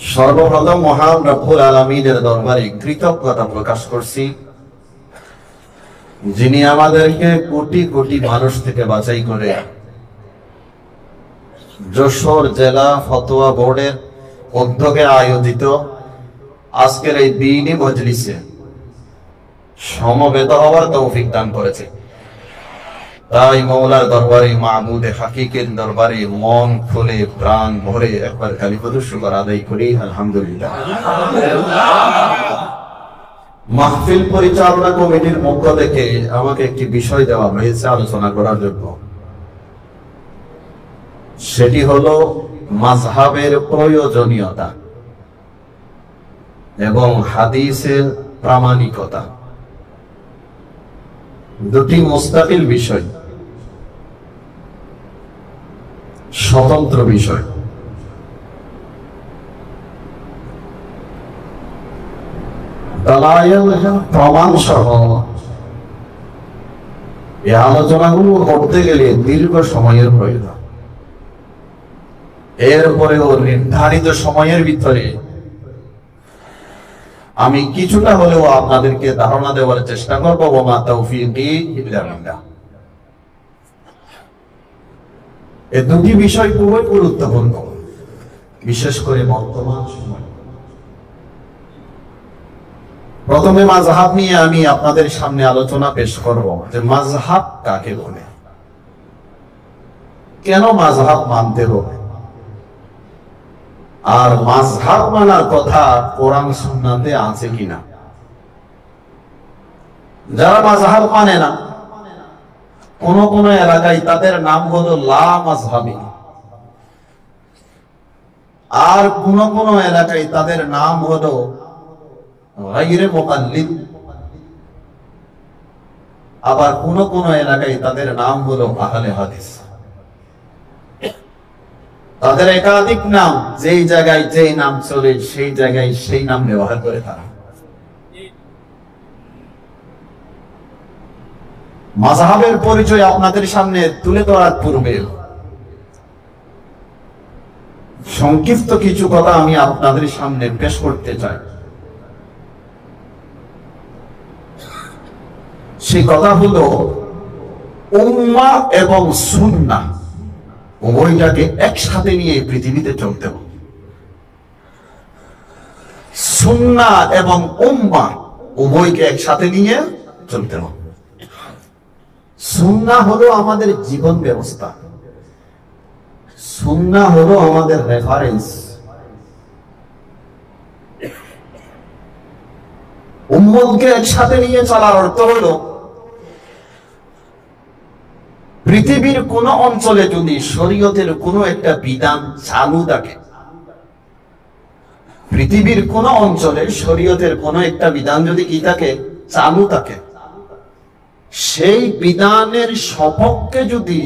সর্বপ্রথম মহান রব্বুল আলামিনের দরবারে কৃতজ্ঞতা প্রকাশ করছি, যিনি আমাদেরকে কোটি কোটি মানুষ থেকে বাছাই করে যশোর জেলা ফতোয়া বোর্ডের উদ্যোগে আয়োজিত আজকের এই দ্বীনি মজলিসে সমবেত হওয়ার তৌফিক দান করেছে। তাই মওলার দরবারে, মাহমুদে হাকিকের দরবারে মন খুলে প্রাণ ভরে একবার কালিমাতু শুকর আদায় করি, আলহামদুলিল্লাহ। মাহফিল পরিচালনা কমিটির পক্ষ থেকে আমাকে একটি বিষয় দেওয়া হয়েছে আলোচনা করার জন্য। সেটি হলো মাযহাবের প্রয়োজনীয়তা এবং হাদিসের প্রামাণিকতা। দুটি মুস্তাকিল বিষয়, স্বতন্ত্র বিষয়। দালায়েল প্রমাণ সহ এই আলোচনাগুলো করতে গেলে দীর্ঘ সময়ের প্রয়োজন। এরপরেও নির্ধারিত সময়ের ভিতরে আমি কিছুটা হলেও আপনাদেরকে ধারণা দেওয়ার চেষ্টা করবো। ওমা তাওফীকি ইল্লা বিল্লাহ। এই দুটি বিষয় খুবই গুরুত্বপূর্ণ, বিশেষ করে বর্তমান সময়। প্রথমে মাযহাব নিয়ে আমি আপনাদের সামনে আলোচনা পেশ করব যে মাযহাব কাকে বলে, কেন মাযহাব মানতে হবে, আর মাযহাব মানার কথা কোরআন সুন্নাতে আছে কিনা। যারা মাযহাব মানে না, কোন কোন এলাকায় তাদের নাম হলো লা মাযহাবী, আর কোন কোন এলাকায় তাদের নাম হলো গায়রে মুকাল্লিদ, আবার কোন কোন এলাকায় তাদের নাম হলো আহলে হাদিস। তাদের একাধিক নাম, যেই জায়গায় যেই নাম চলে সেই জায়গায় সেই নাম ব্যবহার করে তারা। মাযহাবের পরিচয় আপনাদের সামনে তুলে ধরার পূর্বে সংক্ষিপ্ত কিছু কথা আমি আপনাদের সামনে পেশ করতে চাই। সেই কথা হলো উম্মাহ এবং সুন্নাহ উভয়টাকে একসাথে নিয়ে পৃথিবীতে চলতে হবে। সুন্নাহ এবং উম্মাহ উভয়কে একসাথে নিয়ে চলতে হবে। সুন্নাহ হলো আমাদের জীবন ব্যবস্থা, সুন্নাহ হলো আমাদের রেফারেন্স। উম্মতকে একসাথে নিয়ে চলার অর্থ হলো পৃথিবীর কোন অঞ্চলে যদি শরীয়তের কোন একটা বিধান চালু থাকে, পৃথিবীর কোন অঞ্চলে শরীয়তের কোন একটা বিধান যদি কি থাকে, চালু থাকে, সেই বিধানের সপক্ষে যদি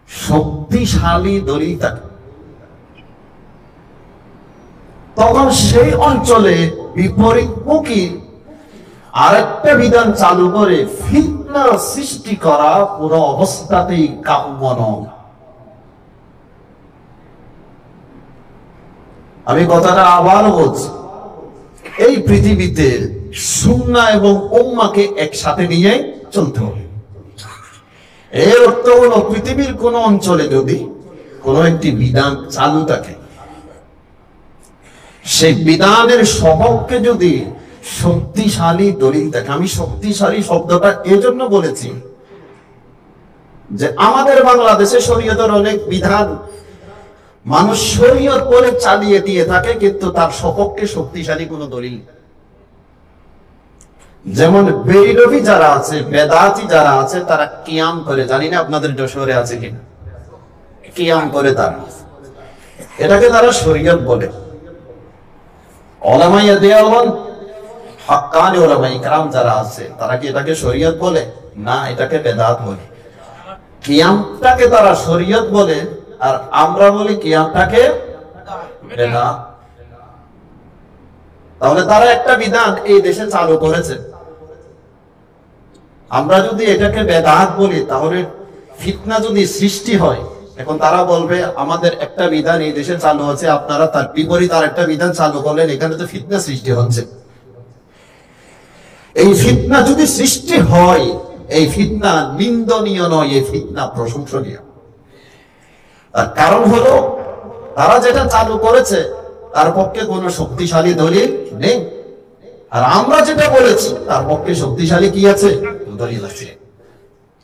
শক্তিশালী দলিল থাকে, তখন সেই অঞ্চলে বিপরীতমুখী আরেকটা বিধান চালু করে ফিতনা সৃষ্টি করা পুরো অবস্থাতেই কাম্য নয়। আমি কথাটা আবার বলছি, এই পৃথিবীতে সুন্নাহ এবং উম্মাহকে একসাথে নিয়ে চলতে হবে। এর অর্থ হলো পৃথিবীর কোন অঞ্চলে যদি কোন একটি বিধান চালু থাকে, সেই বিধানের সপক্ষে যদি শক্তিশালী দলিল থাকে। আমি শক্তিশালী শব্দটা এজন্য বলেছি যে আমাদের বাংলাদেশে শরীয়তের অনেক বিধান মানুষ শরীয়ত বলে চালিয়ে দিয়ে থাকে, কিন্তু তার সপক্ষে শক্তিশালী কোন দলিল। যেমন বেরিলভি যারা আছে, বেদাতি যারা আছে, তারা কিয়াম করে, জানি না আপনাদের যশোরে আছে কিনা, কিয়াম করে তারা, এটাকে তারা শরীয়ত বলে। উলামায়ে দেওবন্দ, হাক্কানি উলামায়ে কেরাম যারা আছে, তারা কি এটাকে শরীয়ত বলে? না, এটাকে বেদাত বলে। কিয়ামটাকে তারা শরীয়ত বলে, আর আমরা বলি কিয়ামটাকে বেদাত। তাহলে তারা একটা বিধান এই দেশে চালু করেছে, আমরা যদি এটাকে বেদাত বলি, তাহলে ফিতনা যদি সৃষ্টি হয় এখন তারা বলবে আমাদের একটা বিধান এই দেশে চালু হচ্ছে, আপনারা তার বিপরীত আর একটা বিধান চালু করলেন, এখানে তো ফিতনা সৃষ্টি হচ্ছে। এই ফিতনা যদি সৃষ্টি হয়, এই ফিতনা নিন্দনীয় নয়, এই ফিতনা প্রশংসনীয়। তার কারণ হলো তারা যেটা চালু করেছে তার পক্ষে কোনো শক্তিশালী দলিল নেই, আর আমরা যেটা বলেছি তার পক্ষে শক্তিশালী কি আছে? দলিল আছে।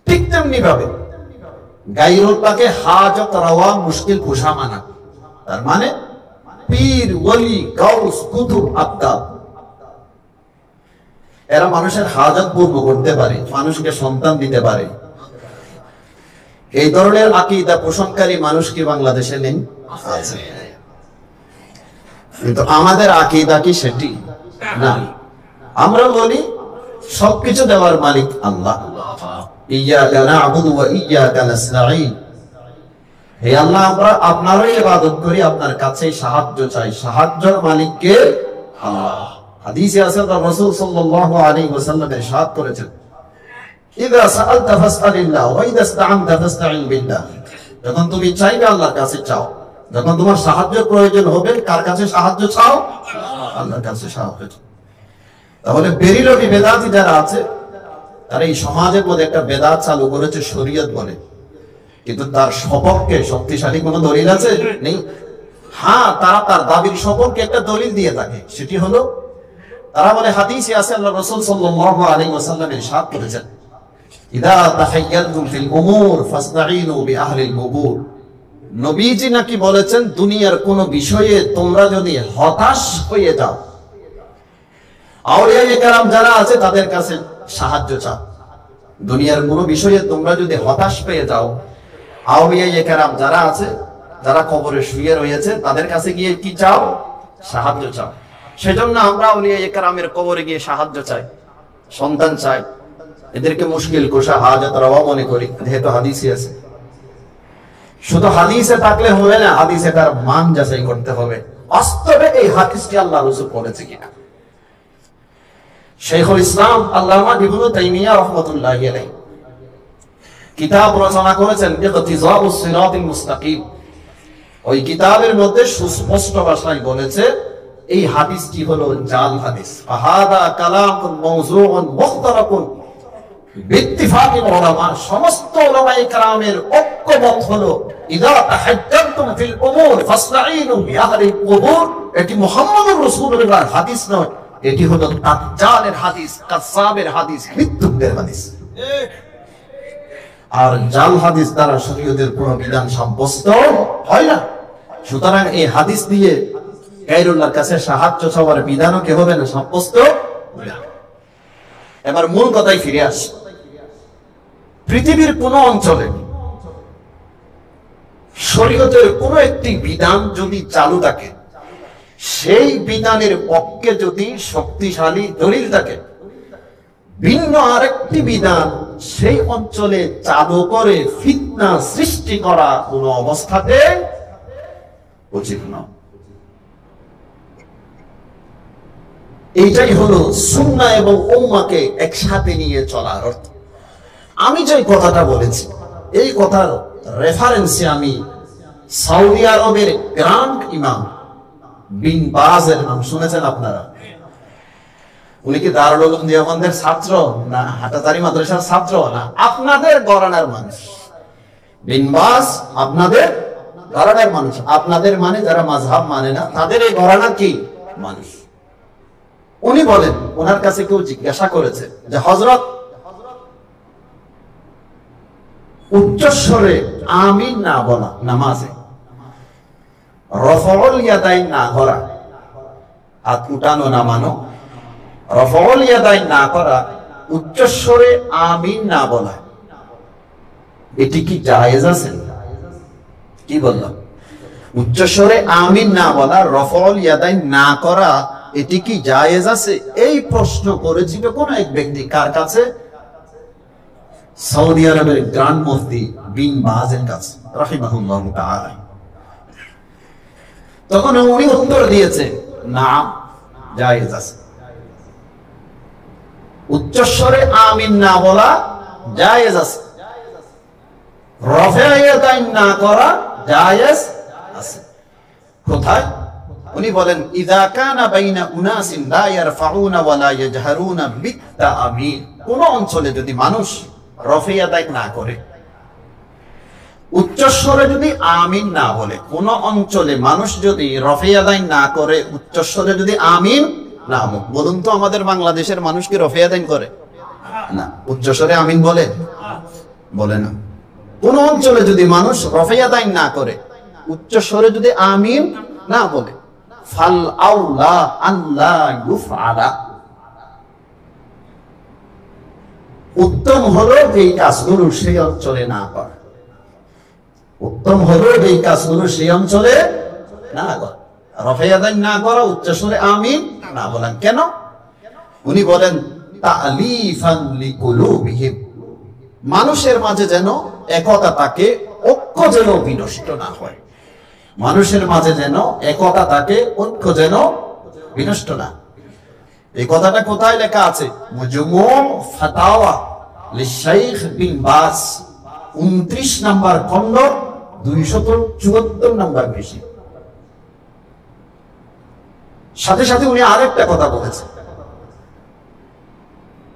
ঠিক তেমনি ভাবে গায়রুল্লাহকে হাজত রওয়া মুশকিল কুশা মানা, তার মানে পীর ওলি গাউস কুতুব আবদাল, এরা মানুষের হাজত পূর্ণ করতে পারে, মানুষকে সন্তান দিতে পারে। এই ধরনের আকীদা পোষণকারী মানুষ কি বাংলাদেশে নেই? আছে। কিন্তু আমাদের আকীদা কি সেটি? না। আমরা বলি সবকিছু দেওয়ার মালিক আল্লাহ। ইয়্যাকা না'বুদু ওয়া ইয়্যাকা নাস্তাঈন। হে আল্লাহ, আমরা আপনারই ইবাদত করি, আপনার কাছেই সাহায্য চাই। সাহায্যের মালিক কে? আল্লাহ। হাদিসে আছে রাসূল সাল্লাল্লাহু আলাইহি ওয়াসাল্লাম ইরশাদ করেছেন, ইযা সাআলতা ফাসআলিল্লাহ ওয়া ইযা ইসতাআনতা ফাসতাঈন বিল্লাহ। যখন তুমি চাইবে আল্লাহর কাছে চাও, যখন তোমার সাহায্য প্রয়োজন হবে কার কাছে সাহায্য চাও? আল্লাহর কাছে সাহায্য চাও। তাহলে বেরিলভি বেদাতি যারা আছে তারা এই সমাজের মধ্যে একটা বেদাত চালু করেছে শরীয়ত বলে, কিন্তু তার সপক্ষে শক্তিশালী কোনো দলিল আছে? নেই। হ্যাঁ, তারা তার দাবির সপক্ষে একটা দলিল দিয়ে থাকে, সেটি হলো তারা বলে হাদিসে আছে আল্লাহ রাসূল সাল্লাল্লাহু আলাইহি ওয়াসাল্লাম ইরশাদ করেছেন, ইদা তাহাইয়াতুম ফিল উমুর ফাসতাঈনু বিআহলিল কুবুর। নবীজি নাকি বলেছেন, দুনিয়ার কোন বিষয়ে তোমরা যদি হতাশ হয়ে যাও, আউলিয়া কেরাম যারা আছে তাদের কাছে সাহায্য চাও। দুনিয়ার কোন বিষয়ে তোমরা যদি হতাশ পেয়ে যাও, আউলিয়া কেরাম যারা আছে, যারা কবরে শুয়ে রয়েছে, তাদের কাছে গিয়ে কি চাও? সাহায্য চাও। সেজন্য আমরা আউলিয়া কেরামের কবরে গিয়ে সাহায্য চাই, সন্তান চাই, এদেরকে মুশকিল কুশা হাজত রওয়া মনে করি, যেহেতু হাদিসে আছে। শুধু হাদিসে থাকলে হবে না, হাদিসে তার মান যাচাই করতে হবে, বাস্তবে এই হাদিসটি আল্লাহ রাসূল বলেছে কিনা। শাইখুল ইসলাম আল্লামা ইবনে তাইমিয়া রাহমাতুল্লাহি আলাইহি কিতাব রচনা করেছেন ইকতিজাউস সিরাতিল মুস্তাকিম। ওই কিতাবের মধ্যে সুস্পষ্ট ভাষায় বলেছে এই হাদিসটি হলো জাল হাদিস। ফাহাদা কালামুন মাওযুউন মুখতারাকুন বিত্তিফাকিল উলামা। সমস্ত উলামায়ে কেরামের ঐক্যমত হলো ইযা তাহাজ্জাতুম ফিল উমুর ফাসতাঈনু বিআহলিল কুবুর। এটি মুহাম্মদুর রাসূলুল্লাহর হাদিস নয়, এটি হলো দাজ্জালের হাদিস, কাযযাবের হাদিস, মিথ্যুকদের হাদিস। আর জাল হাদিস দ্বারা শরীয়তের কোনো বিধান সাব্যস্ত হয় না। সুতরাং এই হাদিস দিয়ে গায়রুল্লাহর কাছে সাহায্য চাওয়ার বিধানও কি হবে না? সাব্যস্ত। এবার মূল কথায় ফিরে আসি। পৃথিবীর কোন অঞ্চলে শরীয়তের কোন একটি বিধান যদি চালু থাকে, সেই বিধানের পক্ষে যদি শক্তিশালী দলিল থাকে, ভিন্ন আরেকটি বিধান সেই অঞ্চলে চালু করে ফিতনা সৃষ্টি করা কোন অবস্থাতে উচিত নয়। এইটাই হলো সুন্নাহ এবং উম্মাহকে একসাথে নিয়ে চলার অর্থ। আমি যে কথাটা বলেছি, এই কথার রেফারেন্সে আমি সৌদি আরবের গ্র্যান্ড ইমাম বিন বাজের নাম শুনেছেন আপনারা? উনি কি দারুল উলুম দেওবন্দের ছাত্র না হাটাজারি মাদ্রাসার ছাত্র না আপনাদের ঘরানার মানুষ? বিন বাজ আপনাদের ঘরানার মানুষ। আপনাদের মানে যারা মাযহাব মানে না, তাদের এই ঘরানার কি মানুষ। উনি বলেন, ওনার কাছে কেউ জিজ্ঞাসা করেছে যে হযরত, উচ্চস্বরে আমিন না বলা নামাজে, রফউল ইয়াদাইন না করা, হাত উঠানো নামানো, রফউল ইয়াদাইন না করা, উচ্চস্বরে আমিন না বলা, এটি কি জায়েজ আছে? কি বললাম? উচ্চস্বরে আমিন না বলা, রফউল ইয়াদাইন না করা, এটি কি জায়েজ আছে? এই প্রশ্ন করেছিল কোন এক ব্যক্তি কার কাছে? সৌদি আরবের গ্র্যান্ড মুফতি বিন বাজের কাছে রাহিমাহুল্লাহ তাআলা। তখন উনি উত্তর দিয়েছে, না, জায়েজ আছে। উচ্চস্বরে আমিন না বলা জায়েজ আছে। রফেয়া দাইন না করা জায়েজ আছে। কোথায়? উনি বলেন ইযা কানা বাইনা উনাসিন লা ইয়ারফাউনা ওয়া লা ইয়াজহারুনা বিত্তাআমিন, কোন অঞ্চলে যদি মানুষ রফেয়া দাইন না করে, উচ্চস্বরে যদি আমিন না বলে, কোন অঞ্চলে মানুষ যদি রফেয়া দাইন না করে, উচ্চস্বরে যদি আমিন না বলুন তো, আমাদের বাংলাদেশের মানুষ কি রফেয়া দাইন করে? না। উচ্চস্বরে আমিন বলে? বলে না। কোন অঞ্চলে যদি মানুষ রফেয়া দাইন না করে, উচ্চস্বরে যদি আমিন না বলে, ফাল আউলা আল্লাহ ইউফআলা, উত্তম হলো এই কাজগুলো সেই অঞ্চলে না করা। উত্তম হলো এই কাজগুলো সেই অঞ্চলে না করা, রফেয়া দাইন না করা, উচ্চস্বরে আমিন না বলেন। কেন? উনি বলেন তা'লিফান লিকুলুবিহিম, মানুষের মাঝে যেন একতা থাকে, ঐক্য যেন বিনষ্ট না হয়। মানুষের মাঝে যেন একতা থাকে, ঐক্য যেন বিনষ্ট না। এই কথাটা কোথায় লেখা আছে? মুজমু ফাতাওয়া লিশাইখ বিন বাজ, 29 নম্বর খণ্ড, 274 নম্বর পেশি। সাথে সাথে উনি আরেকটা কথা বলেছেন,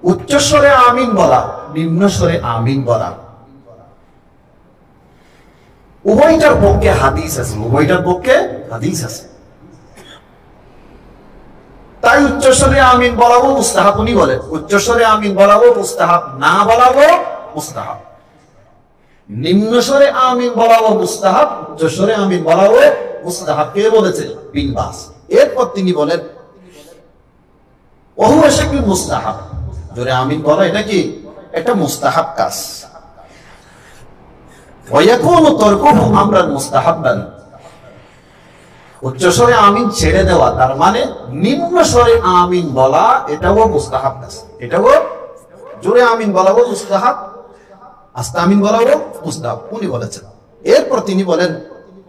উচ্চস্বরে আমিন বলা, নিম্ন স্বরে আমিন বলা, উভয়টার পক্ষে হাদিস আছে, উভয়টার পক্ষে হাদিস আছে। তাই উচ্চস্বরে আমিন বলাও মুস্তাহাব, উনি বলেন উচ্চস্বরে আমিন বলাও মুস্তাহাব, না বলাও মুস্তাহাব। নিম্ন স্বরে আমিন বলাও মুস্তাহাব, উচ্চস্বরে আমিন বলাও মুস্তাহাব। কে বলেছে? বিন বাজ। এরপর তিনি বলেন ওহু শাকলুল মুস্তাহাব, জোরে আমিন বলা এটা কি? একটা মুস্তাহাব কাজ। ওয়ায়াকুনু তারকুহু আমরান মুস্তাহাব্বান, উচ্চস্বরে আমিন ছেড়ে দেওয়া, তার মানে নিম্ন স্বরে আমিন বলা এটাও মুস্তাহাব কাজ। এটাও জোরে আমিন বলাও মুস্তাহাব, আস্তে আমিন বলাও মুস্তাহাব, উনি বলেছেন। এরপর তিনি বলেন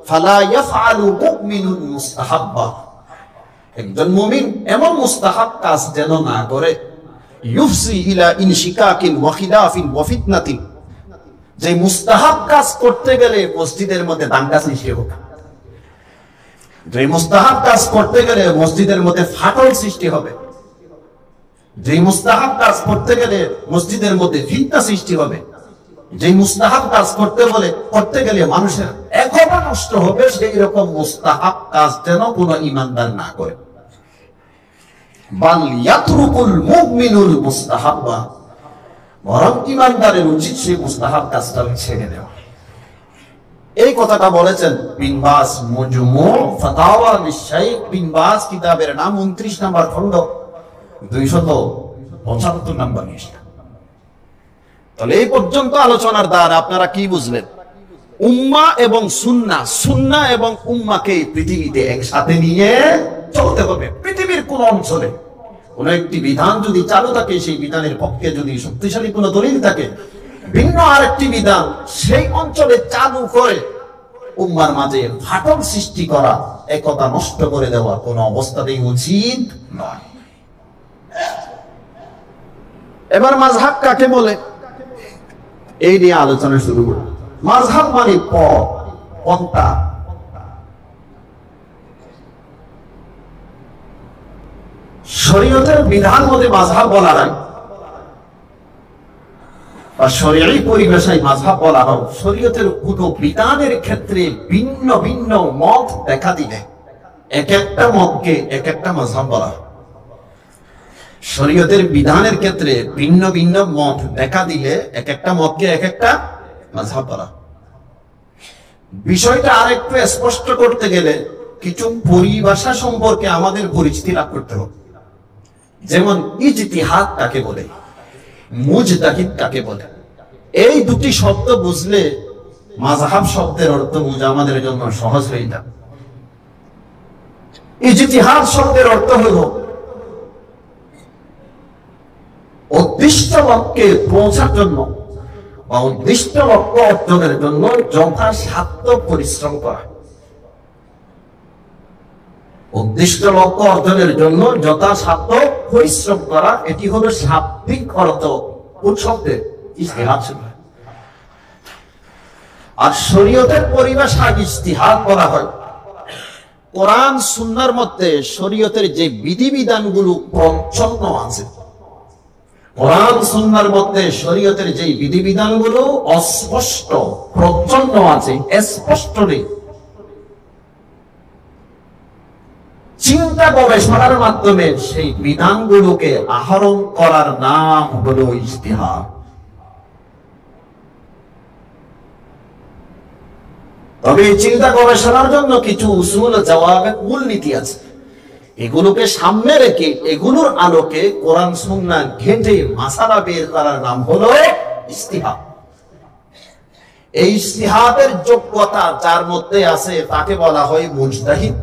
ফালা ইয়াফআলু মুমিনুন মুস্তাহাব্বা, একজন মুমিন এমন মুস্তাহাব কাজ যেন না করে ইউফসি ইলা ইনশিকাকিন ওয়া খিলাফিন ওয়া ফিতনাতিন, যে মুস্তাহাব কাজ করতে গেলে মসজিদের মধ্যে দাঙ্গা সৃষ্টি হবে, যে মুস্তাহাব কাজ করতে গেলে মসজিদের মধ্যে ফাটল সৃষ্টি হবে, যে মুস্তাহাব কাজ করতে গেলে মসজিদের মধ্যে ফিতনা সৃষ্টি হবে, যে মুস্তাহাব কাজ করতে গেলে মানুষের একতা নষ্ট হবে, সেই রকম মুস্তাহাব কাজ যেন কোনো ঈমানদার না করে। বাল ইয়াতরুকুল মুমিনুল মুস্তাহাব্বা, বরং ঈমানদারের উচিত সেই মুস্তাহাব কাজটা ছেড়ে দেওয়া। এই কথাটা বলেছেন বিন বাজ, মুজমু ফাতাওয়া লিশাইখ বিন বাজ, কিতাবের নাম 29 নম্বর খণ্ড, 275 নম্বর পৃষ্ঠা। তাহলে এই পর্যন্ত আলোচনার দ্বারা আপনারা কি বুঝলেন? উম্মাহ এবং সুন্নাহ, সুন্নাহ এবং উম্মাহকে পৃথিবীতে একসাথে নিয়ে চলতে হবে। পৃথিবীর কোন অঞ্চলে কোন একটি বিধান যদি চালু থাকে, সেই বিধানের পক্ষে যদি শক্তিশালী কোন দলিল থাকে, ভিন্ন আরেকটি বিধান সেই অঞ্চলে চালু করে উম্মার মাঝে ফাটল সৃষ্টি করা, একতা নষ্ট করে দেওয়া কোন অবস্থাতেই উচিত নয়। এবার মাযহাব কাকে বলে এই নিয়ে আলোচনা শুরু করি। মাযহাব মানে পন্থা। শরীয়তের বিধান মধ্যে মাযহাব বলা হয়, বা শরীয়ী পরিভাষায় মাযহাব বলা হয় শরীয়তের কোন বিধানের ক্ষেত্রে ভিন্ন ভিন্ন মত দেখা দিলে এক একটা মতকে এক একটা মাযহাব বলা হয়। শরীয়তের বিধানের ক্ষেত্রে ভিন্ন ভিন্ন মত দেখা দিলে এক একটা মতকে এক একটা মাযহাব বলা। বিষয়টা আরেকটু স্পষ্ট করতে গেলে কিছু পরিভাষা সম্পর্কে আমাদের পরিচিতি লাভ করতে হবে। যেমন ইজতিহাদ কাকে বলে, মুজতাহিদ কাকে বলে, এই দুটি শব্দ বুঝলে মাযহাব শব্দের অর্থ বোঝা আমাদের জন্য সহজ হয়ে যাবে। ইজতিহাদ শব্দের অর্থ হলো উদ্দিষ্ট লক্ষ্যে পৌঁছার জন্য বা উদ্দিষ্ট লক্ষ্য অর্জনের জন্য যথাসাধ্য পরিশ্রম করা। উদ্দিষ্ট লক্ষ্য অর্জনের জন্য যথাসাধ্য পরিশ্রম করা, এটি হলো শাব্দিক অর্থ কোন শব্দের? ইজতিহাদ শব্দ। আর শরীয়তের পরিভাষা ইজতিহাদ বলা হয়। কোরআন সুন্নাহর মধ্যে শরীয়তের যে বিধিবিধানগুলো প্রচ্ছন্ন আছে, কোরআন সুন্নাহর মধ্যে শরীয়তের যে বিধিবিধানগুলো অস্পষ্ট প্রচ্ছন্ন আছে, স্পষ্ট নেই, চিন্তা গবেষণার মাধ্যমে সেই বিধানগুলোকে আহরণ করার নাম হলো ইজতিহাদ। তবে চিন্তা গবেষণার জন্য কিছু উসুল জওয়াবের মূলনীতি আছে, এগুলোকে সামনে রেখে এগুলোর আলোকে কোরআন সুন্নাহ ঘেঁটে মাসালা বের করার নাম হলো ইজতিহাদ। এই ইজতিহাদের যোগ্যতা যার মধ্যে আছে তাকে বলা হয় মুজতাহিদ।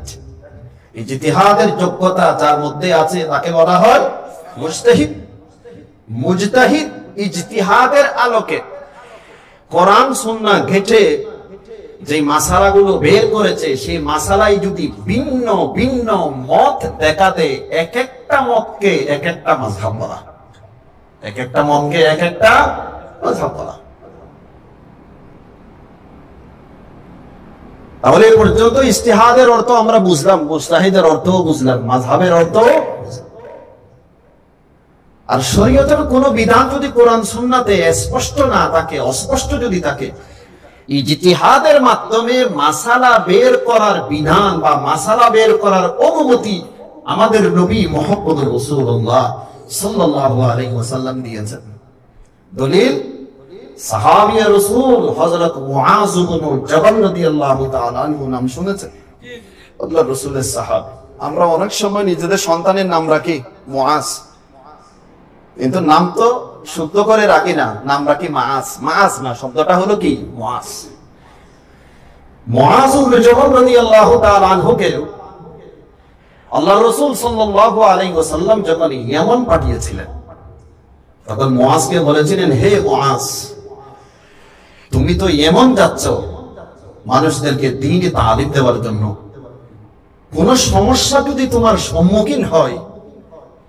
ইজতিহাদের যোগ্যতা যার মধ্যে আছে তাকে বলা হয় মুজতাহিদ। মুজতাহিদ ইজতিহাদের আলোকে কোরআন সুন্নাহ ঘেঁটে যে মাসালাগুলো বের করেছে, সেই মাসালাই যদি ভিন্ন ভিন্ন মত দেখা দেয়, এক একটা মতকে এক একটা মাযহাব বলা, এক একটা মতকে এক একটা মাযহাব বলা। তাহলে এই পর্যন্ত ইজতিহাদের অর্থ আমরা বুঝলাম, মুজতাহিদের অর্থও বুঝলাম, মাযহাবের অর্থ। আর শরীয়তের কোন বিধান যদি কোরআন সুন্নাতে স্পষ্ট না থাকে, অস্পষ্ট যদি থাকে, ইজতিহাদের মাধ্যমে মাসালা বের করার বিধান বা মাসালা বের করার অনুমতি আমাদের নবী মুহাম্মদ রাসূলুল্লাহ সাল্লাল্লাহু আলাইহি ওয়াসাল্লাম দিয়েছেন। দলিল সাহাবী রাসূল হযরত মুআজ ইবনে জাবাল রাদিয়াল্লাহু তাআলা আনহু নাম শুনেছেন? আল্লাহর রাসূলের সাহাবী। আমরা অনেক সময় নিজেদের সন্তানের নাম রাখি মুআজ, কিন্তু নাম তো শুদ্ধ করে রাখি না, নাম রাখি মাআজ। মাআজ না, শব্দটা হলো কি মুআজ। মুআজ ইবনে জাবাল রাদিয়াল্লাহু তাআলা আনহুকে আল্লাহর রাসূল সাল্লাল্লাহু আলাইহি ওয়াসাল্লাম যখন ইয়ামান পাঠিয়েছিলেন, তখন মুআজকে বলেছিলেন, হে মুআজ, তুমি তো ইয়ামান যাচ্ছ মানুষদেরকে দ্বীনে তালিম দেওয়ার জন্য, কোন সমস্যা যদি তোমার সম্মুখীন হয়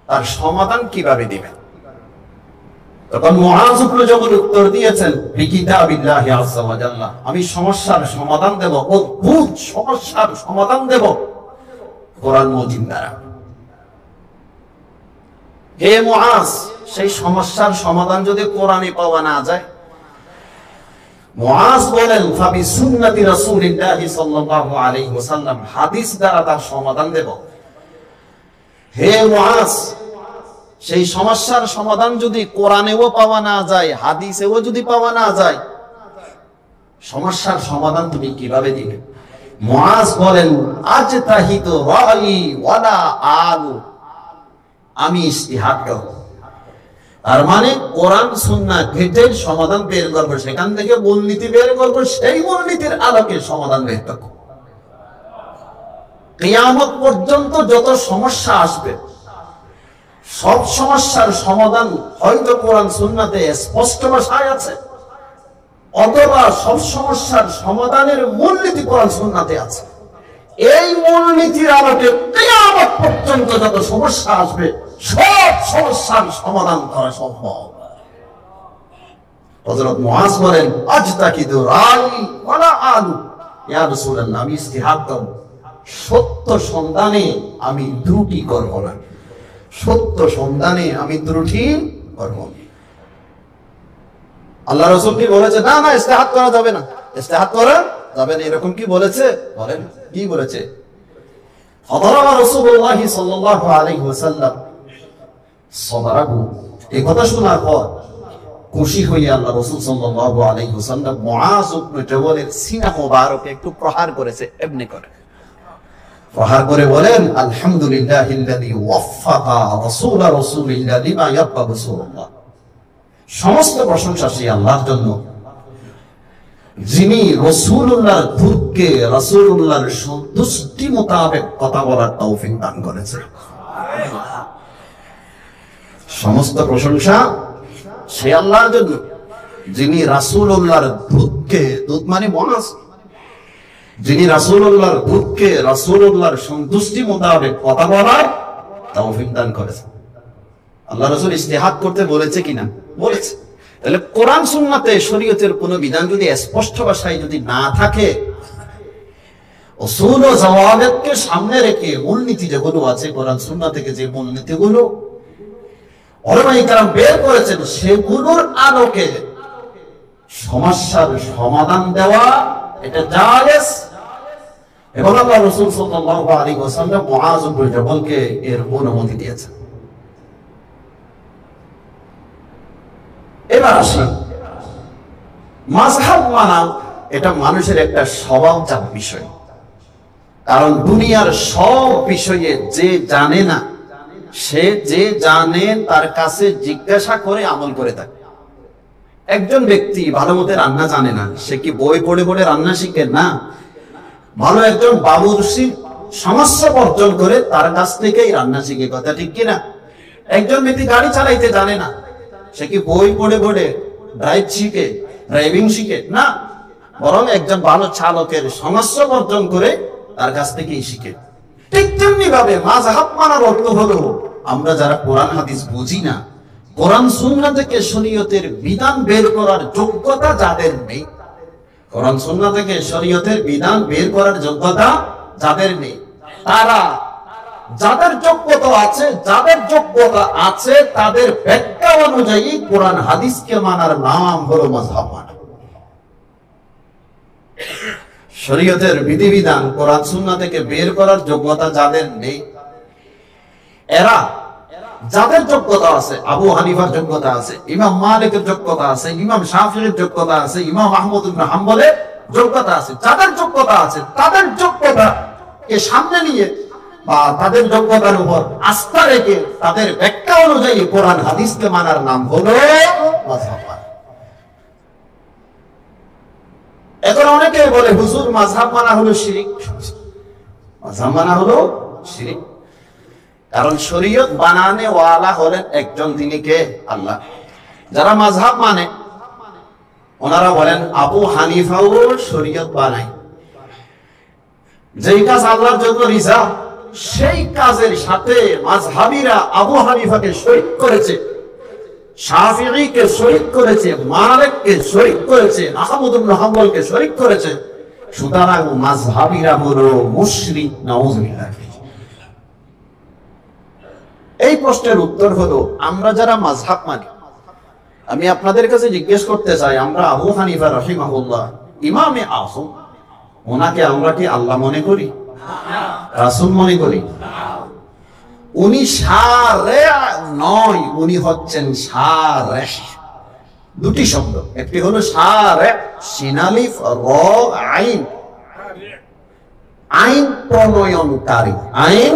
তার সমাধান কিভাবে দিবে? তখন মুআজ ইবনে জাবাল উত্তর দিয়েছেন, বিকিতাবিল্লাহি আযজা ওয়া জাল্লা, আমি সমস্যার সমাধান দেব, অদ্ভুত সমস্যার সমাধান দেব কোরআন মজিদ দ্বারা। হে মুআজ, সেই সমস্যার সমাধান যদি কোরআনে পাওয়া না যায়, মুআজ বলেন, ফাবি সুন্নতি রাসূলিল্লাহি সাল্লাল্লাহু আলাইহি ওয়াসাল্লাম, হাদিস দ্বারা তার সমাধান দেব। হে মুআজ, সেই সমস্যার সমাধান যদি কোরআনেও পাওয়া না যায়, হাদিসেও যদি পাওয়া না যায়, সমস্যার সমাধান তুমি কিভাবে দিবে? মুআজ বলেন, আজতাহিদু রাই ওয়ালা আলু, আমি ইজতিহাদ করব। তার মানে কোরআন সুন্নাহ ঘেঁটে সমাধান বের করব, সেখান থেকে মূলনীতি বের করব, সেই মূলনীতির আলোকে সমাধান বের করব। কিয়ামত পর্যন্ত যত সমস্যা আসবে, সব সমস্যার সমাধান হয়তো কোরআন সুন্নাতে স্পষ্ট ভাষায় আছে, অথবা সব সমস্যার সমাধানের মূলনীতি কোরআন সুন্নাতে আছে। এই মূলনীতির আলোকে কিয়ামত পর্যন্ত যত সমস্যা আসবে, সব সমস্যার সমাধান করা সম্ভব। হযরত মুআজ বলেন, আজতাকিদু রাই ওয়ালা আলু, ইয়া রাসূলুল্লাহ, আমি ইজতিহাদ করব, সত্য সন্ধানে আমি ত্রুটি করব না, সত্য সন্ধানে আমি ত্রুটি করব না। আল্লাহ রাসূল কি বলেছে? না না, ইজতিহাদ করা যাবে না, ইজতিহাদ করা যাবে না, এরকম কি বলেছে? বলেন, কি বলেছে? ফাদারা রাসূলুল্লাহ সাল্লাল্লাহু আলাইহি ওয়াসাল্লাম সাদরাহু, এই কথা শোনার পর খুশি হয়ে আল্লাহ রাসূল সাল্লাল্লাহু আলাইহি ওয়াসাল্লাম মুআজ ইবনে জাবালের সিনা মোবারকে একটু প্রহার করেছে, এমনি করে প্রহার করে বলেন, আলহামদুলিল্লাহিল্লাযী ওয়াফফাকা রাসূলিল্লাহ লিমা ইয়ারদা রাসূলুল্লাহ, সমস্ত প্রশংসা সেই আল্লাহর জন্য যিনি রাসূলুল্লাহর দূতকে রাসূলুল্লাহর সন্তুষ্টি মোতাবেক কথা বলার তৌফিক দান করেছে। সমস্ত প্রশংসা সেই আল্লাহর জন্য যিনি রাসূলুল্লাহর দূতকে, দূত মানে মুআজ, যিনি রাসূলুল্লাহর দূতকে রাসূলুল্লাহর সন্তুষ্টি মোতাবেক কথা বলার তৌফিক দান করেছে। আল্লাহ রাসূল ইজতিহাদ করতে বলেছে কিনা? বলেছে। তাহলে কোরআন সুন্নাতে শরীয়তের কোনো বিধান যদি স্পষ্ট ভাষায় যদি না থাকে, উসুল ও জাওয়াবিতকে সামনে রেখে মূলনীতি যেগুলো আছে কোরআন সুন্নাহ থেকে, যে মূলনীতিগুলো উলামায়ে কেরাম বের করেছেন, সেগুলোর আলোকে সমস্যার সমাধান দেওয়া এটা জায়েজ। এবং আল্লাহ রাসূল সাল্লাল্লাহু আলাইহি ওয়াসাল্লাম মুআয ইবনে জাবালকে এর অনুমতি দিয়েছেন। এবার আসি, মাযহাব মানা এটা মানুষের একটা স্বভাবজাত বিষয়। কারণ দুনিয়ার সব বিষয়ে যে জানে না, সে যে জানে তার কাছে জিজ্ঞাসা করে আমল করে থাকে। একজন ব্যক্তি ভালো মতো রান্না জানে না, সে কি বই পড়ে পড়ে রান্না শিখে? না, ভালো একজন বাবুর্চি সমস্যা অর্জন করে তার কাছ থেকেই রান্না শিখে। কথা ঠিক কিনা? একজন ব্যক্তি গাড়ি চালাইতে জানে না, সে কি বই পড়ে পড়ে ড্রাইভিং শিখে? না, বরং একজন ভালো চালকের সমস্যা অর্জন করে তার কাছ থেকেই শিখে। ঠিক তেমনি ভাবে মাযহাব মানার অর্থ হলো, আমরা যারা কোরআন হাদিস বুঝি না, কোরআন সুন্নাহ থেকে শরীয়তের বিধান বের করার যোগ্যতা যাদের নেই, কোরআন সুন্নাহ থেকে শরীয়তের বিধান বের করার যোগ্যতা যাদের নেই, তারা যাদের যোগ্যতা আছে তাদের ব্যাখ্যা অনুযায়ী কোরআন হাদিসকে মানার নাম হলো মাযহাব মানা। শরীয়তের বিধিবিধান কোরআন সুন্নাহ থেকে বের করার যোগ্যতা যাদের নেই, এরা যাদের যোগ্যতা আছে, আবু হানিফার যোগ্যতা আছে, ইমাম মালিকের যোগ্যতা আছে, ইমাম শাফিঈর যোগ্যতা আছে, ইমাম আহমদ ইবনে হাম্বলের যোগ্যতা আছে, যাদের যোগ্যতা আছে তাদের যোগ্যতাকে সামনে নিয়ে বা তাদের যোগ্যতার উপর আস্থা রেখে তাদের ব্যাখ্যা অনুযায়ী কোরআন হাদিসকে মানার নাম হলো মাযহাব মানা। এখন অনেকে বলে, হুজুর মাযহাব মানা হলো শিরক। মাযহাব মানা হলো শিরক, কারণ শরীয়ত বানানে ওয়ালা হলেন একজন, তিনি কে? আল্লাহ। যারা মাযহাব মানে ওনারা বলেন আবু হানিফাও শরীয়ত বানায়, যেই কাজ আল্লাহর জন্য রিজার্ভ, সেই কাজের সাথে মাযহাবীরা আবু হানিফাকে শরীক করেছে, শাফিঈকে শরীক করেছে, মালিককে শরীক করেছে, আহমদ ইবনে হাম্বলকে শরীক করেছে। সুতরাং মাযহাবীরা হলো মুশরিক। নাউযুবিল্লাহ। এই প্রশ্নের উত্তর হলো, আমরা যারা মাযহাব মানি, আমি আপনাদের কাছে জিজ্ঞেস করতে চাই, আমরা আবু হানিফা রাহিমাহুল্লাহ, ইমামে আযম, ওনাকে আমরা কি আল্লাহ মনে করি? রাসূল মনে করি? উনি শারেহ নয়, উনি হচ্ছেন শারেহ। দুটি শব্দ, একটি হলো শারেহ, শিন আলিফ র আইন, আইন প্রণয়নকারী, আইন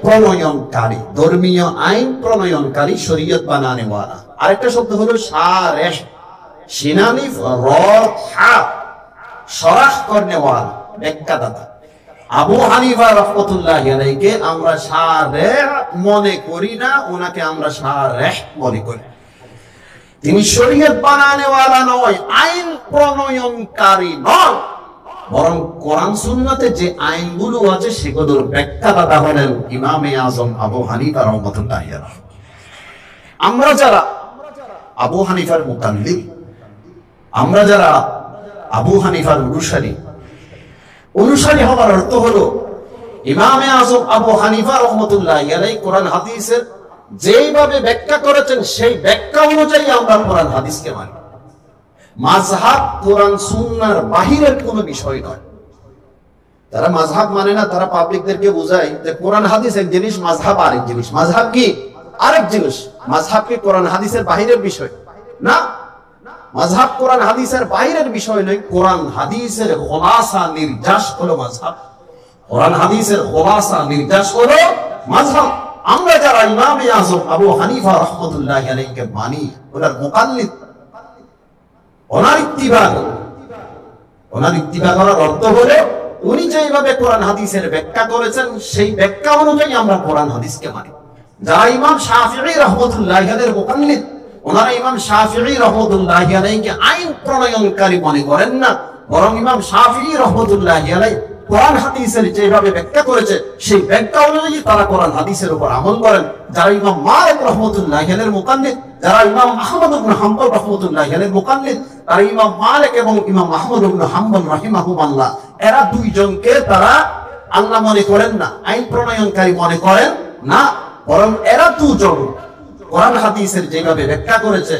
প্রণয়নকারী, ধর্মীয় আইন প্রণয়নকারী, শরীয়ত বানানে ওয়ালা। আরেকটা শব্দ হলো শারেহ, শিন আলিফ র হা, শরাহ করনে ওয়ালা, ব্যাখ্যাদাতা। আবু হানিফা রাহমাতুল্লাহি আলাইহিকে আমরা শারেহ মনে করি না, ওনাকে আমরা শারেহ মনে করি। তিনি শরীয়ত বানানে ওয়ালা নয়, আইন প্রণয়নকারী নয়, বরং কোরআন সুন্নাতে যে আইনগুলো আছে সেগুলোর ব্যাখ্যাদাতা হলেন ইমামে আযম আবু হানিফা রাহমাতুল্লাহি আলাইহি। আমরা যারা আবু হানিফার মুকাল্লিদ, আমরা যারা আবু হানিফার অনুসারী হওয়ার অর্থ হলো, ইমামে আযম আবু হানিফা রাহমাতুল্লাহি আলাইহি কোরআন হাদিসের যেইভাবে ব্যাখ্যা করেছেন সেই ব্যাখ্যা অনুযায়ী আমরা কোরআন হাদিসকে মানি। মাযহাব কোরআন সুন্নাহর বাহিরের কোনো বিষয় নয়। তারা মাযহাব মানে না, তারা পাবলিকদেরকে বোঝায় যে কোরআন হাদিস এক জিনিস, মাযহাব আরেক জিনিস। মাযহাব কি? আরেক জিনিস। মাযহাব কি কোরআন হাদিসের বাহিরের বিষয়? না, মাযহাব কোরআন হাদিসের বাহিরের বিষয় নয়। কোরআন হাদিসের খুলাসা নির্যাস হলো মাযহাব। কোরআন হাদিসের খুলাসা নির্যাস হলো মাযহাব। আমরা যারা ইমামে আযম আবু হানিফা রাহমাতুল্লাহি আলাইহিকে মানি, ওনার মুকাল্লিদ, ওনার ইত্তিবা করার অর্থ হলো উনি যেভাবে কোরআন হাদিসের ব্যাখ্যা করেছেন সেই ব্যাখ্যা অনুযায়ী আমরা কোরআন হাদিসকে মানি। যারা ইমাম শাফিঈ রাহমাতুল্লাহি আলাইহির মুকাল্লিদ, ওনারা ইমাম শাফিঈ রাহমাতুল্লাহি আলাইহিকে আইন প্রণয়নকারী মনে করেন না, বরং ইমাম শাফিঈ রাহমাতুল্লাহি আলাইহি কোরআন হাদিসের যেভাবে ব্যাখ্যা করেছে সেই ব্যাখ্যা অনুযায়ী তারা কোরআন হাদিসের উপর আমল করেন। যারা ইমাম মালিক রাহমাতুল্লাহি আলাইহির মুকাল্লিদ, যারা ইমাম আহমদ ইবনে হাম্বল রাহমাতুল্লাহি আলাইহির মুকাল্লিদ, তারা ইমাম মালিক এবং ইমাম আহমদ ইবনে হাম্বল রাহিমাহুমাল্লাহ, এরা দুইজনকে তারা আল্লাহ মনে করেন না, আইন প্রণয়নকারী মনে করেন না, বরং এরা দুজন কোরআন হাদিসের যেভাবে ব্যাখ্যা করেছে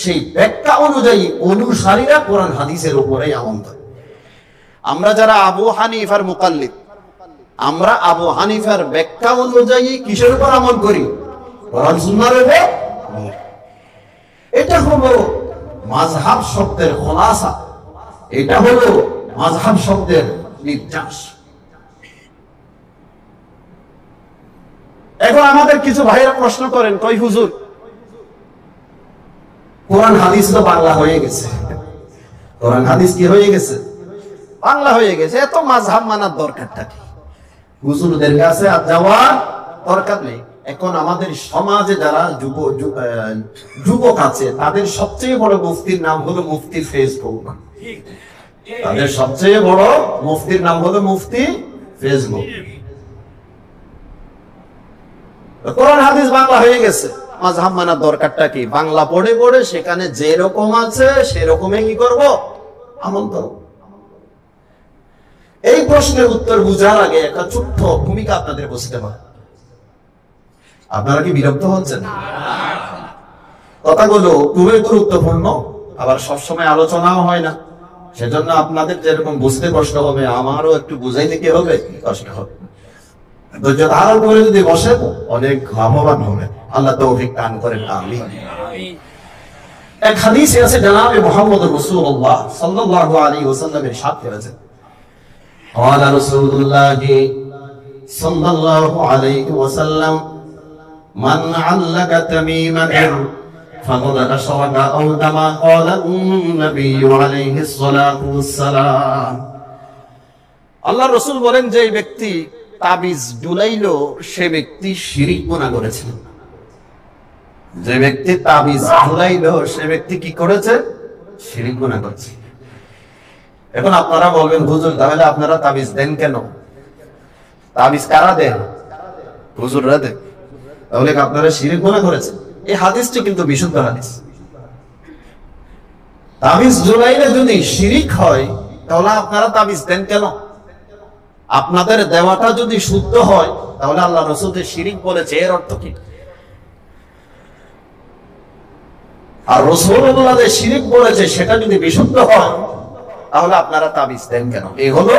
সেই ব্যাখ্যা অনুযায়ী অনুসারীরা কোরআন হাদিসের উপরেই আমল করে। আমরা যারা আবু হানিফার মুকাল্লিদ, আমরা আবু হানিফার ব্যাখ্যা অনুযায়ী কিসের উপর আমল করি? কোরআন সুন্নাহর উপর। এটা হলো মাযহাব শব্দের খোলাসা, এটা হলো মাযহাব শব্দের নির্যাস। এখন আমাদের কিছু ভাইরা প্রশ্ন করেন, কই হুজুর কোরআন হাদিস তো বাংলা হয়ে গেছে, কোরআন হাদিস কি হয়ে গেছে? বাংলা হয়ে গেছে, এত মাযহাব মানার দরকারটা কি? হুজুরদের কাছে আর যাওয়ার দরকার নেই। এখন আমাদের সমাজে যারা যুবক আছে তাদের সবচেয়ে বড় মুফতির নাম হলো মুফতি ফেসবুক। তাদের সবচেয়ে বড় মুফতির নাম হলো মুফতি ফেসবুক। কোরআন হাদিস বাংলা হয়ে গেছে, মাযহাব মানার দরকারটা কি? বাংলা পড়ে পড়ে সেখানে যেরকম আছে সেরকমই কি করব? আমল করব। এই প্রশ্নের উত্তর বুঝার আগে একটা ছোট্ট ভূমিকা আপনাদের বুঝতে হবে। আপনারা কি বিরক্ত হচ্ছেন? কথাগুলো খুবই গুরুত্বপূর্ণ, আবার সবসময় আলোচনাও হয় না, সেজন্য আপনাদের যেরকম বুঝতে কষ্ট হবে আমারও একটু বুঝাইতে কি হবে, কষ্ট হবে। ধৈর্য ধারণ করে যদি বসেন অনেক লাভবান হবে। আল্লাহ তৌফিক দান করেন, আমিন। এক হাদিসে আছে জনাবে মুহাম্মদ রাসূলুল্লাহ সাল্লাল্লাহু আলাইহি ওয়াসাল্লামের ইরশাদ করেছেন, قال رسول الله صلى الله عليه وسلم من علق تميمة فقد أشرك أو كما قال النبي عليه الصلاة والسلام। আল্লাহ রাসূল বলেন, যে ব্যক্তি তাবিজ ঝুলাইলো সে ব্যক্তি শিরক গুনাহ করেছে। যে ব্যক্তি তাবিজ ঝুলাইলো সে ব্যক্তি কি করেছে? শিরক গুনাহ করেছে। এখন আপনারা বলবেন, হুজুর তাহলে আপনারা তাবিজ দেন কেন? তাবিজ কারা দেন? হুজুররা দেন। তাহলে আপনারা শিরক গুনাহ করেছেন? এই হাদিসটি কিন্তু বিশুদ্ধ হাদিস। তাবিজ ঝুলাইলে যদি শিরক হয় তাহলে আপনারা তাবিজ দেন কেন? আপনাদের দেওয়াটা যদি শুদ্ধ হয় তাহলে আল্লাহ রাসূল যে শিরক বলেছে এর অর্থ কি? আর রাসূলুল্লাহ যে শিরক বলেছে সেটা যদি বিশুদ্ধ হয় তাহলে আপনারা তাবিজ দেন কেন? এই হলো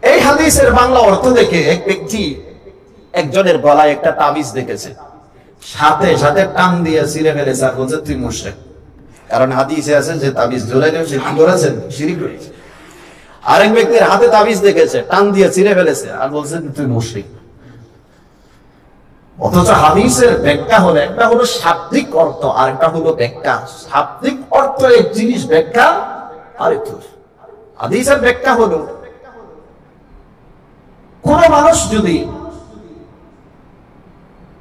এই হাদিসের বাংলা অর্থ দেখে এক ব্যক্তি একজনের গলায় একটা তাবিজ দেখেছে, সাথে সাথে টান দিয়ে ছিঁড়ে ফেলেছে আর বলছে তুই মুশরিক। কারণ হাদিসে আছে যে তাবিজ ঝুলাইলে সে কি করেছেন? শিরক করেছে। আরেক ব্যক্তির হাতে তাবিজ দেখেছে, টান দিয়ে ছিঁড়ে ফেলেছে আর বলছে তুই মুশরিক। অথচ হাদিসের ব্যাখ্যা হলো, একটা হলো শাব্দিক অর্থ আর একটা হলো ব্যাখ্যা। শাব্দিক অর্থ এক জিনিস, ব্যাখ্যা আরেক। হাদিসের ব্যাখ্যা হলো কোন মানুষ যদি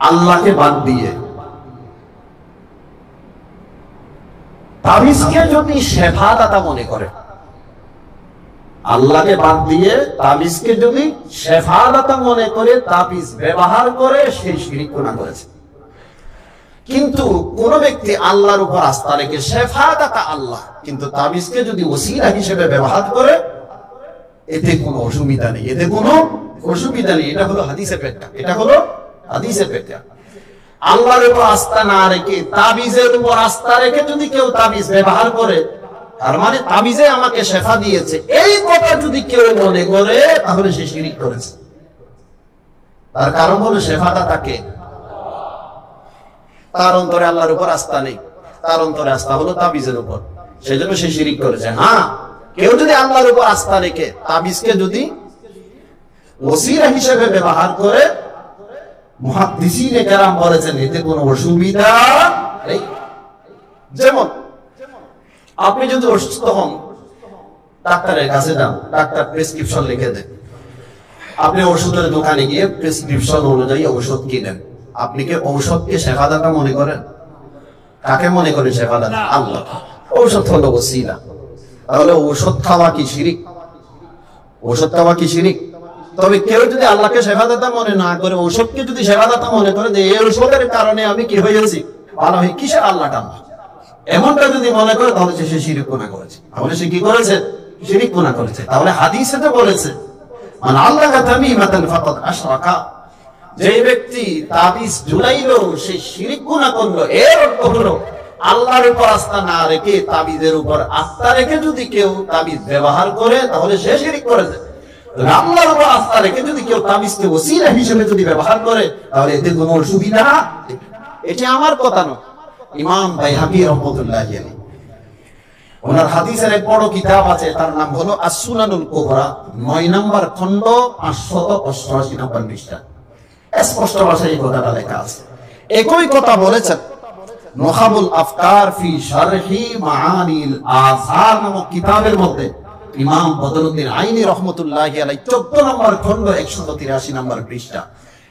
আল্লাহকে বাদ দিয়ে তাবিজকে যদি শেফাদাতা মনে করে, আল্লাহকে বাদ দিয়ে তাবিজকে যদি শেফাদাতা মনে করে তাবিজ ব্যবহার করে, সে শিরক গুনাহ করেছে। কিন্তু কোন ব্যক্তি আল্লাহর উপর আস্থা রেখে শেফাদাতা আল্লাহ, কিন্তু তাবিজকে যদি ওসিলা হিসেবে ব্যবহার করে, এতে কোনো অসুবিধা নেই, এতে কোনো অসুবিধা নেই। এটা হলো হাদিসের ব্যাখ্যা, এটা হলো হাদিসের ব্যাখ্যা। আল্লাহর উপর আস্থা না রেখে তাবিজের উপর আস্থা রেখে যদি কেউ তাবিজ ব্যবহার করে, তার মানে তাবিজে আমাকে শেফা দিয়েছে, এই কথা যদি কেউ মনে করে তাহলে সে শিরক করেছে। তার কারণ হলো শেফাদাতাকে, তার অন্তরে আল্লাহর উপর আস্থা নেই, তার অন্তরে আস্থা হলো তাবিজের উপর, সেজন্য সে শিরক করেছে। হ্যাঁ, কেউ যদি আল্লাহর উপর আস্থা রেখে তাবিজকে যদি ওসিলা হিসেবে ব্যবহার করে, মুহাদ্দিসিনে কেরাম বলেছেন এতে কোনো অসুবিধা নেই। যেমন আপনি যদি অসুস্থ হন, ডাক্তারের কাছে যান, ডাক্তার প্রেসক্রিপশন লিখে দেন, আপনি ওষুধের দোকানে গিয়ে প্রেসক্রিপশন অনুযায়ী ওষুধ কিনেন। আপনি কি ঔষধকে শেফাদাতা মনে করেন? কাকে মনে করেন শেফাদাতা? আল্লাহ। ঔষধ হলো ওসিলা, তাহলে ঔষধ খাওয়া কি শিরিক? ঔষধ খাওয়া কি শিরিক? তবে কেউ যদি আল্লাহকে সেবাদাতা মনে না করে, ঔষধকে যদি সেবাদাতা মনে করে যে এই ঔষধের কারণে আমি কি হয়ে গেছি, ভালো হয়ে, কিসের আল্লাহ টাল্লাহ, এমনটা যদি মনে করে, তাহলে সে শিরিক গুনাহ করেছে। তাহলে সে কি করেছে? শিরিক গুনাহ করেছে। তাহলে হাদিসে তো বলেছে, মানে আল্লাহ তামিমাতান ফাকাদ আশরাকা, যে ব্যক্তি তাবিজ ঝুলাইলো সে শিরিক গুনাহ করলো। এর অর্থ হলো আল্লাহর উপর আস্থা না রেখে তাবিজের উপর আস্থা রেখে যদি কেউ তাবিজ ব্যবহার করে, তাহলে সে শিরিক করেছে। আল্লাহর উপর আস্থা রেখে যদি কেউ তাবিজকে ওসিলা হিসেবে যদি ব্যবহার করে, তাহলে এতে কোনো অসুবিধা। এটা আমার কথা নয়, ইমাম বাইহাকী রাহমাতুল্লাহি আলাইহি, ওনার হাদিসের এক বড় কিতাব আছে, তার নাম হলো আস-সুনানুল কুবরা, 9 নম্বর খণ্ড 588 নম্বর পৃষ্ঠা। স্পষ্ট ভাষায় এই কথাটা লেখা আছে। একই কথা বলেছেন নুখাবুল আফকার ফি শারহি মাআনিল আসার নামক কিতাবের মধ্যে ইমাম বদরুদ্দিন আইনি রাহমাতুল্লাহি আলাইহি, 14 নম্বর খণ্ড 183 নম্বর পৃষ্ঠা।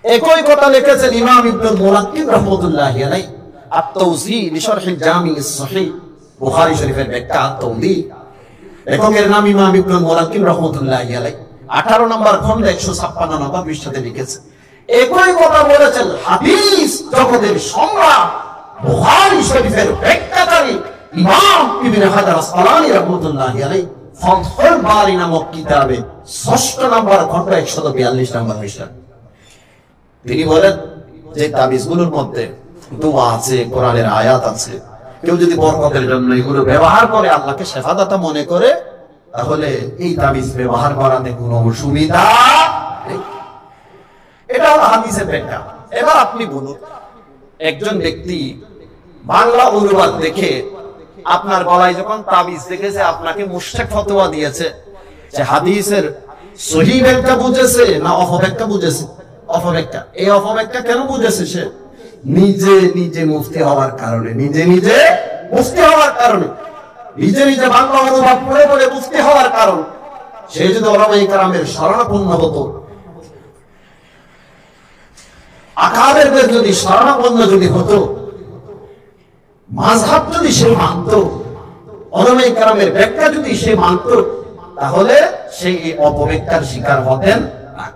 একই কথা লিখেছেন ইমাম ইবনুল মুলাক্কিন রাহমাতুল্লাহি আলাইহি, আত-তাওজি লিশারহিল জামি'আস সহিহ, বুখারী শরীফের ব্যাখ্যা আত-তাওজি। লেখকের নাম ইমাম ইবনুল মুলাক্কিন রাহমাতুল্লাহি আলাইহি, 18 নম্বর খণ্ড 156 নম্বর পৃষ্ঠাতে লিখেছেন। একই কথা বলেছেন হাদিস জগতের সম্রাট বুখারী শরীফের ব্যাখ্যাকারী ইমাম ইবনে হাজার আসকালানী রাহমাতুল্লাহি আলাইহি, ফাতহুল বারী নামক কিতাবে 6 নম্বর খণ্ড 142 নম্বর পৃষ্ঠা। তিনি বলেন যে তাবিজগুলোর মধ্যে দোয়া আছে, কোরআনের আয়াত আছে, কেউ যদি বরকতের জন্য এগুলো ব্যবহার করে, আল্লাহকে শেফাদাতা মনে করে, তাহলে এই তাবিজ ব্যবহার করাতে কোনো অসুবিধা নেই। এটা হলো হাদিসের ব্যাখ্যা। এবার আপনি বলুন, একজন ব্যক্তি বাংলা অনুবাদ দেখে আপনার গলায় যখন তাবিজ দেখেছে, আপনাকে মুশরিক ফতোয়া দিয়েছে, যে হাদিসের সহিহ ব্যাখ্যা বুঝেছে না অপব্যাখ্যা বুঝেছে? অপব্যাখ্যা। এই অপব্যাখ্যা কেন বুঝেছে? সে নিজে নিজে মুফতি হওয়ার কারণে, নিজে নিজে মুফতি হওয়ার কারণে, নিজে নিজে বাংলা অনুবাদ পড়ে পড়ে মুফতি হওয়ার কারণ। সে যদি উলামায়ে কেরামের শরণাপন্ন হতো, আকাবেরদের যদি শরণাপন্ন যদি হতো, মাযহাব যদি সে মানত, উলামায়ে কেরামের ব্যাখ্যা যদি সে মানত, তাহলে সে এই অপব্যাখ্যার শিকার হতেন না।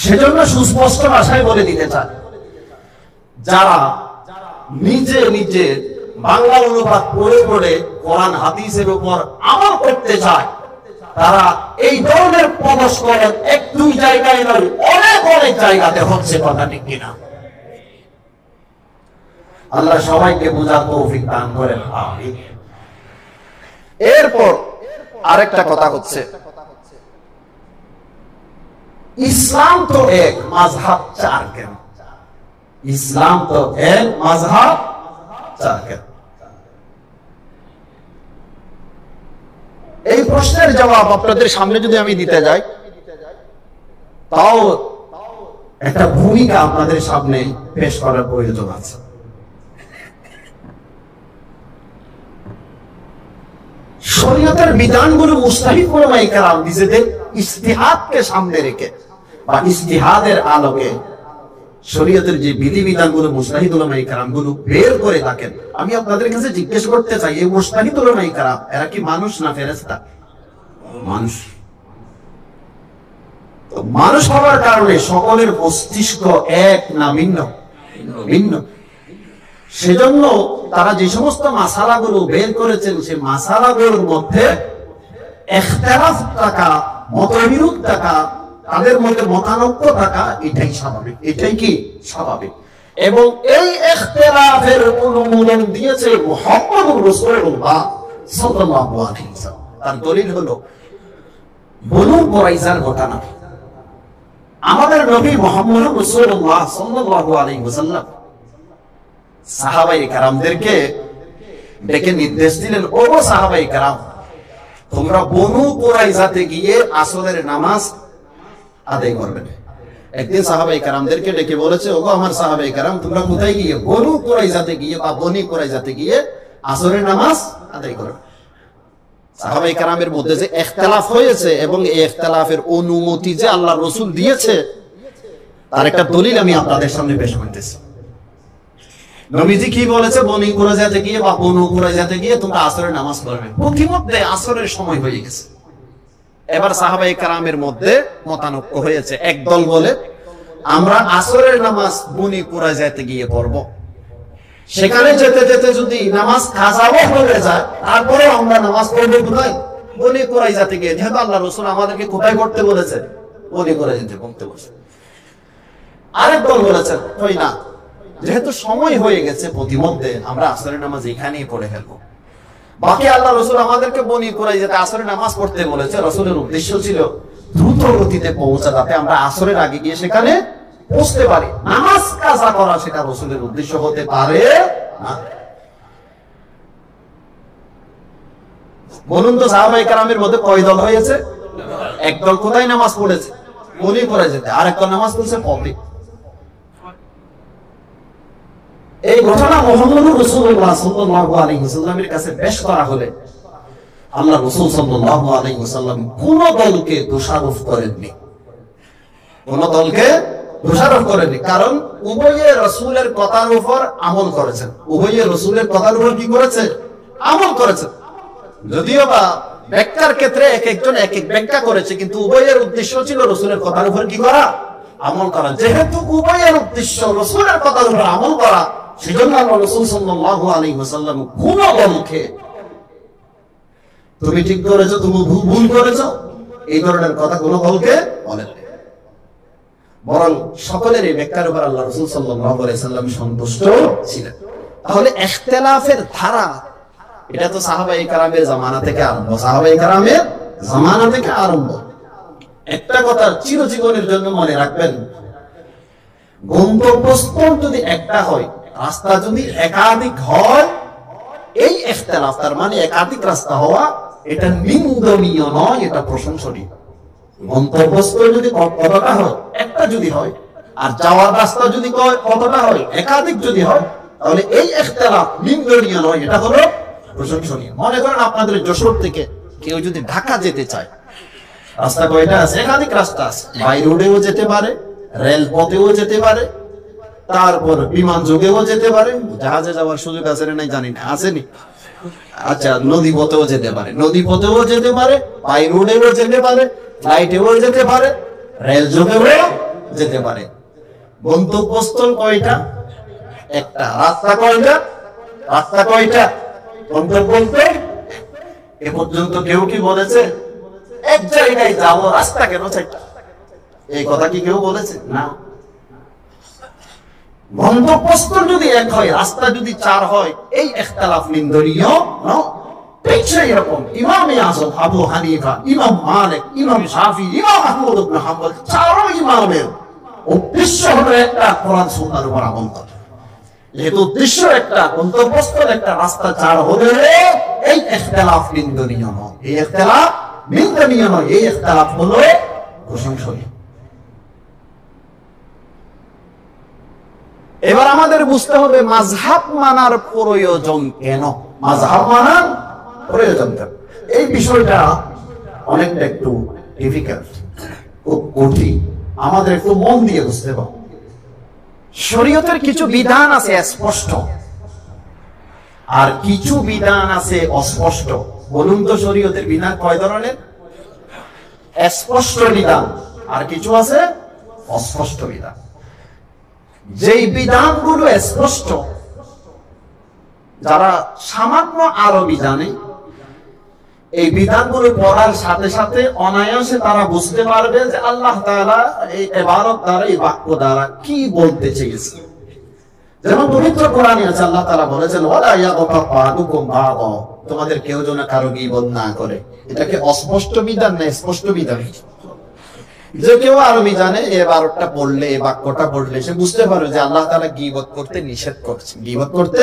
সেজন্য সুস্পষ্ট ভাষায় বলে দিতে চান, যারা নিজে নিজে বাংলা অনুবাদ পড়ে পড়ে কোরআন হাদিসের উপর আমল করতে চায়, তারা এই ধরনের পদস্খলন 1-2 জায়গায় নয়, অনেক অনেক জায়গাতে হচ্ছে। কথা ঠিক কিনা? আল্লাহ সবাইকে বোঝার তৌফিক দান করেন, আমিন। এরপর আরেকটা কথা হচ্ছে, ইসলাম তো এক, মাযহাব 4 কেন? ইসলাম তো এক, মাযহাব 4 কেন? এই প্রশ্নের জবাব আপনাদের সামনে যদি আমি দিতে যাই, তাও একটা ভূমিকা আপনাদের সামনে পেশ করার প্রয়োজন আছে। শরীয়তের বিধানগুলো মুজতাহিদ উলামায়ে কেরাম নিজেদের ইজতিহাদকে সামনে রেখে বা ইজতিহাদের আলোকে শরীয়তের যে বিধিবিধানগুলো মুজতাহিদ উলামায়ে কেরামগুলো বের করে থাকেন, আমি আপনাদের কাছে জিজ্ঞেস করতে চাই, এই মুজতাহিদ উলামায়ে কেরাম এরা কি মানুষ না ফেরেশতা? মানুষ। তো মানুষ হওয়ার কারণে সকলের মস্তিষ্ক এক না ভিন্ন? ভিন্ন। সেজন্য তারা যে সমস্ত মাসালাগুলো বের করেছেন, সেই মাসালাগুলোর মধ্যে ইখতিলাফ থাকা, মতবিরোধ থাকা, তাদের মধ্যে মতানৈক্য থাকা, এটাই স্বাভাবিক। এটাই কি স্বাভাবিক। এবং এই ইখতিলাফের অনুমোদন দিয়েছে মুহাম্মদুর রাসূলুল্লাহ সাল্লাল্লাহু আলাইহি ওয়াসাল্লাম। তার দলিল হলো বনু কুরাইজার ঘটনা। আমাদের নবী মুহাম্মদুর রাসূলুল্লাহ সাল্লাল্লাহু আলাইহি ওয়াসাল্লাম সাহাবায়ে কেরামদেরকে ডেকে নির্দেশ দিলেন, ও সাহাবায়ে কেরাম, তোমরা বনু কুরাইজাতে গিয়ে আসরের নামাজ আদায় করবে। একদিন সাহাবায়ে কেরামদেরকে ডেকে বলেছে, ওগো আমার সাহাবায়ে কেরাম, তোমরা কোথায় গিয়ে? বনু কুরাইজাতে গিয়ে বা বনি কুরাইজাতে গিয়ে আসরের নামাজ আদায় করবে। সাহাবায়ে কেরামের মধ্যে যে ইখতিলাফ হয়েছে এবং এই ইখতিলাফের অনুমতি যে আল্লাহর রাসূল দিয়েছে, তার একটা দলিল আমি আপনাদের সামনে পেশ করতেছি। নবীজি কি বলেছে, বনি কুরাইজাতে গিয়ে বা বনু কুরাইজাতে গিয়ে তোমরা আসরের নামাজ পড়বে। প্রতিমধ্যে আসরের সময় হয়ে গেছে। এবার সাহাবায়ে কেরামের মধ্যে মতানৈক্য হয়েছে। একদল বলে আমরা আসরের নামাজ বনি কুরাইজাতে গিয়ে পড়ব, সেখানে যেতে যেতে যদি নামাজ কাজাও হয়ে যায় তারপরে আমরা নামাজ পড়বো কোথায়? বনি কুরাইজাতে গিয়ে। যেহেতু আল্লাহ রাসূল আমাদেরকে কোথায় পড়তে বলেছে? বনি কুরাইজাতে পড়তে বলেছে। আরেক দল বলেছেন ওই না, যেহেতু সময় হয়ে গেছে প্রতিমধ্যে আমরা আসরের নামাজ এখানেই পড়ে ফেলবো। বাকি আল্লাহ রাসূল আমাদেরকে বনি কুরাইজাতে আসরের নামাজ পড়তে বলেছে। রাসূলের উদ্দেশ্য ছিল দ্রুত গতিতে পৌঁছা, যাতে আমরা আসরের আগে গিয়ে সেখানে পৌঁছতে পারি। নামাজ কাজা করা সেটা রাসূলের উদ্দেশ্য হতে পারে না। বলুন তো সাহাবায়ে কেরামের মধ্যে কয় দল হয়েছে? একদল কোথায় নামাজ পড়েছে? বনি কুরাইজাতে। আরেকদল নামাজ পড়ছে পথে। এই ঘটনা মুহাম্মদুর রাসূলুল্লাহ সাল্লাল্লাহু আলাইহি ওয়াসাল্লামের কাছে পেশ করা হলে আল্লাহ রাসূল সাল্লাল্লাহু আলাইহি ওয়াসাল্লাম কোন দলকে দোষারোপ করেননি, কোন দলকে দোষারোপ করেননি। কারণ উভয়ে রাসূলের কথার উপর আমল করেছেন। উভয়ে রাসূলের কথার উপর কি করেছে? আমল করেছেন। যদিও বা ব্যাখ্যার ক্ষেত্রে এক একজন এক এক ব্যাখ্যা করেছে, কিন্তু উভয়ের উদ্দেশ্য ছিল রাসূলের কথার উপর কি করা? আমল করা। যেহেতু উভয়ের উদ্দেশ্য রাসূলের কথার উপর আমল করা, সেজন্য আল্লাহ রাসূল সাল্লাল্লাহু আলাইহি ওয়াসাল্লাম কোন দলকে তুমি ঠিক করেছো, তুমি ভুল করেছো এই ধরনের কথা কোন দলকে বলেন, বরং সকলের এই ব্যাখ্যার উপর আল্লাহ রাসূল সাল্লাল্লাহু আলাইহি ওয়াসাল্লাম সন্তুষ্ট ছিলেন। তাহলে ইখতিলাফের ধারা এটা তো সাহাবায়ে কেরামের জামানা থেকে আরম্ভ। সাহাবায়ে কেরামের জামানা থেকে আরম্ভ। একটা কথা চিরজীবনের জন্য মনে রাখবেন, গন্তব্যস্থল যদি একটা হয়, রাস্তা যদি একাধিক হয়, এই ইখতিলাফ, তার মানে একাধিক রাস্তা হওয়া, এটা নিন্দনীয় নয়, এটা প্রশংসনীয়। গন্তব্যস্থল যদি কতটা হয়, একটা যদি হয়, আর যাওয়ার রাস্তা যদি কতটা হয়, একাধিক যদি হয়, তাহলে এই ইখতিলাফ নিন্দনীয় নয়, এটা হলো প্রশংসনীয়। মনে করেন আপনাদের যশোর থেকে কেউ যদি ঢাকা যেতে চায়, রাস্তা কয়টা আছে? একাধিক রাস্তা আছে। বাই রোডেও যেতে পারে, রেল পথেও যেতে পারে, তারপর বিমান যোগেও যেতে পারে। জাহাজে যাওয়ার সুযোগ আছে না নাই জানি না, আসেনি? আচ্ছা, নদী পথেও যেতে পারে, নদী পথেও যেতে পারে, বাই রোডেও যেতে পারে, ফ্লাইটেও যেতে পারে, রেল যোগেও যেতে পারে। গন্তব্যস্থল কয়টা? একটা। রাস্তা কয়টা? রাস্তা কয়টা? গন্তব্যস্থল এ পর্যন্ত কেউ কি বলেছে এক জায়গায় যাবো রাস্তা কেন চারটা? এই কথা কি কেউ বলেছে? না। গন্তব্যস্থল যদি এক হয়, রাস্তা যদি চার হয়, এই ইখতিলাফ নিন্দনীয় নয়। ঠিক সেই রকম ইমামে আযম আবু হানিফা, ইমাম মালিক, ইমাম শাফি, ইমাম আহমদ ইবনে হাম্বল, চারো ইমামের উদ্দেশ্য হলো একটা, কোরআন সুন্নাহর উপর আমল করা। যেহেতু উদ্দেশ্য একটা, গন্তব্যস্থল একটা, রাস্তা চার হলে এই ইখতিলাফ নিন্দনীয় নয়। এই ইখতিলাফ নিন্দনীয় নয়, এই ইখতিলাফ হলো প্রশংসনীয়। এবার আমাদের বুঝতে হবে মাযহাব মানার প্রয়োজন কেন? মাযহাব মানার প্রয়োজন কেন? এই বিষয়টা অনেকটা একটু ডিফিকাল্ট, খুব কঠিন। আমাদের একটু মন দিয়ে বুঝতে হবে। শরীয়তের কিছু বিধান আছে স্পষ্ট, আর কিছু বিধান আছে অস্পষ্ট। বলুন তো শরীয়তের বিধান কয় ধরনের? স্পষ্ট বিধান, আর কিছু আছে অস্পষ্ট বিধান। যেই বিধানগুলো স্পষ্ট, যারা সামান্য আরবি জানে, এই বিধানগুলো পড়ার সাথে সাথে অনায়াসে তারা বুঝতে পারবে যে আল্লাহ তাআলা এই ইবারত দ্বারা, এই বাক্য দ্বারা কি বলতে চেয়েছে। যেমন পবিত্র কোরআনে আছে, আল্লাহ তাআলা বলেছেন ওয়ালা ইয়াগতাব বা'দুকুম বা'দা, তোমাদের কেউ যেন কারো গীবত না করে। এটাকে অস্পষ্ট বিধান না স্পষ্ট বিধান? যে কেউ আরবি জানে, এই ইবারতটা পড়লে, এই বাক্যটা পড়লে সে বুঝতে পারবে যে আল্লাহ তাআলা গীবত করতে নিষেধ করছে, গীবত করতে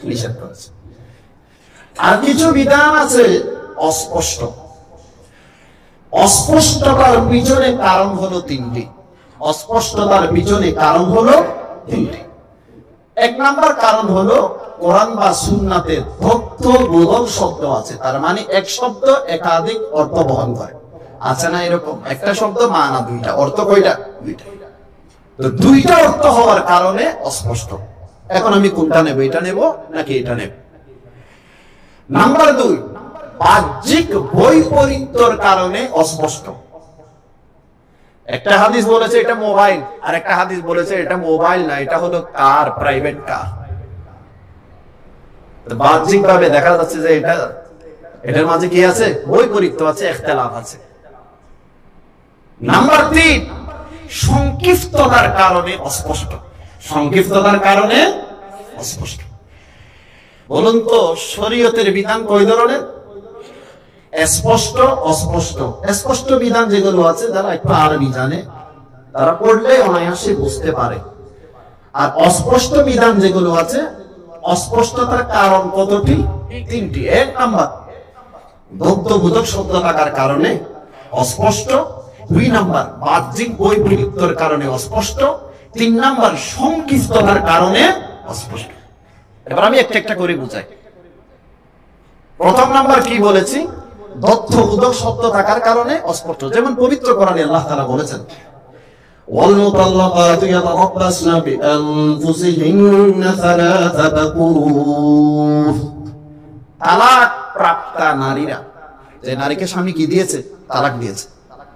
নিষেধ করেছে। আর কিছু বিধান আছে অস্পষ্ট। অস্পষ্টতার পিছনে কারণ হলো তিনটি। অস্পষ্টতার পিছনে কারণ হলো তিনটি। এক নাম্বার কারণ হলো কোরআন বা সুন্নাতে তথ্যবোধক শব্দ আছে, তার মানে এক শব্দ একাধিক অর্থ বহন করে। আছে না এরকম? একটা শব্দ মানা দুইটা, অর্থ কয়টা? দুইটা। তো দুইটা অর্থ হওয়ার কারণে অস্পষ্ট। এখন আমি কোনটা নেব, এটা নেব নাকি এটা নেব? নাম্বার 2, বাহ্যিক বৈপরীত্যের কারণে অস্পষ্ট। একটা হাদিস বলেছে এটা মোবাইল, আর একটা হাদিস বলেছে এটা মোবাইল না, এটা হলো কার, প্রাইভেট কার। বাহ্যিক ভাবে দেখা যাচ্ছে যে এটার মাঝে কি আছে, বৈপরীত্য আছে, ইখতিলাফ আছে। নাম্বার 3, সংক্ষিপ্ততার কারণে অস্পষ্ট। সংক্ষিপ্ততার কারণে অস্পষ্ট। বলুন তো শরীয়তের বিধান কয় ধরনের? স্পষ্ট, অস্পষ্ট। স্পষ্ট বিধান যেগুলো আছে, যারা একটু আরবি জানে তারা পড়লে অনায়াসে বুঝতে পারে। আর অস্পষ্ট বিধান যেগুলো আছে, অস্পষ্টতার কারণ কতটি? 3টি। 1 নাম্বার, দ্বন্দ্ববোধক শব্দ থাকার কারণে অস্পষ্ট। 2 নাম্বার, বাহ্যিক বৈপরীত্যের কারণে অস্পষ্ট। 3 নাম্বার, সংক্ষিপ্ততার কারণে অস্পষ্ট। এবার আমি একটা একটা করে বুঝাই। প্রথম নাম্বার কি বলেছি? দ্বন্দ্ববোধক শব্দ থাকার কারণে অস্পষ্ট। যেমন পবিত্র কোরআনে আল্লাহ তাআলা বলেছেন, والمطلقات يتربصن بأنفسهن ثلاثة قروء। তালাক প্রাপ্তা নারীরা, যে নারীকে স্বামী কি দিয়েছে? তালাক দিয়েছে।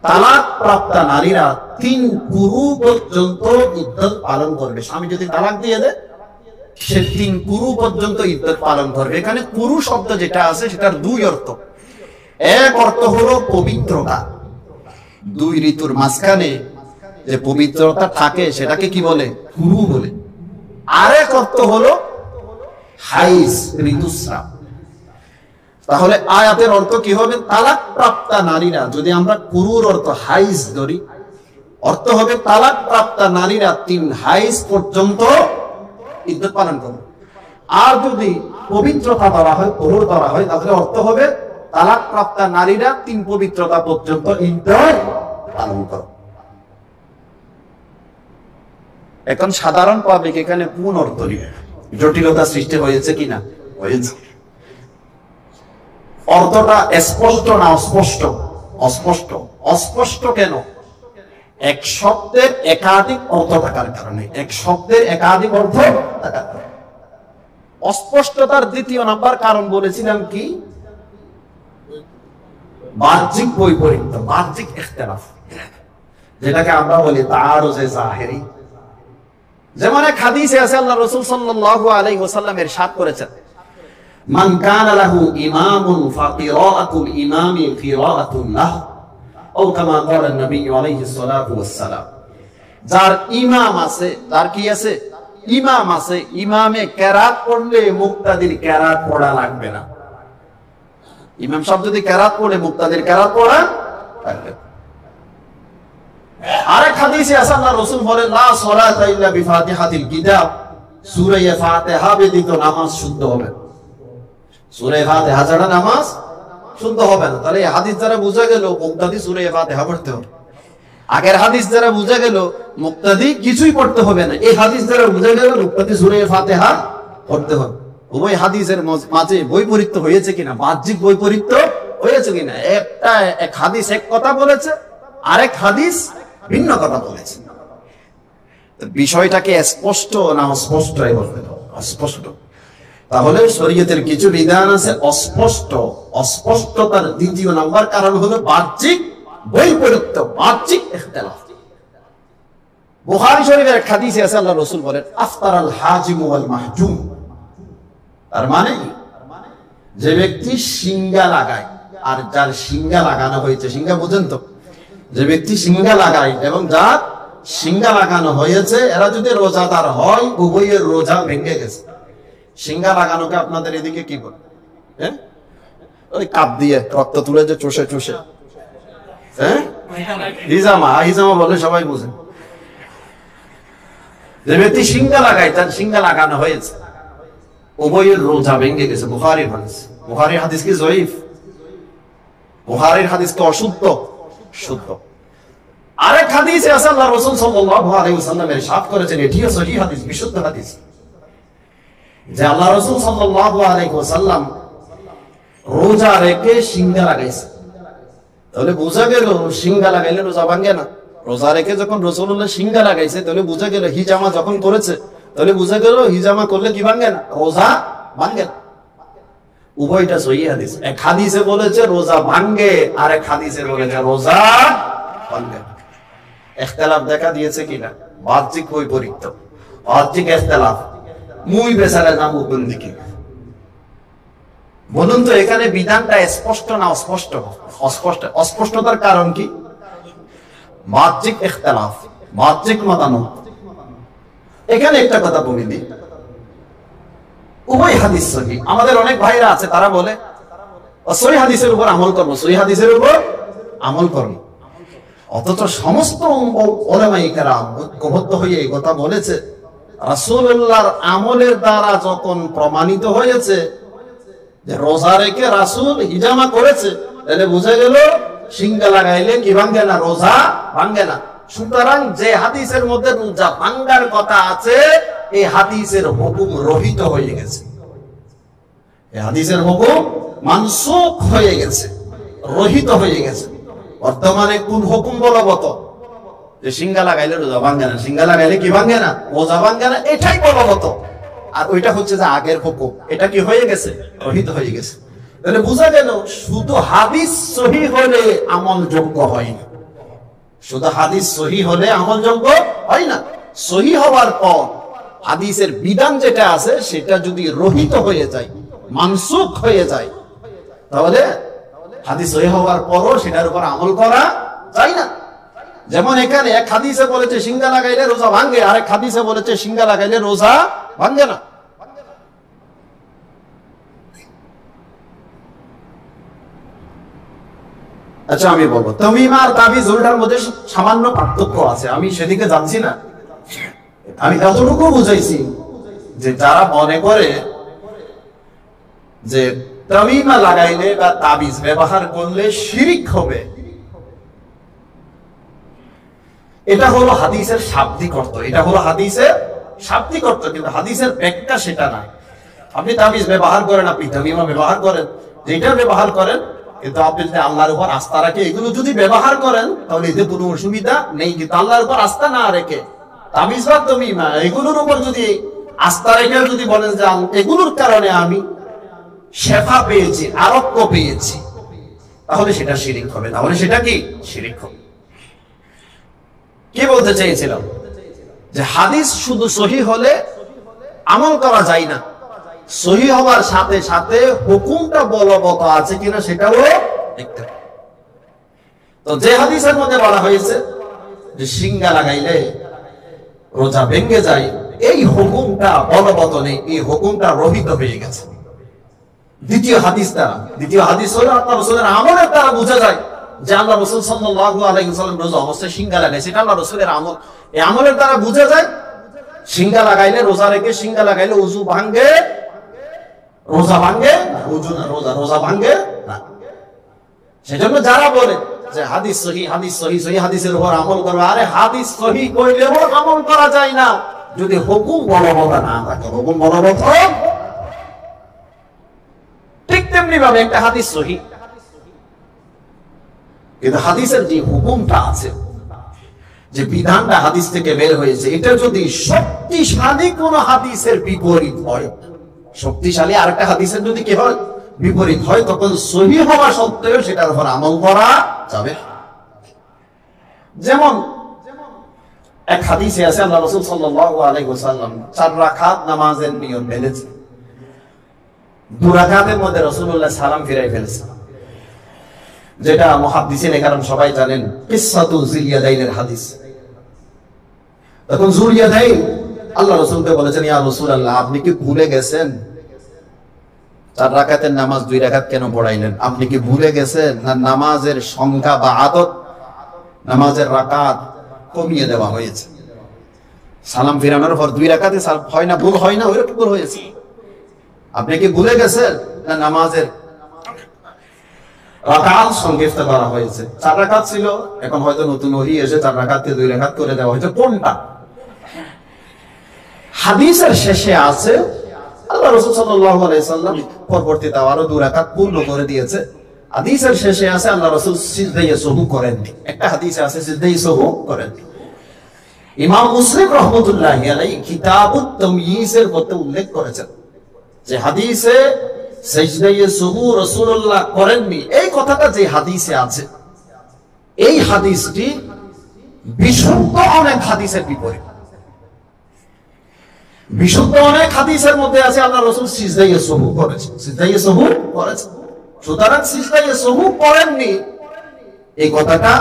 তালাক প্রাপ্তা নারীরা 3 কুরু পর্যন্ত ইদ্দত পালন করবে। স্বামী যদি তালাক দিয়ে দেয়, সে 3 কুরু পর্যন্ত ইদ্দত পালন করবে। এখানে কুরু শব্দ যেটা আছে সেটার 2 অর্থ। এক অর্থ হলো পবিত্রতা, 2 ঋতুর মাঝখানে যে পবিত্রতা থাকে সেটাকে কি বলে? কুরু বলে। আরেক অর্থ হলো হাইজ, ঋতুস্রাব। তাহলে আয়াতের অর্থ কি হবে? তালাক প্রাপ্তা নারীরা, যদি আমরা কুরুর অর্থ হাইজ ধরি, অর্থ হবে তালাক প্রাপ্তা নারীরা 3 হাইজ পর্যন্ত ইদ্দত পালন করবে। আর যদি পবিত্রতা ধরা হয়, কুরুর ধরা হয়, তাহলে অর্থ হবে তালাক প্রাপ্তা নারীরা 3 পবিত্রতা পর্যন্ত ইদ্দত পালন করবে। এখন সাধারণ পাবলিক এখানে কোন অর্থ নিবে? জটিলতা সৃষ্টি হয়েছে কিনা? হয়েছে। অর্থটা স্পষ্ট না অস্পষ্ট? অস্পষ্ট। অস্পষ্ট কেন? এক শব্দের একাধিক অর্থ থাকার কারণে। এক শব্দের একাধিক অর্থ থাকার কারণে। অস্পষ্টতার 2য় নাম্বার কারণ বলেছিলাম কি? বাহ্যিক বৈপরীত্য, বাহ্যিক ইখতিলাফ, যেটাকে আমরা বলি তাআরুজে যাহিরি। যেমন এক হাদিসে আছে, আল্লাহ রাসূল সাল্লাল্লাহু আলাইহি ওয়াসাল্লাম ইরশাদ করেছেন, মান কানা লাহু ইমামুন ফাকিরাতুল ইমামি কিরাতুন লাহ, ও কামা ক্বালা নবী আলাইহিস সালাতু ওয়াস সালাম। যার ইমাম আছে, তার কি আছে? ইমাম আছে। ইমামে কেরাত পড়লে মুক্তাদির কেরাত পড়া লাগবে না। ইমাম সাহেব যদি কেরাত পড়ে, মুক্তাদির কেরাত পড়া লাগবে। আরেক হাদিসে আছে, আল্লাহ রাসূল বলেন, লা সালাতা ইল্লা বিফাতিহাতিল কিতাব, সূরা ফাতিহা ব্যতীত নামাজ শুদ্ধ হবে না। সূরা ফাতিহা ছাড়া নামাজ শুদ্ধ হবে না। তাহলে এই হাদিস দ্বারা বোঝা গেল মুক্তাদি সূরা ফাতিহা পড়তে হবে। আগের হাদিস দ্বারা বোঝা গেল মুক্তাদি কিছুই পড়তে হবে না। এই হাদিস দ্বারা বোঝা গেল মুক্তাদি সূরা ফাতিহা পড়তে হবে। উভয় হাদিসের মাঝে বৈপরীত্য হয়েছে কিনা? বাহ্যিক বৈপরীত্য হয়েছে কিনা? এক হাদিস এক কথা বলেছে, আরেক হাদিস ভিন্ন কথা বলেছে। বিষয়টাকে স্পষ্ট না অস্পষ্ট? অস্পষ্ট। তাহলে শরীয়তের কিছু বিধান আছে অস্পষ্ট। অস্পষ্টতার 2য় নাম্বার কারণ হলো বাহ্যিক বৈপরীত্য, বাহ্যিক ইখতিলাফ। বুখারী শরীফের এক হাদিসে আছে, আল্লাহ রাসূল বলেন, আফতারাল হাজিম ওয়াল মাহজুম। তার মানে যে ব্যক্তি সিঙ্গা লাগায় আর যার সিঙ্গা লাগানো হয়েছে, সিঙ্গা বুঝেন তো? যে ব্যক্তি সিঙ্গা লাগায় এবং যার সিঙ্গা লাগানো হয়েছে, এরা যদি রোজাদার হয়, উভয়ের রোজা ভেঙে গেছে। সিঙ্গা লাগানোকে আপনাদের এদিকে কি বলে? হ্যাঁ, ওই কাপ দিয়ে রক্ত তুলে যে চষে চষে, হ্যাঁ, হিজামা, হিজামা বলে সবাই বুঝে। যে ব্যক্তি সিঙ্গা লাগায়, তার সিঙ্গা লাগানো হয়েছে, উভয়ের রোজা ভেঙে গেছে। বুখারীর হাদিস। বুখারীর হাদিস কি জয়ীফ? বুখারীর হাদিস তো অশুদ্ধ? শুদ্ধ। আরেক হাদিসে আছে, আল্লাহ রাসূল সাল্লাল্লাহু আলাইহি ওয়াসাল্লাম ইরশাদ করেছেন, এটিও সহিহ হাদিস, বিশুদ্ধ হাদিস, যে আল্লাহ রাসূল সাল্লাল্লাহু আলাইহি ওয়াসাল্লাম রোজা রেখে সিঙ্গা লাগাইছে। তাহলে বোঝা গেল সিঙ্গা লাগাইলে রোজা ভাঙে না। রোজা রেখে যখন রাসূলুল্লাহ সিঙ্গা লাগাইছে, তাহলে বোঝা গেল হিজামা যখন করেছে, তাহলে বুঝা গেল হিজামা করলে কি ভাঙে না, রোজা ভাঙে না। উভয়টা সহিহ হাদিস। এক হাদিসে বলেছে রোজা ভাঙে, আর এক হাদিসে বলেছে রোজা ভাঙে না। ইখতিলাফ দেখা দিয়েছে কিনা? বাহ্যিক বৈপরীত্য, বাহ্যিক ইখতিলাফ। মুই বেচারা নাম কোন দিকে বলুন তো? এখানে বিধানটা স্পষ্ট না অস্পষ্ট? অস্পষ্ট। অস্পষ্টতার কারণ কি? বাহ্যিক ইখতিলাফ, বাহ্যিক মতামত। এখানে একটা কথা বলে দিই, উভয় হাদিস সহিহ। আমাদের অনেক ভাইরা আছে তারা বলে সহিহ হাদিসের উপর আমল করব, সহিহ হাদিসের উপর আমল করব। অথচ সমস্ত উলামায়ে কেরাম ঐক্যবদ্ধ হয়ে এই কথা বলেছে, রাসূলুল্লাহর আমলের দ্বারা যখন প্রমাণিত হয়েছে যে রোজা রেখে রাসূল হিজামা করেছে, তাহলে বোঝা গেল সিঙ্গা লাগাইলে কি ভাঙে না, রোজা ভাঙে না। সুতরাং যে হাদিসের মধ্যে রোজা ভাঙার কথা আছে, এই হাদিসের হুকুম রহিত হয়ে গেছে, এই হাদিসের হুকুম মানসুখ হয়ে গেছে, রহিত হয়ে গেছে। বর্তমানে কোন হুকুম বলবৎ? যে সিঙ্গা লাগাইলে রোজা ভাঙে না, সিঙ্গা লাগাইলে কি ভাঙে না, রোজা ভাঙে না, এটাই বলবৎ। আর ওইটা হচ্ছে যে আগের হুকুম, এটা কি হয়ে গেছে, রহিত হয়ে গেছে। তাহলে বোঝা গেল শুধু হাদিস সহিহ হলে আমলযোগ্য হয় না, শুধু হাদিস সহিহ হলে আমলযোগ্য হয় না। সহিহ হওয়ার পর হাদিসের বিধান যেটা আছে সেটা যদি রহিত হয়ে যায়, মানসুখ হয়ে যায়, তাহলে হাদিস সহিহ হওয়ার পরও সেটার উপর আমল করা যায় না। যেমন এখানে এক হাদিসে বলেছে সিঙ্গা লাগাইলে রোজা ভাঙে, আরেক হাদিসে বলেছে সিঙ্গা লাগাইলে রোজা ভাঙে না। আচ্ছা আমি বলবো তামিম আর তাবিজ উল্টার মধ্যে সামান্য পার্থক্য আছে, আমি সেদিকে যাচ্ছি না। আমি এতটুকু বুঝাইছি যে যারা মনে করে যে তামিমা লাগাইলে বা তাবিজ ব্যবহার করলে শিরিক হবে, এটা হলো হাদিসের শাব্দিক অর্থ, এটা হলো হাদিসের শাব্দিক অর্থ, কিন্তু হাদিসের ব্যাখ্যা সেটা না। আপনি তাবিজ ব্যবহার করেন, আপনি তামিমা ব্যবহার করেন, যেটা ব্যবহার করেন, কিন্তু আপনি যদি আল্লাহর উপর আস্থা রাখে এগুলো যদি ব্যবহার করেন তাহলে এতে কোনো অসুবিধা নেই। কিন্তু আল্লাহর উপর আস্থা না রেখে তাবিজ বা তামিমা এগুলোর উপর যদি আস্থা রেখে যদি বলেন যে এগুলোর কারণে আমি শেফা পেয়েছি, আরোগ্য পেয়েছি, তাহলে সেটা শিরিক হবে। তাহলে সেটা কি শিরিক হবে? কি বলতে চেয়েছিলাম যে হাদিস শুধু সহিহ হলে আমল করা যায় না, সহিহ হওয়ার সাথে সাথে হুকুমটা বলবৎ আছে কিনা সেটাও দেখতে হবে। তো যে হাদিসের মধ্যে বলা হয়েছে যে সিঙ্গা লাগাইলে রোজা ভেঙে যায়, এই হুকুমটা বলবৎ নেই, এই হুকুমটা রহিত হয়ে গেছে। দ্বিতীয় হাদিস হলো আল্লাহ রাসূলের আমলের দ্বারা বোঝা যায় যে আল্লাহ রাসূল সাল্লাল্লাহু আলাইহি ওয়াসাল্লাম রোজা অবস্থায় সিঙ্গা লাগায়, সেটা আল্লাহ রাসূলের আমল। এই আমলের দ্বারা বোঝা যায় সিঙ্গা লাগাইলে, রোজা রেখে সিঙ্গা লাগাইলে ওযু ভাঙে, রোজা ভাঙে না, ওযু না, রোজা ভাঙে না। সেজন্য যারা বলে যে হাদিস সহিহ, হাদিস সহিহ, সহিহ হাদিসের উপর আমল করবে, আরে হাদিস সহিহ কইলেও আমল করা যায় না যদি হুকুম বলবৎ না থাকে। হুকুম বলবৎ ঠিক তেমনি ভাবে একটা হাদিস সহিহ, কিন্তু হাদিসের যে হুকুমটা আছে, যে বিধানটা হাদিস থেকে বের হয়েছে, এটা যদি শক্তিশালী কোন হাদিসের বিপরীত হয়, শক্তিশালী আরেকটা হাদিসের যদি কি হয় বিপরীত হয়, তখন সহিহ হওয়া সত্ত্বেও সেটার উপর আমল করা যাবে। যেমন এক হাদিসে আছে আল্লাহ রাসূল সাল্লাল্লাহু আলাইহি ওয়াসাল্লাম 4 রাকাত নামাজের নিয়ম বেঁধেছে। 2 রাকাতের মধ্যে রাসূলুল্লাহ সালাম ফিরাই ফেলেছে, যেটা মুহাদ্দিসিনে কেরাম সবাই জানেন, কিসসাতু যুলইয়াদাইনের হাদিস। তখন যুলইয়াদাইন আল্লাহ রাসূলকে বলেছেন, ইয়া রাসূলুল্লাহ আপনি কি ভুলে গেছেন 4 রাকাতের নামাজ 2 রাকাত কেন পড়াইলেন? আপনি কি ভুলে গেছেন না নামাজের সংখ্যা বা আদত, নামাজের রাকাত কমিয়ে দেওয়া হয়েছে? সালাম ফিরানোর পর 2 রাকাতে হয় না, ভুল হয় না, ওইরকম ভুল হয়েছে। আপনি কি ভুলে গেছেন না নামাজের রাকাত সংক্ষিপ্ত করা হয়েছে? 4 রাকাত ছিল, এখন হয়তো নতুন ওহী এসে 4 রাকাতকে 2 রাকাত করে দেওয়া হয়েছে। কোনটা? হাদিসের শেষে আছে আল্লাহ রাসূল সাল্লাল্লাহু আলাইহি ওয়াসাল্লাম পরবর্তীতে আরো 2 রাকাত পূর্ণ করে দিয়েছে। হাদিসের শেষে আছে আল্লাহ রাসূল সিজদায়ে সুহু করেননি, একটা হাদিসে আছে সিজদায়ে সুহু করেননি। ইমাম মুসলিম রহমতুল্লাহি আলাইহি কিতাবুত তাময়িজের মধ্যে উল্লেখ করেছেন যে হাদিসে সিজদায়ে সুহু রাসূলুল্লাহ করেননি, এই কথাটা যে হাদিসে আছে, এই হাদিসটি বিশুদ্ধ অনেক হাদিসের বিপরীত। বিশুদ্ধ অনেক হাদিসের মধ্যে আছে আল্লাহ রাসূল সিজদায়ে সুহু করেছেন, সিজদায়ে সুহু করেছেন। সুতরাং সিজদায়ে সুহু করেননি এই কথাটা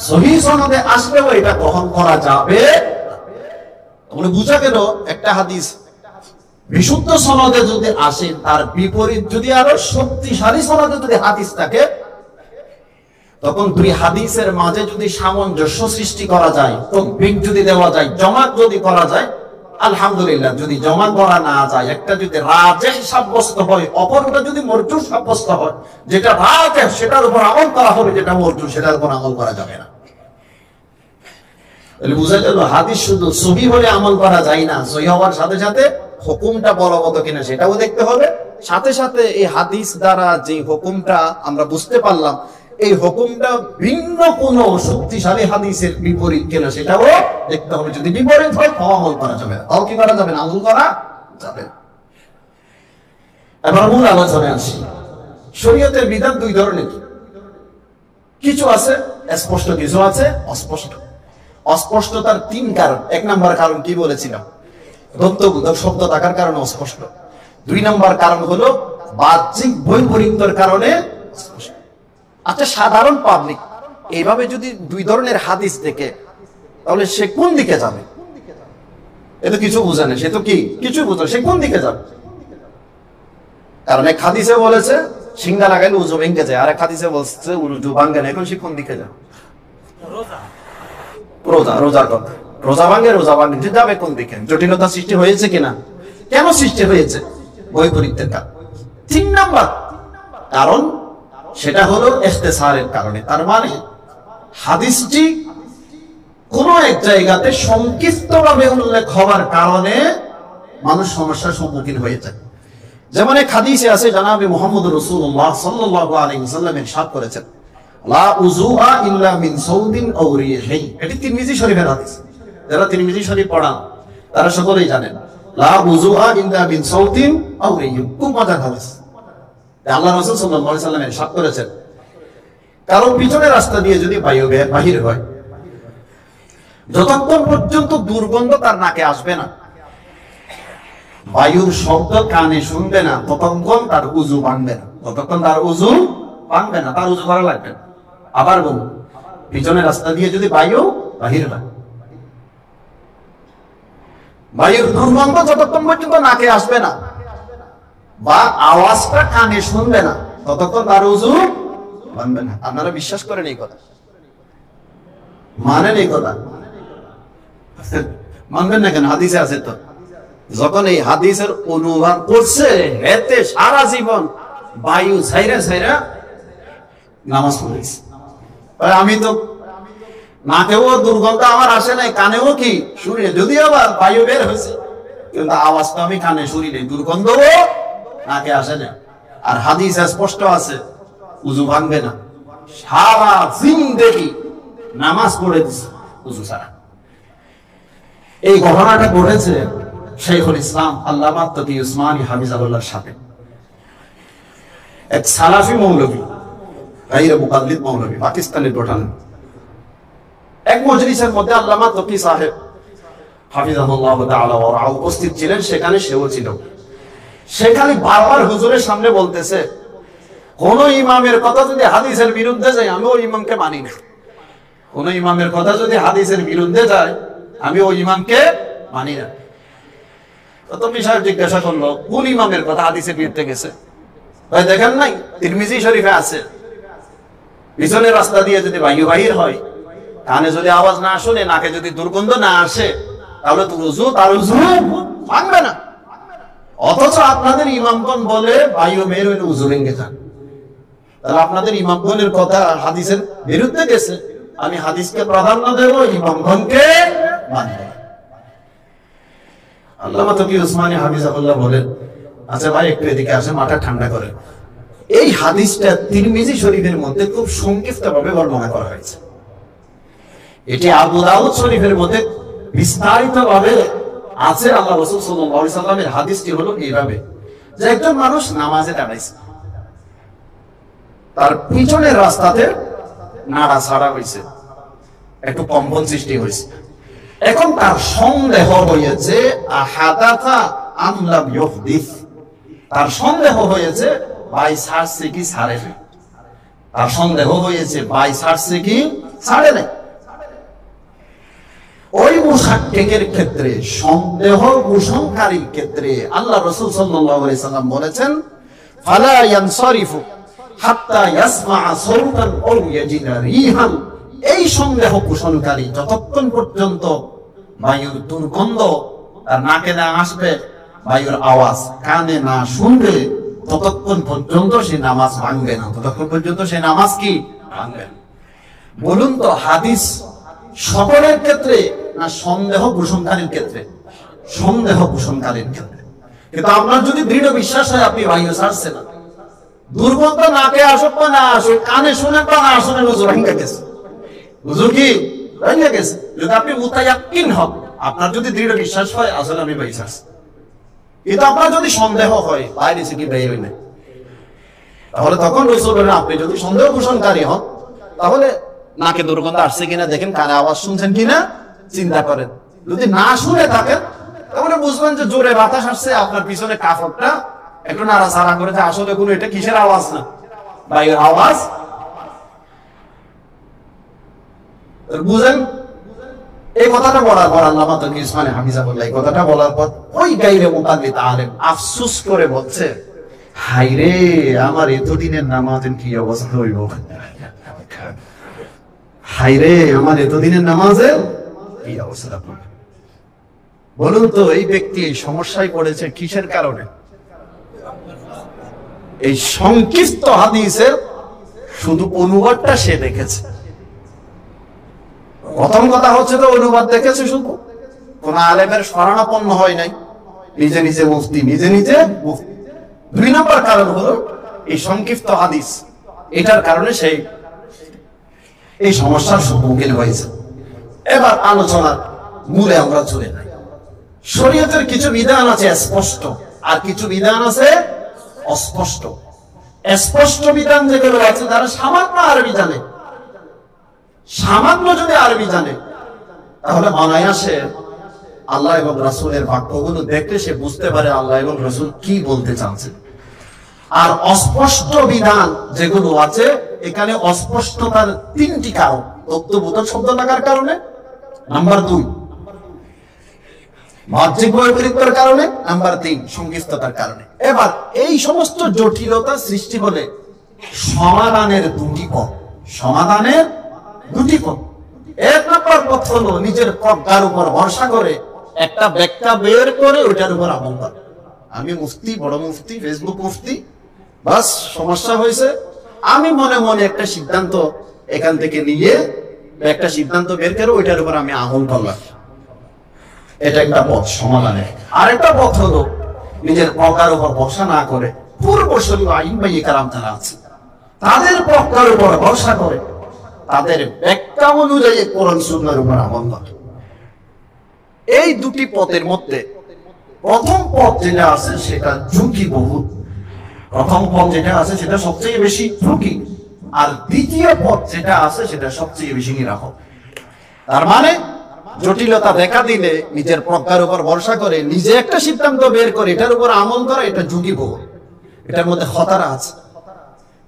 সহিহ সনদে আসলেও এটা গ্রহণ করা যাবে। তাহলে বুঝা গেল একটা হাদিস বিশুদ্ধ সনদে যদি আসে, তার বিপরীত যদি আরো শক্তিশালী সনদে যদি হাদিস থাকে, তখন দুই হাদিসের মাঝে যদি সামঞ্জস্য সৃষ্টি করা যায়, তকবির যদি দেওয়া যায়, জমাত যদি করা যায়, আলহামদুলিল্লাহ। যদি জমা করা না যায়, একটা যদি রাজেহ সাব্যস্ত হয়, অপরটা যদি মরজুহ সাব্যস্ত হয়, যেটা রাজেহ সেটার উপর আমল করা হবে, যেটা মরজুহ সেটার উপর আমল করা যাবে না। তাহলে বুঝা গেল হাদিস শুধু সহিহ হলে আমল করা যায় না, সহিহ হওয়ার সাথে সাথে হুকুমটা বলবৎ কিনা সেটাও দেখতে হবে। সাথে সাথে এই হাদিস দ্বারা যে হুকুমটা আমরা বুঝতে পারলাম, এই হুকুমটা ভিন্ন কোন শক্তিশালী হাদিসের বিপরীত কিনা সেটাও দেখতে হবে। যদি বিপরীত হয় তাও আমল করা যাবে না, তাও কি করা যাবে না, আমল করা যাবে। এবার মূল আলোচনায় আসি। শরীয়তের বিধান দুই ধরনের, কিছু আছে স্পষ্ট, কিছু আছে অস্পষ্ট। অস্পষ্টতার তিন কারণ। এক নম্বর কারণ কি বলেছিলাম, দত্তবোধক শব্দ থাকার কারণে অস্পষ্ট। দুই নম্বর কারণ হলো বাহ্যিক বৈপরীত্যের কারণে অস্পষ্ট। আচ্ছা, সাধারণ পাবলিক এইভাবে যদি দুই ধরনের হাদিস দেখে, তাহলে সে কোন দিকে যাবে? এ তো কিছু বুঝে না, সে তো কি কিছু বুঝে, সে কোন দিকে যাবে? কারণ এক হাদিসে বলেছে সিঙ্গা লাগাইলে উজু ভেঙে যায়, আর এক হাদিসে বলছে উজু ভাঙ্গে না। এখন সে কোন দিকে যাবে? রোজার কথা, রোজা ভাঙ্গে যাবে কোন দিকে? জটিলতা সৃষ্টি হয়েছে কিনা, কেন সৃষ্টি হয়েছে? বৈপরীত্যের কারণ। তিন নাম্বার কারণ সেটা হলো ইখতিসারের কারণে। তার মানে হাদিসটি কোন এক জায়গাতে সংক্ষিপ্তভাবে উল্লেখ হওয়ার কারণে মানুষ সমস্যার সম্মুখীন হয়ে যায়। যেমন এক হাদিসে আছে, জনাবে মুহাম্মদ রাসূলুল্লাহ সাল্লাল্লাহু আলাইহি ওয়াসাল্লাম ইরশাদ করেছেন, লা উযুআ ইল্লা মিন সাউদিন আও রিহি। এটি তিরমিজি শরীফের হাদিস। যারা তিরমিজি শরীফ পড়ান তারা সকলেই জানেন, লা উযুআ ইল্লা মিন সাউদিন আও রিহি। খুব মজার হাদিস। আল্লাহ রাসূল সাল্লাল্লাহু আলাইহি ওয়াসাল্লাম ইরশাদ করেছেন, কারণ পিছনের রাস্তা দিয়ে যদি বায়ু বাহির হয়, যতক্ষণ পর্যন্ত দুর্গন্ধ তার নাকে আসবে না, বায়ুর শব্দ কানে শুনবে না, ততক্ষণ তার উযু ভাঙবে না, ততক্ষণ তার উযু ভাঙবে না, তার উযু করা লাগবে না। আবার বলুন, পিছনের রাস্তা দিয়ে যদি বায়ু বাহির হয়, বায়ুর দুর্গন্ধ যতক্ষণ পর্যন্ত নাকে আসবে না বা আওয়াজটা কানে শুনবে না, ততক্ষণ তার উযু ভাঙবে না। আপনারা বিশ্বাস করেন এই কথা? মানেন এই কথা? মানবেন না কেন? হাদিসে আছে তো। যখন এই হাদিসের অনুবাদ করছে, এতে সারা জীবন বায়ু ছাইরা ছাইরা নামাজ পড়েছে। আমি তো নাকেও দুর্গন্ধ আমার আসে নাই, কানেও কি শুনি, যদিও আবার বায়ু বের হয়েছে, কিন্তু আওয়াজ তো আমি কানে শুনি নাই, দুর্গন্ধও নাকে আসে না। আর হাদিস স্পষ্ট আছে, উযু ভাঙবে না। সারা জিন্দেগি নামাজ পড়ে দিছে উযু ছাড়া। এই ঘটনাটা ঘটেছে শাইখুল ইসলাম আল্লামা তকি উসমানী হাফিজাহুল্লাহর সাথে। এক সালাফি মৌলভী, গায়রে মুকাল্লিদ মৌলভী, পাকিস্তানের টোটাল। এক মজলিসের মধ্যে আল্লামা তকি সাহেব হাফিজাহুল্লাহ তাআলা ওয়া রাআ উপস্থিত ছিলেন, সেখানে সেও ছিল। সেখানে বারবার হুজুরের সামনে বলতেছে, কোন ইমামের কথা যদি হাদিসের বিরুদ্ধে যায়, আমি ওই ইমামকে মানি না। কোন ইমামের কথা যদি হাদিসের বিরুদ্ধে যায়, আমি ওই ইমামকে মানি না। ততপি সাহেব জিজ্ঞাসা করলো, কোন ইমামের কথা হাদিসের বিরুদ্ধে গেছে? ভাই দেখেন নাই, তিরমিজি শরীফে আছে, পিছনের রাস্তা দিয়ে যদি বায়ু বাহির হয়, কানে যদি আওয়াজ না শুনে, নাকে যদি দুর্গন্ধ না আসে, তাহলে তো তার উযু ভাঙবে না। অথচ আপনাদের ইমামগণ বলে বায়ু বের হইলে উযু ভেঙে যান। তাহলে আপনাদের ইমামগণের কথা হাদিসের বিরুদ্ধে গেছে, আমি হাদিসকে প্রাধান্য দেব, ইমামগণকে মানব। আল্লামা তকি উসমানী হাফিজাহুল্লাহ বলেন, আচ্ছা ভাই একটু এদিকে আসে, মাথা ঠান্ডা করে। এই হাদিসটা তিরমিজি শরীফের মধ্যে খুব সংক্ষিপ্তভাবে বর্ণনা করা হয়েছে। এটি আবু দাউদ শরীফের মধ্যে বিস্তারিত ভাবে আছে। আল্লাহ রাসূল সাল্লাল্লাহু আলাইহি সাল্লামের হাদিসটি হলো এইভাবে যে একজন মানুষ নামাজে দাঁড়াইছে, তার পিছনের রাস্তাতে নাড়াছাড়া হয়েছে, একটু কম্পন সৃষ্টি হয়েছে। এখন তার সন্দেহ হয়েছে আহাদাথা আম লাম ইউহদিস, তার সন্দেহ হয়েছে ভাই ছাড়ছে কি ছাড়ে নাই, তার সন্দেহ হয়েছে ভাই ছাড়ছে কি ছাড়ে নাই। ওই মুশাক্কিকের ক্ষেত্রে, সন্দেহ পোষণকারীর ক্ষেত্রে আল্লাহ রাসূল সাল্লাল্লাহু আলাইহি সাল্লাম বলেছেন ফালা ইয়ানসারিফু হাত্তা ইয়াসমা'a সাওতান আও ইয়াজিদা রিহান। এই সন্দেহ পোষণকারী যতক্ষণ পর্যন্ত বায়ুর দুর্গন্ধ তার নাকে না আসবে, বায়ুর আওয়াজ কানে না শুনবে, ততক্ষণ পর্যন্ত সে নামাজ ভাঙবে না, ততক্ষণ পর্যন্ত সে নামাজ কি ভাঙবে না। বলুন তো হাদিস সকলের ক্ষেত্রে না সন্দেহ পোষণকারীর ক্ষেত্রে? সন্দেহ পোষণকারীর ক্ষেত্রে। কিন্তু আপনার যদি দৃঢ় বিশ্বাস হয় আপনি বায়ু ছাড়ছে না, দুর্গন্ধ নাকে আসুক বা না আসুক, কানে শুনে বা না শুনে, হুজুর ভেঙে গেছে, হুজুর কি ভেঙে গেছে। যদি আপনি মুতায়াক্কিন হন, আপনার যদি দৃঢ় বিশ্বাস হয় আসলে আমি বায়ু ছাড়ছি, কিন্তু আপনার যদি সন্দেহ হয় বাইরে কি বের হই না, তাহলে তখন রাসূল বলেন আপনি যদি সন্দেহ পোষণকারী হন তাহলে নাকে দুর্গন্ধ আসছে কিনা দেখেন, কানে আওয়াজ শুনছেন কিনা চিন্তা করেন। যদি না শুনে থাকেন তাহলে বুঝবেন যে জোরে বাতাস আসছে, আপনার পিছনে কাপড়টা একটু নাড়াচাড়া করেছে, আসলে কোনো এটা কিসের আওয়াজ না, বায়ুর আওয়াজ। বুঝেন? এই কথাটা বলার পর আল্লামা তাকি উসমানী হাফিজাহুল্লাহ এই কথাটা বলার পর ওই গায়রে মুকাল্লিদ আলেম আফসোস করে বলছে, হায় রে আমার এতদিনের নামাজের কি অবস্থা হইব, হায় রে আমার এতদিনের নামাজের কি অবস্থা। বলুন তো এই ব্যক্তি এই সমস্যায় পড়েছে কিসের কারণে? এই সংক্ষিপ্ত হাদিসের শুধু অনুবাদটা সে দেখেছে। প্রথম কথা হচ্ছে তো অনুবাদ দেখেছে শুধু, কোন আলেমের শরণাপন্ন হয় নাই, নিজে নিজে মুফতি, নিজে নিজে মুফতি। দুই নম্বর কারণ হলো এই সংক্ষিপ্ত হাদিস, এটার কারণে সেই এই সমস্যার সম্মুখীন হয়েছে। এবার আলোচনার মূলে আমরা চলে যাই। শরীয়তের কিছু বিধান আছে স্পষ্ট, আর কিছু বিধান আছে অস্পষ্ট। স্পষ্ট বিধান যেগুলো আছে তারা সামান্য আরবি জানে, সামান্য যদি আরবি জানে তাহলে অনায়াসে আল্লাহ এবং রাসূলের বাক্যগুলো দেখলে সে বুঝতে পারে আল্লাহ এবং রাসূল কি বলতে চাচ্ছেন। আর অস্পষ্ট বিধান যেগুলো আছে এখানে অস্পষ্টতার তিনটি কারণ: তত্ত্ববোধক শব্দ লাগার কারণে, নাম্বার 2 বাহ্যিক বৈপরীত্যের কারণে, নাম্বার 3 সংকীর্ণতার কারণে। এবার এই সমস্ত জটিলতা সৃষ্টি হলে সমাধানের দুটি পথ, সমাধানের দুটি পথ। এক নম্বর পথ হলো নিজের প্রজ্ঞার উপর ভরসা করে একটা ব্যাখ্যা বের করে ওটার উপর আমল করা। আমি মুফতি, বড় মুফতি, ফেসবুক মুফতি, বাস সমস্যা হয়েছে, আমি মনে মনে একটা সিদ্ধান্ত এখান থেকে নিয়ে একটা সিদ্ধান্ত বের করে ওইটার উপর আমি আমল করলাম। এটা একটা পথ সমাধানের। আর একটা পথ হলো নিজের প্রজ্ঞার উপর ভরসা না করে পূর্বশরীয় আইম্মায়ে কেরাম যারা আছে তাদের প্রজ্ঞার উপর ভরসা করে তাদের ব্যাখ্যা অনুযায়ী কোরআন সুন্নাহর উপর আমল করে। এই দুটি পথের মধ্যে প্রথম পথ যেটা আছে সেটা ঝুঁকিবহুল, প্রথম পথ যেটা আছে সেটা সবচেয়ে বেশি ঝুঁকি, আর দ্বিতীয় পথ যেটা আছে সেটা সবচেয়ে বেশি নিরাপদ। তার মানে জটিলতা দেখা দিলে নিজের প্রজ্ঞার উপর ভরসা করে নিজে একটা সিদ্ধান্ত বের করে এটার উপর আমল করা, এটা ঝুঁকিবহুল, এটার মধ্যে খতরা আছে।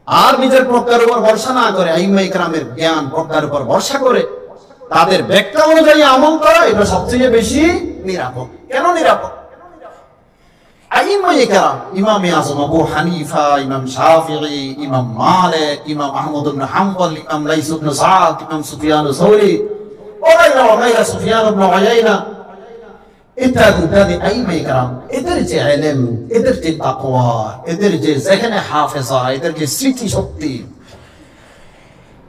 আর নিজের প্রজ্ঞার উপর ভরসা না করে আইম্মায়ে কেরামের জ্ঞান প্রজ্ঞার উপর ভরসা করে তাদের ব্যাখ্যা অনুযায়ী আমল করা, এটা সবচেয়ে বেশি নিরাপদ। কেন নিরাপদ? আইম্মায়ে কেরাম, ইমাম আযম আবু হানিফা, ইমাম শাফিঈ, ইমাম মালিক, ইমাম আহমদ ইবনে হাম্বল, ইমাম লাইস ইবনে সাদ, ইমাম সুফিয়ান আস-সাওরি, ওয়াইরা সুফিয়ান ইবনে উয়াইনা ইত্যাদি আইম্মায়ে কেরাম, এদের যে ইলম, এদের যে তাকওয়া, এদের যে যেখানে হাফেজা, এদের যে স্মৃতি শক্তি,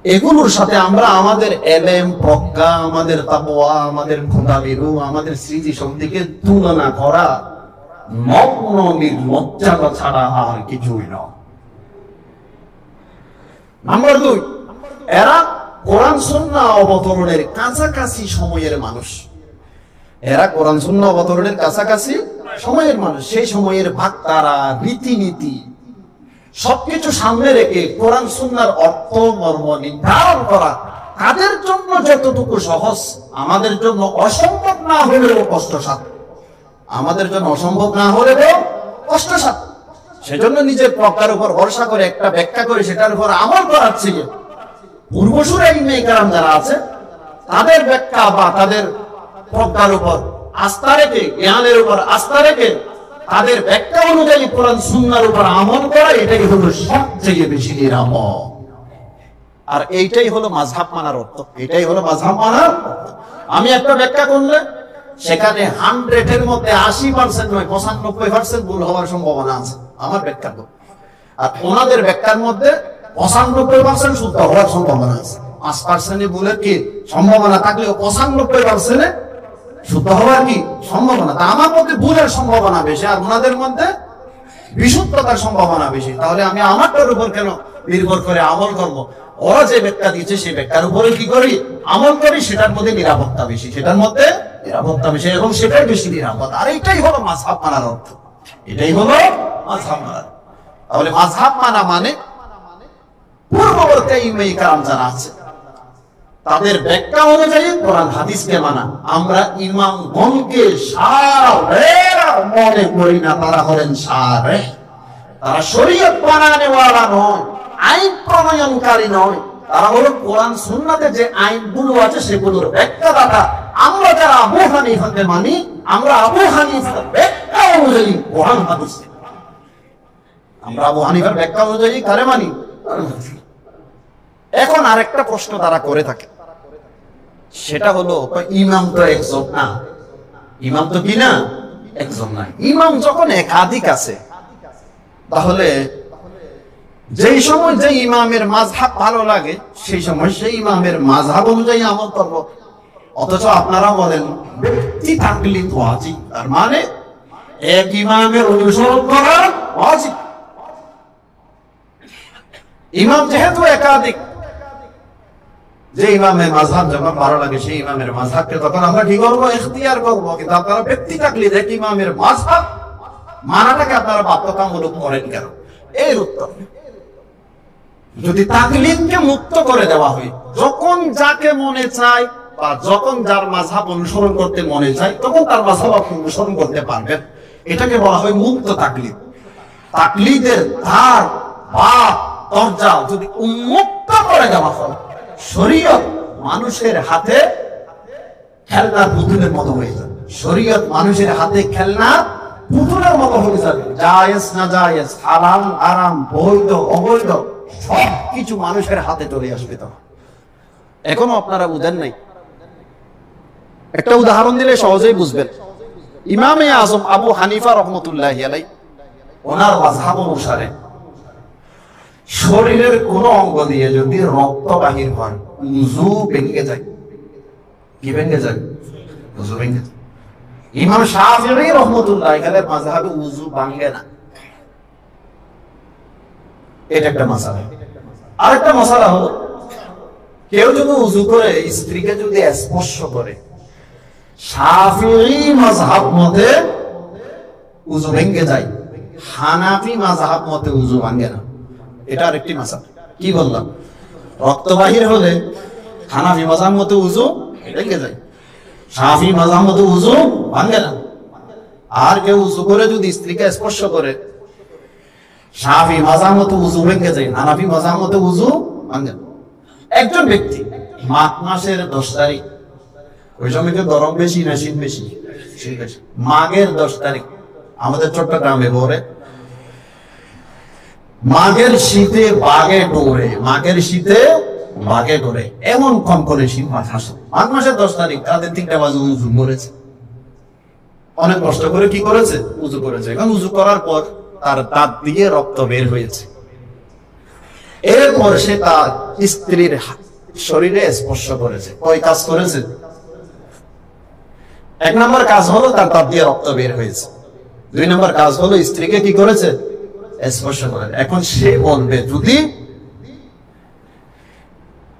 এগুলোর সাথে আমরা আমাদের ইলম, প্রজ্ঞা, আমাদের তাকওয়া, আমাদের খোদাবিরু, আমাদের স্মৃতি শক্তিকে তুলনা করা নগ্ন নির্লজ্জতা ছাড়া আর কিছুই নয়। নাম্বার 2, এরা কোরআন সুন্নাহ অবতরণের কাছাকাছি সময়ের মানুষ। এরা কোরআন সুন্নাহ অবতরণের কাছাকাছি সময়ের মানুষ। সেই সময়ের ভাক্তারা, রীতিনীতি সবকিছু সামনে রেখে কোরআন সুন্নাহর অর্থ মর্ম নির্ধারণ করা তাদের জন্য যতটুকু সহজ, আমাদের জন্য অসম্ভব না হলেও কষ্টসাধ্য। আমাদের জন্য অসম্ভব না হলেও কষ্টসাধ্য। সেজন্য নিজের প্রজ্ঞার উপর ভরসা করে একটা ব্যাখ্যা করে সেটার উপর আমল করার চেয়ে পূর্বসূরি ইলমে কেরাম যারা আছে তাদের ব্যাখ্যা বা তাদের প্রজ্ঞার উপর আস্থা রেখে, জ্ঞানের উপর আস্থা রেখে তাদের ব্যাখ্যা অনুযায়ী কোরআন সুন্নাহর উপর আমল করা, এটাই হলো সবচেয়ে বেশি নিরাপদ। আর এইটাই হলো মাযহাব মানার অর্থ। এটাই হলো মাযহাব মানার অর্থ। আমি একটা ব্যাখ্যা করলে সেখানে 100-এর মধ্যে 80% নয় 95% ভুল হওয়ার সম্ভাবনা আছে আমার ব্যাখ্যা করলে। আর ওনাদের ব্যাখ্যার মধ্যে 95% শুদ্ধ হওয়ার সম্ভাবনা আছে। 5% ভুলের কি সম্ভাবনা থাকলেও 95% শুদ্ধ হওয়ার কি সম্ভাবনা। তা আমার মধ্যে ভুলের সম্ভাবনা বেশি আর ওনাদের মধ্যে বিশুদ্ধতার সম্ভাবনা বেশি। তাহলে আমি আমারটার উপর কেন নির্ভর করে আমল করব? ওরা যে ব্যাখ্যা দিচ্ছে সেই ব্যাখ্যার উপরে কি করি? আমল করি। সেটার মধ্যে নিরাপত্তা বেশি, সেটার মধ্যে নিরাপত্তা বেশি এবং সেটাই বেশি নিরাপদ। আর এইটাই হলো মাযহাব মানার অর্থ। এটাই হলো মাযহাব মানা। তাহলে মাযহাব মানা মানে পূর্ববর্তী ইলমে কেরাম যারা আছে তাদের ব্যাখ্যা অনুযায়ী কোরআন হাদিসকে মানা। আমরা ইমামগণকে শারেহ মনে করি না, তারা হলেন শারেহ। তারা শরীয়ত বানানেওয়ালা নয়, আইন প্রণয়নকারী নয়। তারা হলো কোরআন সুন্নাতে যে আইনগুলো আছে সেগুলোর ব্যাখ্যাদাতা। আমরা যারা আবু হানিফাকে মানি, আমরা আবু হানিফার ব্যাখ্যা অনুযায়ী কোরআন হাদিস, আমরা আবু হানিফার ব্যাখ্যা অনুযায়ী কারে মানি? এখন আরেকটা প্রশ্ন তারা করে থাকে, সেটা হলো ইমাম তো একজন না। ইমাম তো কি না? একজন না। ইমাম যখন একাধিক আছে তাহলে যেই সময় যে ইমামের মাযহাব ভালো লাগে সেই সময় সেই ইমামের মাযহাব অনুযায়ী আমল করব। অথচ আপনারা বলেন ব্যক্তি তাকলিদ ওয়াজিব, তার মানে এক ইমামের অনুসরণ করা ওয়াজিব। ইমাম যেহেতু একাধিক, যে ইমামের মাযহাব যখন ভালো লাগে সেই ইমামের মাযহাবকে তখন আমরা কি করবো? ইখতিয়ার করবো। কিন্তু আপনারা ব্যক্তি তাকলিদ, এক ইমামের মাযহাব মানাটাকে আপনারা বাধ্যতামূলক করেন কেন? এর উত্তর, যদি তাকলিদকে মুক্ত করে দেওয়া হয়, যখন যাকে মনে চায় বা যখন যার মাযহাব অনুসরণ করতে মনে চায় তখন তার মাযহাব আপনি অনুসরণ করতে পারবেন, এটাকে বলা হয় মুক্ত তাকলিদ। তাকলিদের ধার বা দরজা যদি উন্মুক্ত করে দেওয়া হয়, শরীয়ত মানুষের হাতে খেলনার পুতুলের মতো হয়ে যাবে। শরীয়ত মানুষের হাতে খেলনা পুতুলের মতো হয়ে যাবে। জায়েজ না জায়েজ, হালাল হারাম, বৈধ অবৈধ সবকিছু মানুষের হাতে চলে আসবে। তখন এখনো আপনারা বুঝেন নাই। একটা উদাহরণ দিলে সহজেই বুঝবেন। ইমামে আজম আবু হানিফা রাহমাতুল্লাহি আলাইহি, ওনার মাযহাব অনুসারে শরীরের কোন অঙ্গ দিয়ে যদি রক্ত বাহির হয়, উযু ভেঙে যায়। কি ভেঙে যায়? উযু ভেঙে যায়। ইমাম শাফিঈ রাহমাতুল্লাহি আলাইহির মাযহাবে উযু ভাঙে না। এটা একটা মাসালা। আরেকটা মাসালা হলো, কেউ যদি উযু করে স্ত্রীকে যদি স্পর্শ করে, শাফিঈ মাযহাব মতে উযু ভেঙে যায়, হানাফি মাযহাব মতে উযু ভাঙে না। এটা আরেকটি মাসালা। কি বললাম? রক্ত বাহির হলে হানাফি মাযহাব মতে উযু ভেঙে যায়, শাফিঈ মাযহাব মতে উযু ভাঙে না। আর কেউ উযু করে যদি স্ত্রীকে স্পর্শ করে, শাফিঈ মাযহাব মতে উযু ভেঙে যায়, হানাফি মাযহাব মতে উযু ভাঙে না। একজন ব্যক্তি মাঘ মাসের 10 তারিখ, ওই সময় কি গরম বেশি না শীত বেশি? শীত বেশি। মাঘের 10 তারিখ আমাদের চট্টগ্রামে ভোরে মাঘের শীতে বাগে ডোরে, মাঘের শীতে বাগে ডোরে, এমন কনকনে শীত মাঘ মাসে। মাঘ মাসের 10 তারিখ রাতে 3টা বাজে উযু করেছে। অনেক কষ্ট করে কি করেছে? উযু করেছে। এখন উযু করার পর তার দাঁত দিয়ে রক্ত বের হয়েছে। এরপর সে তার স্ত্রীর শরীরে স্পর্শ করেছে। কয় কাজ করেছে? 1 নম্বর কাজ হলো তার দাঁত দিয়ে রক্ত বের হয়েছে। 2 নম্বর কাজ হলো স্ত্রীকে কি করেছে? স্পর্শ করেছে। এখন সে বলবে, যদি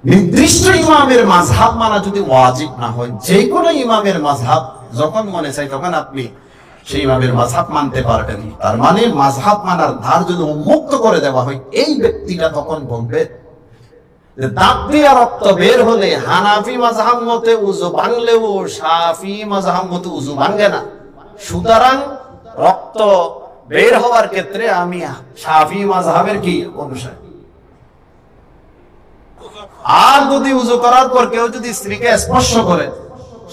নির্দিষ্ট ইমামের মাযহাব মানা যদি ওয়াজিব না হয়, যে কোনো ইমামের মাযহাব যখন মনে চাই তখন আপনি সেই ইমামের মাযহাব মানতে পারবেন। তার মানে মাযহাব মানার ধার যদি উন্মুক্ত করে দেওয়া হয়, এই ব্যক্তিটা তখন বলবে যে দাঁত দিয়ে রক্ত বের হলে হানাফি মাযহাব মতে উযু ভাঙলেও শাফি মাযহাব মতে উযু ভাঙে না, সুতরাং রক্ত বের হওয়ার ক্ষেত্রে আমি শাফি মাযহাবের কি অনুসারী। আর যদি উযু করার পর কেউ যদি স্ত্রীকে স্পর্শ করে,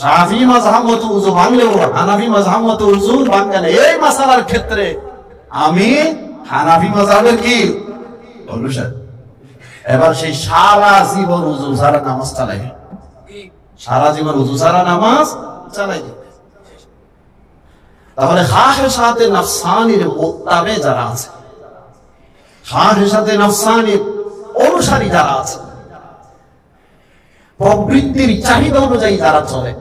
শাফি মাযহাব মতে উযু ভাঙলেও হানাফি মাযহাব মতে উযু ভাঙে না, এই মাসালার ক্ষেত্রে আমি হানাফি মাযহাবের কি অনুসারী। এবার সেই সারা জীবন উযু ছাড়া নামাজ চালাই, সারা জীবন উযু ছাড়া নামাজ চালাই। তাহলে খাহিসাতে নফসানির মুত্তাবে যারা আছে, খাহিসাতে নফসানির অনুসারী যারা আছে, প্রবৃত্তির চাহিদা অনুযায়ী যারা চলে,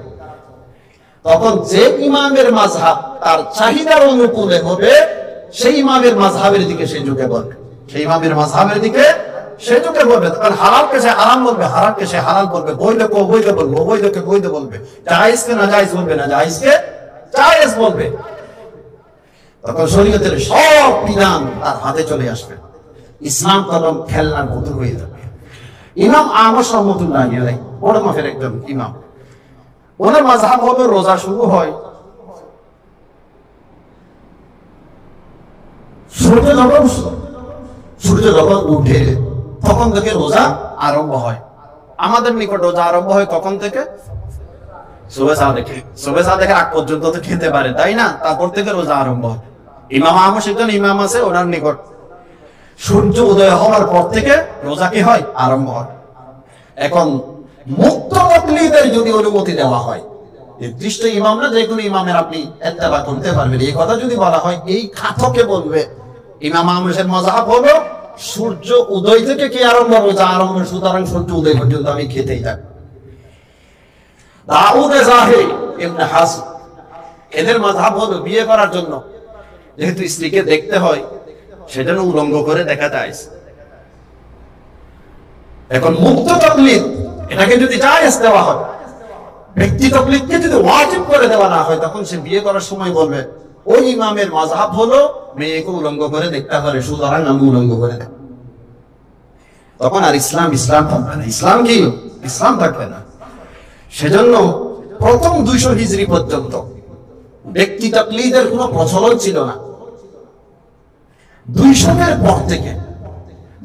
তখন যে ইমামের মাযহাব তার চাহিদার অনুকূলে হবে সেই ইমামের মাযহাবের দিকে সে ঝুঁকে পড়বে, সেই ইমামের মাযহাবের দিকে সে ঝুঁকে পড়বে। তখন হালালকে সে হারাম বলবে, হারামকে সে হালাল বলবে, বৈধকে অবৈধ বলবে, অবৈধকে বৈধ বলবে, জায়েজকে নাজায়েজ বলবে, না জায়েজকে জায়েজ বলবে। তখন শরীয়তের সব বিধান তার হাতে চলে আসবে, ইসলাম তখন খেলনার মতো হয়ে যাবে। ইমাম আহমদ রহমাতুল্লাহ আলাইহি বড় মাফের একজন ইমাম, ওনার মাযহাব হলো রোজা শুরু হয় সূর্য যখন উঠে তখন থেকে রোজা আরম্ভ হয়। আমাদের নিকট রোজা আরম্ভ হয় কখন থেকে? সুবহে সাদেকে, সুবহে সাদেকে আগ পর্যন্ত তো খেতে পারে, তাই না? তারপর থেকে রোজা আরম্ভ হয়। ইমাম আহমদ একজন ইমাম আছে, ওনার নিকট সূর্য উদয় হওয়ার পর থেকে রোজা কি হয়? আরম্ভ হয়। এখন মুক্ত তাকলিদের যদি অনুমতি দেওয়া হয়, নির্দিষ্ট ইমাম না, যে কোনো ইমামের আপনি ইত্তেবা করতে পারবেন, এই কথা যদি বলা হয়, এই খাতকে বলবে ইমাম আহমদের মাযহাব হলো সূর্য উদয় থেকে কি আরম্ভ? রোজা আরম্ভ, সুতরাং সূর্য উদয় পর্যন্ত আমি খেতেই থাকি। দাউদ যাহিরি ইবনে হাসন এদের মাযহাব হলো বিয়ে করার জন্য যেহেতু স্ত্রীকে দেখতে হয়, সেজন্য উলঙ্গ করে দেখা যায়। এখন মুক্ত তাকলিদ এটাকে যদি জায়েজ দেওয়া হয়, ব্যক্তি তাকলিদকে যদি ওয়াজিব করে দেওয়া না হয়, তখন সে বিয়ে করার সময় বলবে ওই ইমামের মাযহাব হলো মেয়েকে উলঙ্গ করে দেখতে পারে, সুতরাং আমি উলঙ্গ করে দেব। তখন আর ইসলাম থাকবে না। ইসলাম কি? ইসলাম থাকবে না। সেজন্য প্রথম 200 হিজরি পর্যন্ত ব্যক্তি তাকলিদের কোনো প্রচলন ছিল না। 200 পর থেকে,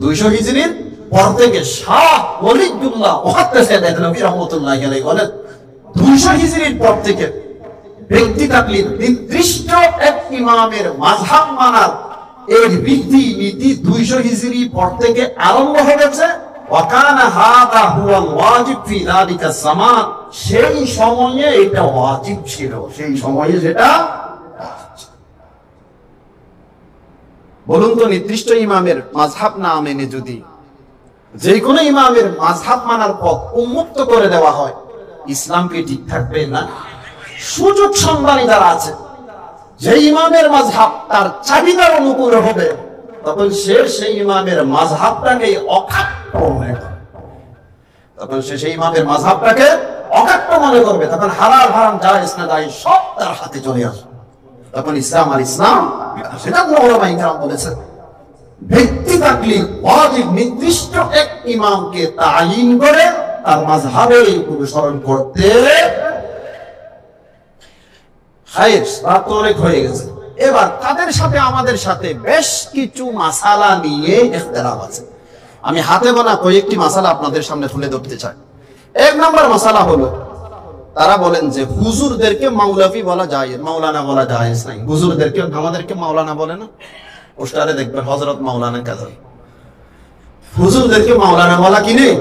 200 হিজরির পর থেকে শাহ ওলিদুল্লাহ মুহাদ্দিস নবী রাহমাতুল্লাহি আলাইহি বলেন, 200 হিজরির পর থেকে ব্যক্তি তাকলিদ নির্দিষ্ট এক ইমামের মাযহাব মানার এর রীতি নীতি 200 হিজরি পর থেকে আরম্ভ হয়েছে। ওয়াকানা হাদা হুয়াল ওয়াজিব ফি যালিকা জামান, সেই সময়ে এটা ওয়াজিব ছিল, সেই সময়ে যেটা। বলুন তো, নির্দিষ্ট ইমামের মাযহাব না মেনে যদি যে কোনো ইমামের মাযহাব মানার পথ উন্মুক্ত করে দেওয়া হয়, ইসলাম কি ঠিক থাকবে? না। সুযোগ সন্ধানী যারা আছে, যে ইমামের মাযহাব তার চাহিদার অনুকূলে হবে, তখন সে সেই ইমামের মাযহাবটাকে অকাট্য মনে করবে, তখন সে সেই ইমামের মাযহাবটাকে অকাট্য মনে করবে। তখন হালাল হারাম জায়েজ না জায়েজ সব তার হাতে চলে আসবে। তখন ইসলাম আর ইসলাম, সেটা উলামায়ে কেরাম বলেছেন ব্যক্তি তাকলিদ ওয়াজিব, নির্দিষ্ট এক ইমামকে তায়িন করে তার মাযহাবে অনুসরণ করতে। খায়ের রাত অনেক হয়ে গেছে, এবার তাদের সাথে আমাদের সাথে বেশ কিছু মাসালা নিয়ে ইখতিলাফ আছে। আমি হাতে গোনা কয়েকটি মাসালা আপনাদের সামনে তুলে ধরতে চাই। 1 নম্বর মাসালা হলো, তারা বলেন যে হুজুরদেরকে মাওলাভি বলা যায়, মাওলানা বলা জায়েজ নাই। হুজুরদেরকে আমাদেরকে মাওলানা বলে না, পোস্টারে দেখবেন হযরত মাওলানা কাজা। হুজুরদেরকে মাওলানা বলা কি নেই?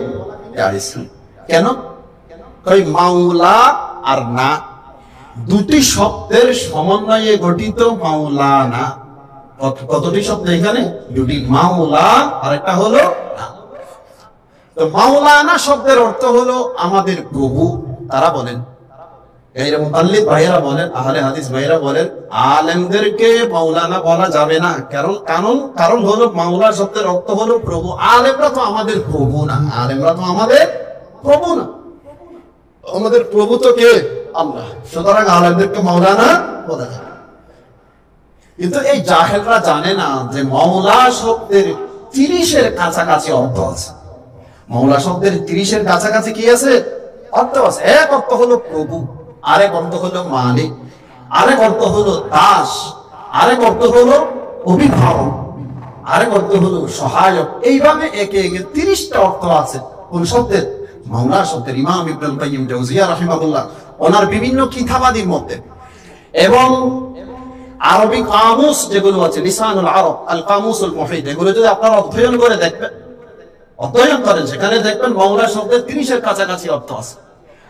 জায়েজ নাই। কেন? কই মাওলা আর না দুটি শব্দের সমন্বয়ে গঠিত মাওলানা। কতটি শব্দ এখানে? দুটি, মাওলা আর একটা হলো না। তো মাওলানা শব্দের অর্থ হলো আমাদের প্রভু। তারা বলেন, এই মুতাল্লিদ ভাইয়েরা বলেন, আহলে হাদিস ভাইয়েরা বলেন, আলেমদেরকে মাওলানা বলা যাবে না। কারণ হলো মাওলা শব্দের অর্থ হলো প্রভু। আলেমরা তো আমাদের প্রভু না, আলেমরা তো আমাদের প্রভু না। আমাদের প্রভু তো কে? আল্লাহ। সুতরাং আলেমদেরকে মাওলানা বলা যায়। কিন্তু এই জাহেলরা জানে না যে মাওলা শব্দের 30-এর কাছাকাছি অর্থ আছে। মাওলা শব্দের 30-এর কাছাকাছি কি আছে? অর্থ আছে। এক অর্থ হলো প্রভু, আরেক অর্থ হলো মালিক, আরেক অর্থ হলো দাস, আরেক অর্থ হলো অভিভাবক, আরেক অর্থ হলো সহায়ক। এইভাবে একে একে 30টা অর্থ আছে কোন শব্দের? মাওলা শব্দের। ইমাম ইবনুল কাইয়্যিম জাওজিয়া রাহিমাহুল্লাহ ওনার বিভিন্ন কিতাবাদির মধ্যে এবং আরবি কামুস যেগুলো আছে, লিসানুল আরব, আল কামুসুল মুহিত, এগুলো যদি আপনারা অধ্যয়ন করে দেখবেন, অধ্যয়ন করেন, সেখানে দেখবেন মাওলা শব্দের 30-এর কাছাকাছি অর্থ আছে।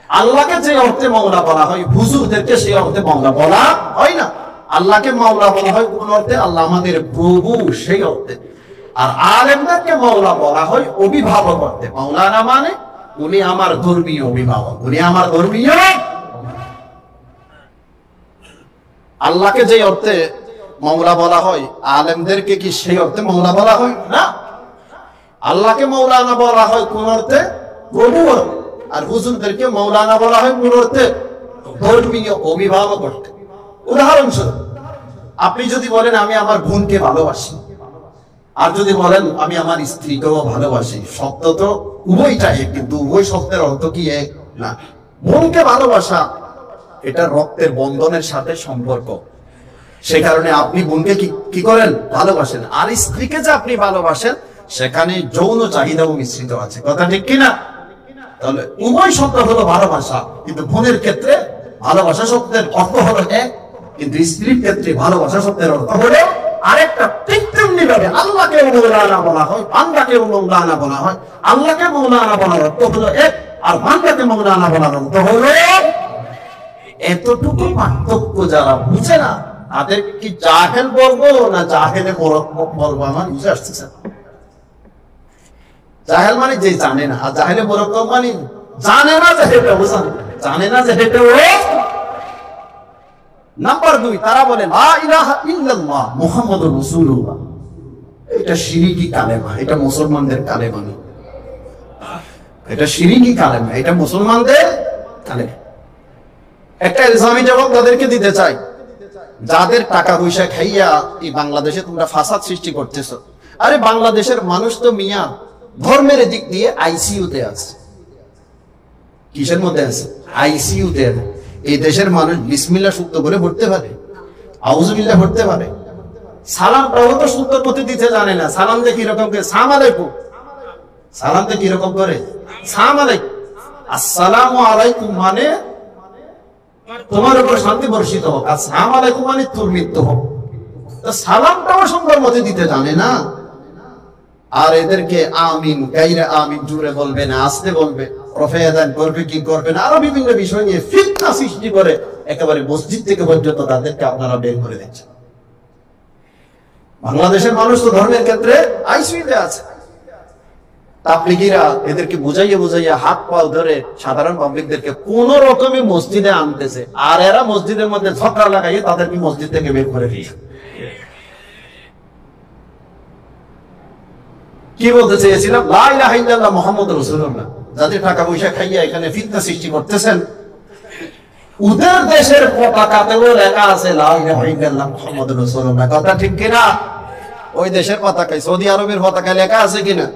আল্লাহকে যে অর্থে মাওলা বলা হয়, হুজুরদেরকে সেই অর্থে মাওলা বলা হয় না। আল্লাহকে মাওলা বলা হয় কোন অর্থে? আল্লাহ আমাদের প্রভু, সেই অর্থে। আর আলেমদেরকে মাওলা বলা হয় অভিভাবক অর্থে। মাওলানা মানে উনি আমার ধর্মীয় অভিভাবক, উনি আমার ধর্মীয়। আল্লাহকে যে অর্থে মাওলা বলা হয়, আলেমদেরকে কি সেই অর্থে মাওলা বলা হয় না। আল্লাহকে মাওলানা বলা হয় কোন অর্থে? প্রভু অর্থে। আর হুজুরদেরকে মাওলানা বলা হয় কোন অর্থে? ধর্মীয় অভিভাবক অর্থে। উদাহরণস্বরূপ, আপনি যদি বলেন আমি আমার বোনকে ভালোবাসি, আর যদি বলেন আমি আমার স্ত্রীকেও ভালোবাসি, শব্দ তো উভয়টা এক, কিন্তু উভয় শব্দের অর্থ কি এক না। বোনকে ভালোবাসা এটা রক্তের বন্ধনের সাথে সম্পর্ক, সে কারণে আপনি বোনকে কি করেন? ভালোবাসেন। আর স্ত্রীকে যে আপনি ভালোবাসেন, সেখানে যৌন চাহিদাও মিশ্রিত আছে। কথা ঠিক কিনা? তাহলে উভয় শব্দ হলো ভালোবাসা, কিন্তু বোনের ক্ষেত্রে ভালোবাসা শব্দের অর্থ হলো এক, কিন্তু স্ত্রীর ক্ষেত্রে ভালোবাসা শব্দের অর্থ হলো আরেকটা। ঠিক তেমনি ভাবে আল্লাহকে মৌলানা বলা হয়, বান্দাকে মৌলানা বলা হয়। আল্লাহকে মৌলানা বলার অর্থ হলো এক, আর বান্দাকে মৌলানা বলার অর্থ হলো এক। এতটুকু পার্থক্য যারা বুঝে না, তাদের কি জাহেল বলবো না জাহেলে মোরাক্কাব বলবো? আমার বুঝে আসতেছে। জাহেল মানে যে জানে না, আর জাহেলে মোরাক্কাব মানে জানে না যে এটা বুঝান, জানে না যে এটা। নাম্বার 2, তারা বলে লা ইলাহা ইল্লাল্লাহ মুহাম্মাদুর রাসূলুল্লাহ। এটা শিরকি কালেমা, এটা মুসলমানদের কালেমা না। এটা শিরকি কালেমা, এটা মুসলমানদের কালেমা। একটা ইসলামী জবাব তাদেরকে দিতে চাই, যাদের টাকা পয়সা খাইয়া এই বাংলাদেশে তোমরা ফাসাদ সৃষ্টি করতেছো। আরে বাংলাদেশের মানুষ তো মিয়া ধর্মের দিক দিয়ে আইসিইউতে আছে। কিসের মধ্যে আছে? আইসিইউতে। এই দেশের মানুষ বিসমিল্লাহ শুদ্ধ করে পড়তে পারে, আউযুবিল্লাহ পড়তে পারে, সালামটাও তো শুদ্ধ করতে দিতে জানে না। সালাম দিয়ে কিরকম করে? সালাম আলাইকুম। সালাম দিয়ে কিরকম করে? সালাম আলাইকুম। আসসালামু আলাইকুম মানে তোমার উপর শান্তি বর্ষিত হোক, আর সালাম আলাইকুম মানে তোর মৃত্যু হোক। সালামটাও সুন্দর মতে দিতে জানে না। আর এদেরকে আমিন, গায়রে আমিন জুড়ে বলবে না, আস্তে বলবে, রফায়াদান করবে কি করবে না, আরো বিভিন্ন বিষয় নিয়ে ফিতনা সৃষ্টি করে একেবারে মসজিদ থেকে পর্যন্ত তাদেরকে আপনারা বের করে দিচ্ছেন। বাংলাদেশের মানুষ তো ধর্মের ক্ষেত্রে আইসিইউতে আছে। তাবলীগীরা এদেরকে বুঝাইয়া বুঝাইয়া হাত পাও ধরে সাধারণ পাবলিকদেরকে কোন রকমে মসজিদে আনতেছে, আর এরা মসজিদের মধ্যে ঝগড়া লাগাইয়ে তাদেরকে মসজিদ থেকে বের করে দিয়েছে। কি বলতে চেয়েছিলাম? লা ইলাহা ইল্লাল্লাহ মুহাম্মাদুর রাসূলুল্লাহ। যাদের টাকা পয়সা খাইয়া এখানে ফিতনা সৃষ্টি করতেছেন, ওদের দেশের পতাকাতেও লেখা আছে লা ইলাহা ইল্লাল্লাহ মুহাম্মাদুর রাসূলুল্লাহ। কথা ঠিক কিনা? ওই দেশের পতাকায়, সৌদি আরবের পতাকায় লেখা আছে কিনা?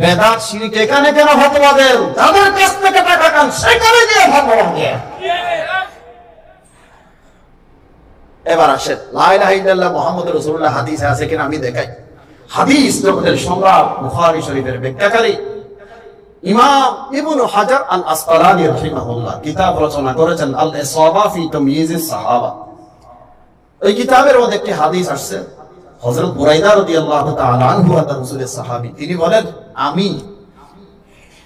বেদাত শিরক এখানে কেন ফতোয়া দেন? যাদের কাছ থেকে টাকা খান সেখানে গিয়ে ফতোয়া দেন। এবার আসেন, লা ইলাহা ইল্লাল্লাহ মুহাম্মাদুর রাসূলুল্লাহ হাদিসে আছে কিনা আমি দেখাই। হাদিস জগতের সম্রাট বুখারী শরীফের ব্যাখ্যাকারী ইমাম ইবনু হাজার আল আসকালানী রাহিমাহুল্লাহ কিতাব রচনা করেছেন আল ইসাবা ফি তাময়িজিস সাহাবা। এই কিতাবের মধ্যে একটি হাদিস আসছে, হযরত বুরাইদা রাদিয়াল্লাহু তাআলা আনহু তার রাসূলের সাহাবী, তিনি বলেন আমি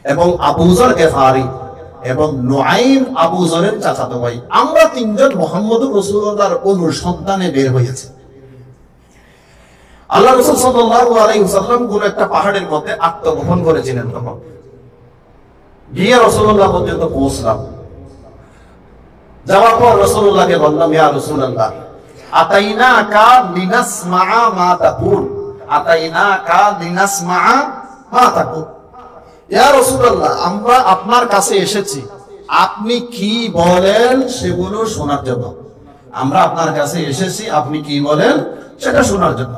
এবং আবু যর গিফারি এবং নুআইম আবু যরের চাচাতো ভাই, আমরা তিনজন মুহাম্মদুর রাসূলুল্লাহর অনুসন্ধানে বের হয়েছি। আল্লাহ রাসূল সাল্লাল্লাহু আলাইহি ওয়াসাল্লাম কোন একটা পাহাড়ের মধ্যে আত্মগোপন করেছিলেন। তখন গিয়ে রাসূলুল্লাহ পর্যন্ত পৌঁছলাম। যাওয়ার পর রাসূলুল্লাহকে বললাম, ইয়া রাসূলুল্লাহ আতাইনাকা লিনাসমাআ মা তাকুল, আতাইনাকা লিনাসমাআ মা তাকুল। ইয়া রাসূলুল্লাহ আমরা আপনার কাছে এসেছি আপনি কি বলেন সেগুলো শোনার জন্য। আমরা আপনার কাছে এসেছি, আপনি কি বলেন সেটা শোনার জন্য।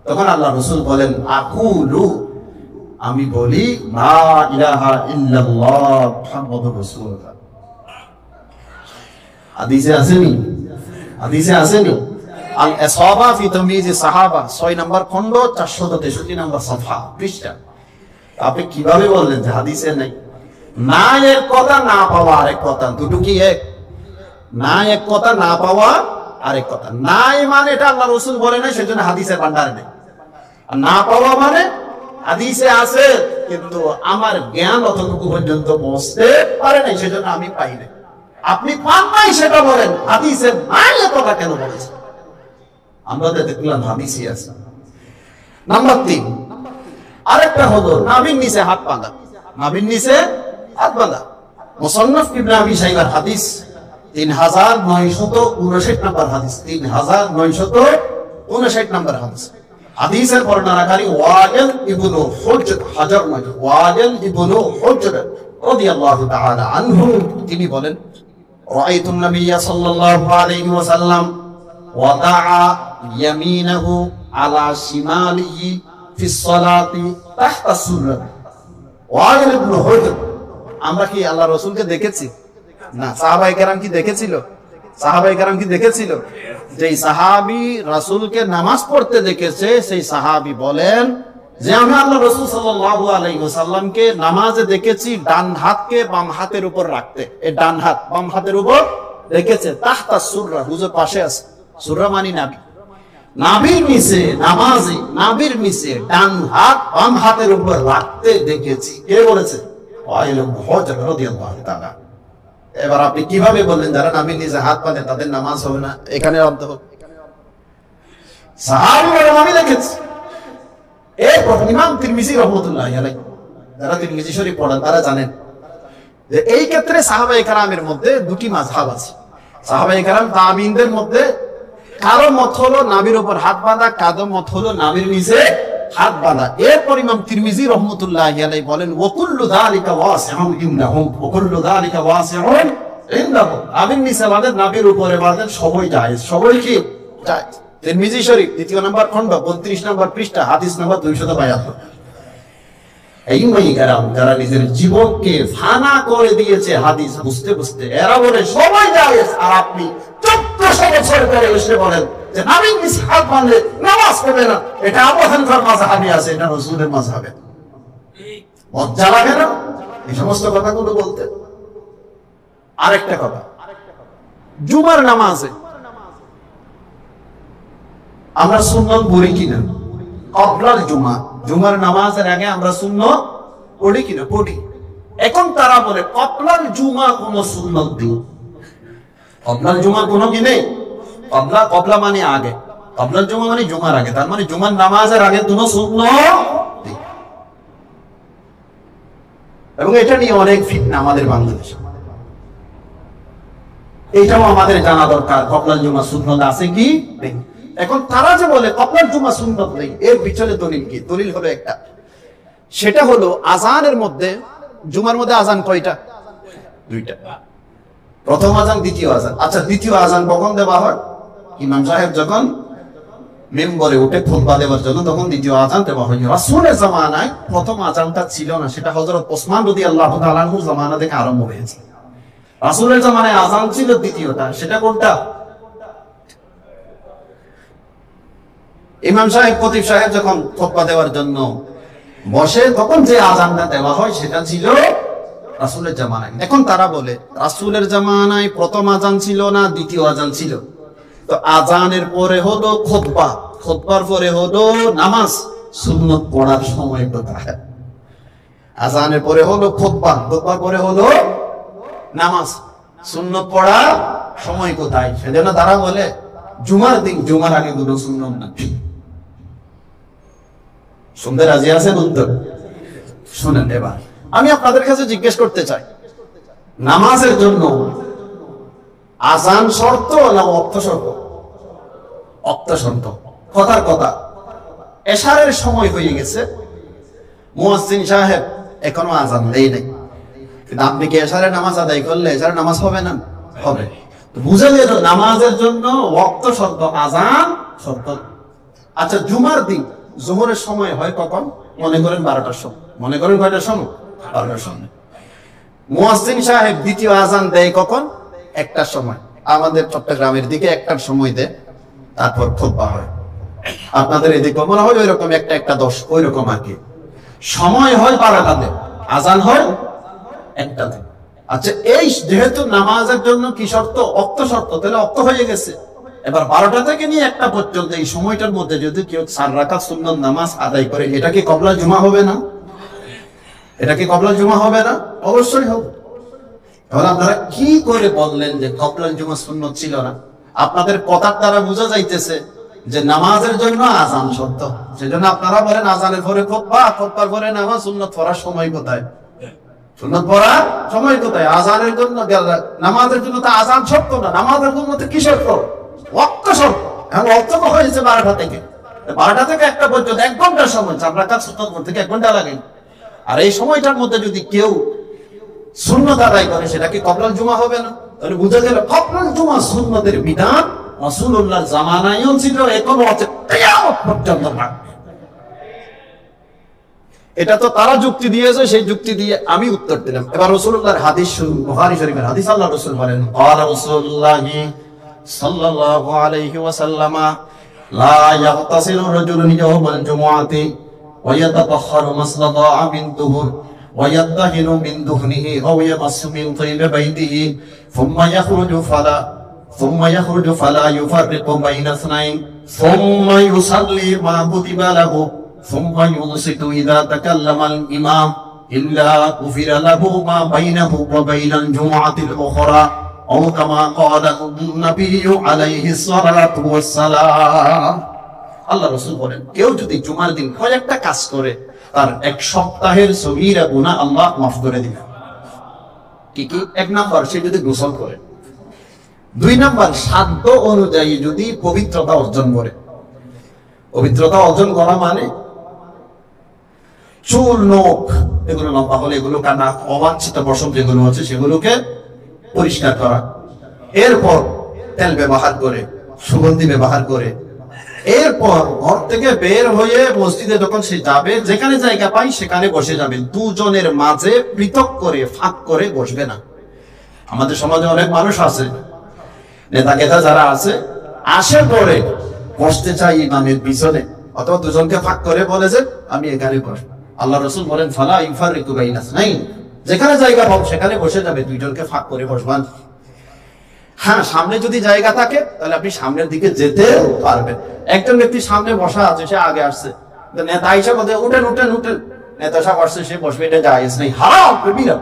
তখন আল্লাহ রাসূল বলেন, আকুলু, আমি বলি, লা ইলাহা ইল্লাল্লাহ মুহাম্মাদুর রাসূলুল্লাহ। হাদিসে আসেনি? হাদিসে আসেনি? আল ইসাবা ফি তাময়িজ সাহাবা 6 নম্বর খণ্ড 463 নম্বর সফা পৃষ্ঠা। আপনি কিভাবে বললেন যে হাদিসে নাই? না এক কথা, না পাওয়া আরেক কথা, দুটো কি এক? না এক কথা, না পাওয়া আরেক কথা। নাই মানে এটা আল্লাহ রাসূল বলে নাই, সেজন্য হাদিসের ভান্ডারে নেই। আর না পাওয়া মানে হাদিসে আছে কিন্তু আমার জ্ঞান অতটুকু পর্যন্ত পৌঁছতে পারে নাই, সেজন্য আমি পাই নাই। আপনি পান নাই সেটা বলেন, হাদিসে নাই এ কথা কেন বলেছেন? আমরা দেখলাম হাদিসে আছে। নাম্বার 3, আরেকটা হলো নাভির নিচে হাত বাঁধা। নাভির নিচে হাত বাঁধা মুসান্নাফ ইবনে আবি শাইবার হাদিস 3959 নম্বর হাদিস, 3959 নম্বর হাদিস। হাদিসের বর্ণনাকারী ওয়াইল ইবনে হুজর, হাজার নয়, ওয়াইল ইবনে হুজর রাদিয়াল্লাহু তাআলা আনহু, তিনি বলেন, রাআইতুন নাবিয়্য সাল্লাল্লাহু আলাইহি ওয়াসাল্লাম ওয়াদাআ ইয়ামিনাহু আলা শিমালিহি ফি সলাতি তাহতা সুররা। ওয়াইল ইবনে হুজর, আমরা কি আল্লাহ রাসূলকে দেখেছি? না। সাহাবায়ে কেরাম কি দেখেছিল? সাহাবায়ে কেরাম কি দেখেছিল? যেই সাহাবী রাসূলকে নামাজ পড়তে দেখেছে, সেই সাহাবী বলেন যে আমি আল্লাহ রাসূল সাল্লাল্লাহু আলাইহি ওয়াসাল্লামকে নামাজে দেখেছি ডান হাতকে বাম হাতের উপর রাখতে। এই ডান হাত বাম হাতের উপর রেখেছে, তাহতা সুররা, হুজুর পাশে আছে। সুররা মানে নাভি। নাভির নিচে নামাজে, নাভির নিচে ডান হাত বাম হাতের উপর রাখতে দেখেছি। কে বলেছে? ওয়াইল ইবনে হুজর রাদিয়াল্লাহু তাআলা। এবার আপনি কিভাবে বললেন যারা নাভির নিচে হাত বাঁধে তাদের নামাজ হবে না? এখানে আনতে হবে। সাহাবীরা আমি দেখেছি। এই ইমাম তিরমিজি রাহমাতুল্লাহি আলাইহি, যারা তিরমিজি শরীফ পড়েন তারা জানেন যে এই ক্ষেত্রে সাহাবায়ে কেরামের মধ্যে দুটি মাযহাব আছে। সাহাবায়ে কেরাম তাবিঈনদের মধ্যে কারো মত হলো নাভির উপর হাত বাঁধা, কারো মত হলো নাভির নিচে হাত বাঁধা। এরপর ইমাম তিরমিজি রাহমাতুল্লাহি আলাইহি বলেন, ওয়া কুল্লু যালিকা ওয়াসিউন ইনদাহুম, ওয়া কুল্লু যালিকা ওয়াসিউন ইনদাহুম। নাভির নিচে বাঁধেন, নাভির উপরে বাঁধেন, সবই জায়েজ। সবই কি জায়েজ। তিরমিজি শরীফ 2 নম্বর খণ্ড 32 নম্বর পৃষ্ঠা, হাদিস নম্বর 272। এই মাইকেরাম যারা নিজের জীবনকে ফানা করে দিয়েছে হাদিস বুঝতে বুঝতে, এরা বলে সবাই জায়েজ, আর আপনি 1400 বছর পরে এসে বলেন যে নাভির নিচে হাত বাঁধলে নামাজ হবে না। এটা আবু হানিফার মাযহাবে আছে, এটা রাসূলের মাযহাবে। লজ্জা লাগে না এই সমস্ত কথাগুলো বলতে? আরেকটা কথা, জুমার নামাজে আমরা সুন্নত পড়ি কিনা? ক্বাবলাল জুমা, জুমার নামাজের আগে আমরা সুন্নত পড়ি কিনা? পড়ি। এখন তারা বলে ক্বাবলাল জুমা কোন সুন্নত নেই। ক্বাবলাল জুমা কোনো কি নেই? ক্বাবলা মানে আগে, ক্বাবলাল জুমা মানে জুমার আগে, তার মানে জুমার নামাজের আগে কোনো সুন্নত নেই। এবং এটা নিয়ে অনেক ফিতনা আমাদের বাংলাদেশে। এটাও আমাদের জানা দরকার, ক্বাবলাল জুমা সুন্নত আছে কি নেই। এখন তারা যে বলে ক্বাবলাল জুমা সুন্নত নেই, এর পিছনে দলিল কি? দলিল হলো একটা, সেটা হলো আযানের মধ্যে, জুমার মধ্যে আযান কয়টা? 2টা। প্রথম আযান, দ্বিতীয় আযান। আচ্ছা, দ্বিতীয় আযান কখন দেওয়া হয়? ইমাম সাহেব যখন মিম্বরে উঠে খুতবা দেওয়ার জন্য, তখন দ্বিতীয় আযান দেওয়া হয়। রাসূলের জামানায় প্রথম আযানটা ছিল না, সেটা হযরত ওসমান রাদিয়াল্লাহু তাআলা আনহুর জামানা থেকে আরম্ভ হয়েছে। রাসূলের জামানায় আযান ছিল দ্বিতীয়টা, সেটা কোনটা? ইমাম সাহেব, খতিব সাহেব যখন খুতবা দেওয়ার জন্য বসে, তখন যে আযানটা দেওয়া হয় সেটা ছিল রাসূলের জামানায়। এখন তারা বলে রাসূলের জামানায় প্রথম আযান ছিল না, দ্বিতীয় আযান ছিল। তো আযানের পরে হলো খুতবা, খুতবার পরে হলো নামাজ, সুন্নত পড়ার সময় কোথায়? আযানের পরে হলো খুতবা, খুতবার পরে হলো নামাজ, সুন্নত পড়ার সময় কোথায়? সেজন্য তারা বলে জুমার দিন, জুমার আগে কোনো সুন্নত না। শুনতে রাজি আছেন? উত্তর শুনেন। এবার আমি আপনাদের কাছে জিজ্ঞেস করতে চাই, নামাজের জন্য আযান শর্ত না ওয়াক্ত শর্ত? ওয়াক্ত শর্ত। কথার কথা, এশারের সময় হয়ে গেছে, মুয়াজ্জিন সাহেব এখনো আযান দেয় নাই। কিন্তু আপনি কি এশারে নামাজ আদায় করলে এশারে নামাজ হবে না? হবে। বুঝে গেল নামাজের জন্য ওয়াক্ত শর্ত, আযান শর্ত। আচ্ছা, জুমার দিন জোহরের সময় হয় কখন? মনে করেন 12টার সময়। মনে করেন কয়টার সময়? 12টার সময়। মুয়াজ্জিন সাহেব দ্বিতীয় আযান দেয় কখন? 1টার সময়। আমাদের চট্টগ্রামের দিকে 1টার সময় দেয়, তারপর খুতবা হয়। আপনাদের এদিকে মনে হয় ওই রকম 1:10 ওই রকম আর কি। সময় হয় 12টাতে, আযান হয় 1টাতে। আচ্ছা, এই যেহেতু নামাজের জন্য কি শর্ত? ওয়াক্ত শর্ত, তাহলে ওয়াক্ত হয়ে গেছে। এবার 12টা থেকে নিয়ে 1টা পর্যন্ত এই সময়টার মধ্যে যদি কেউ 4 রাকাত সুন্নত নামাজ আদায় করে, এটা কি কবলা জুমা হবে না? এটা কি কবলা জুমা হবে না? অবশ্যই হবে। তাহলে আপনারা কি করে বললেন যে কবলা জুমা সুন্নত ছিল না? আপনাদের কথার দ্বারা বোঝা যাইতেছে যে নামাজের জন্য আযান শর্ত। সেজন্য আপনারা বলেন আযানের পরে খুতবা, খুতবার পরে নামাজ, সুন্নত পড়ার সময় কোথায়? সুন্নত পড়ার সময় কোথায়? আযানের জন্য, নামাজের জন্য তো আযান শর্ত না, নামাজের জন্য তো কি শর্ত? ওয়াক্ত শর্ত। এখন ওয়াক্ত তো হয়েছে 12টা থেকে, 12টা থেকে 1টা পর্যন্ত 1 ঘন্টার সময়। 4 রাকাত সুন্নত পড়তে 1 ঘন্টা লাগে। আর এই সময়টার মধ্যে যদি কেউ সুন্নত আদায় করে, সেটা কি কবলাল জুমা হবে না? তাহলে বুঝা গেল কবলাল জুমা সুন্নতের বিধান রাসূলুল্লাহর জামানায়ও ছিল, এখনো আছে, কিয়ামত পর্যন্ত থাকবে। এটা তো তারা যুক্তি দিয়েছে, সেই যুক্তি দিয়ে আমি উত্তর দিলাম। এবার রাসূলুল্লাহর হাদিস শুরু। বুখারী শরীফের হাদিস। আল্লাহ রাসূল বলেন, ক্বালা রাসূলুল্লাহি সাল্লাল্লাহু আলাইহি ওয়াসাল্লাম, লা ইয়াগতাসিলু রাজুলুন ইয়াওমাল জুমআতি ওয়া ইয়াতাতাহহারু মাসলাতা মিন দুহুর ওয়া ইয়াদাহিনু মিন দুহনিহি আও ইয়ামাসসু মিন তাইয়্যিব বাইতিহি সুম্মা ইয়াখরুজু ফালা ইউফাররিকু বাইনা ইসনাইন সুম্মা ইউসাল্লি মা কুতিবা লাহু ثم ينصت إذا تكلم الإمام إلا غفر له ما بينه وبين الجمعة الأخرى أو كما قال النبي عليه الصلاة والسلام। আল্লাহ রাসূল বলেন, কেউ যদি জুমার দিন কয়েকটা কাজ করে, তার 1 সপ্তাহের সগীরা গুনাহ আল্লাহ মাফ করে দিবেন। কি কি? 1 নাম্বার, সে যদি গোসল করে। 2 নাম্বার, সাধ্য অনুযায়ী যদি পবিত্রতা অর্জন করে। পবিত্রতা অর্জন করা মানে চুল, নখ এগুলো লম্বা হলে এগুলো কাটা, অবাঞ্ছিত পশম যেগুলো আছে সেগুলোকে পরিষ্কার করা। এরপর তেল ব্যবহার করে, সুগন্ধি ব্যবহার করে, এরপর ঘর থেকে বের হয়ে মসজিদে যখন সে যাবে, যেখানে জায়গা পাই সেখানে বসে যাবে। দুজনের মাঝে পৃথক করে, ফাঁক করে বসবে না। আমাদের সমাজে অনেক মানুষ আছে, নেতা কেতা যারা আছে, আসে পরে বসতে চাই ইমামের পিছনে, অথবা দুজনকে ফাঁক করে বলে যে আমি এখানে বসবো। আল্লাহ রাসূল বলেন, ফালা ইউফাররিকু বাইনা ইসনাইন, যেখানে জায়গা পাও সেখানে বসে যাবে, দুইজনকে ফাঁক করে বসবেন। হ্যাঁ, সামনে যদি জায়গা থাকে তাহলে আপনি সামনের দিকে যেতে পারবেন। একজন ব্যক্তি সামনে বসা আছে, সে আগে আসছে, নেতা হিসাবে বলে উঠেন উঠেন উঠেন, নেতা সাহেব আসছে, সে বসবে, এটা জায়েজ নেই, হারাম, কবিরা।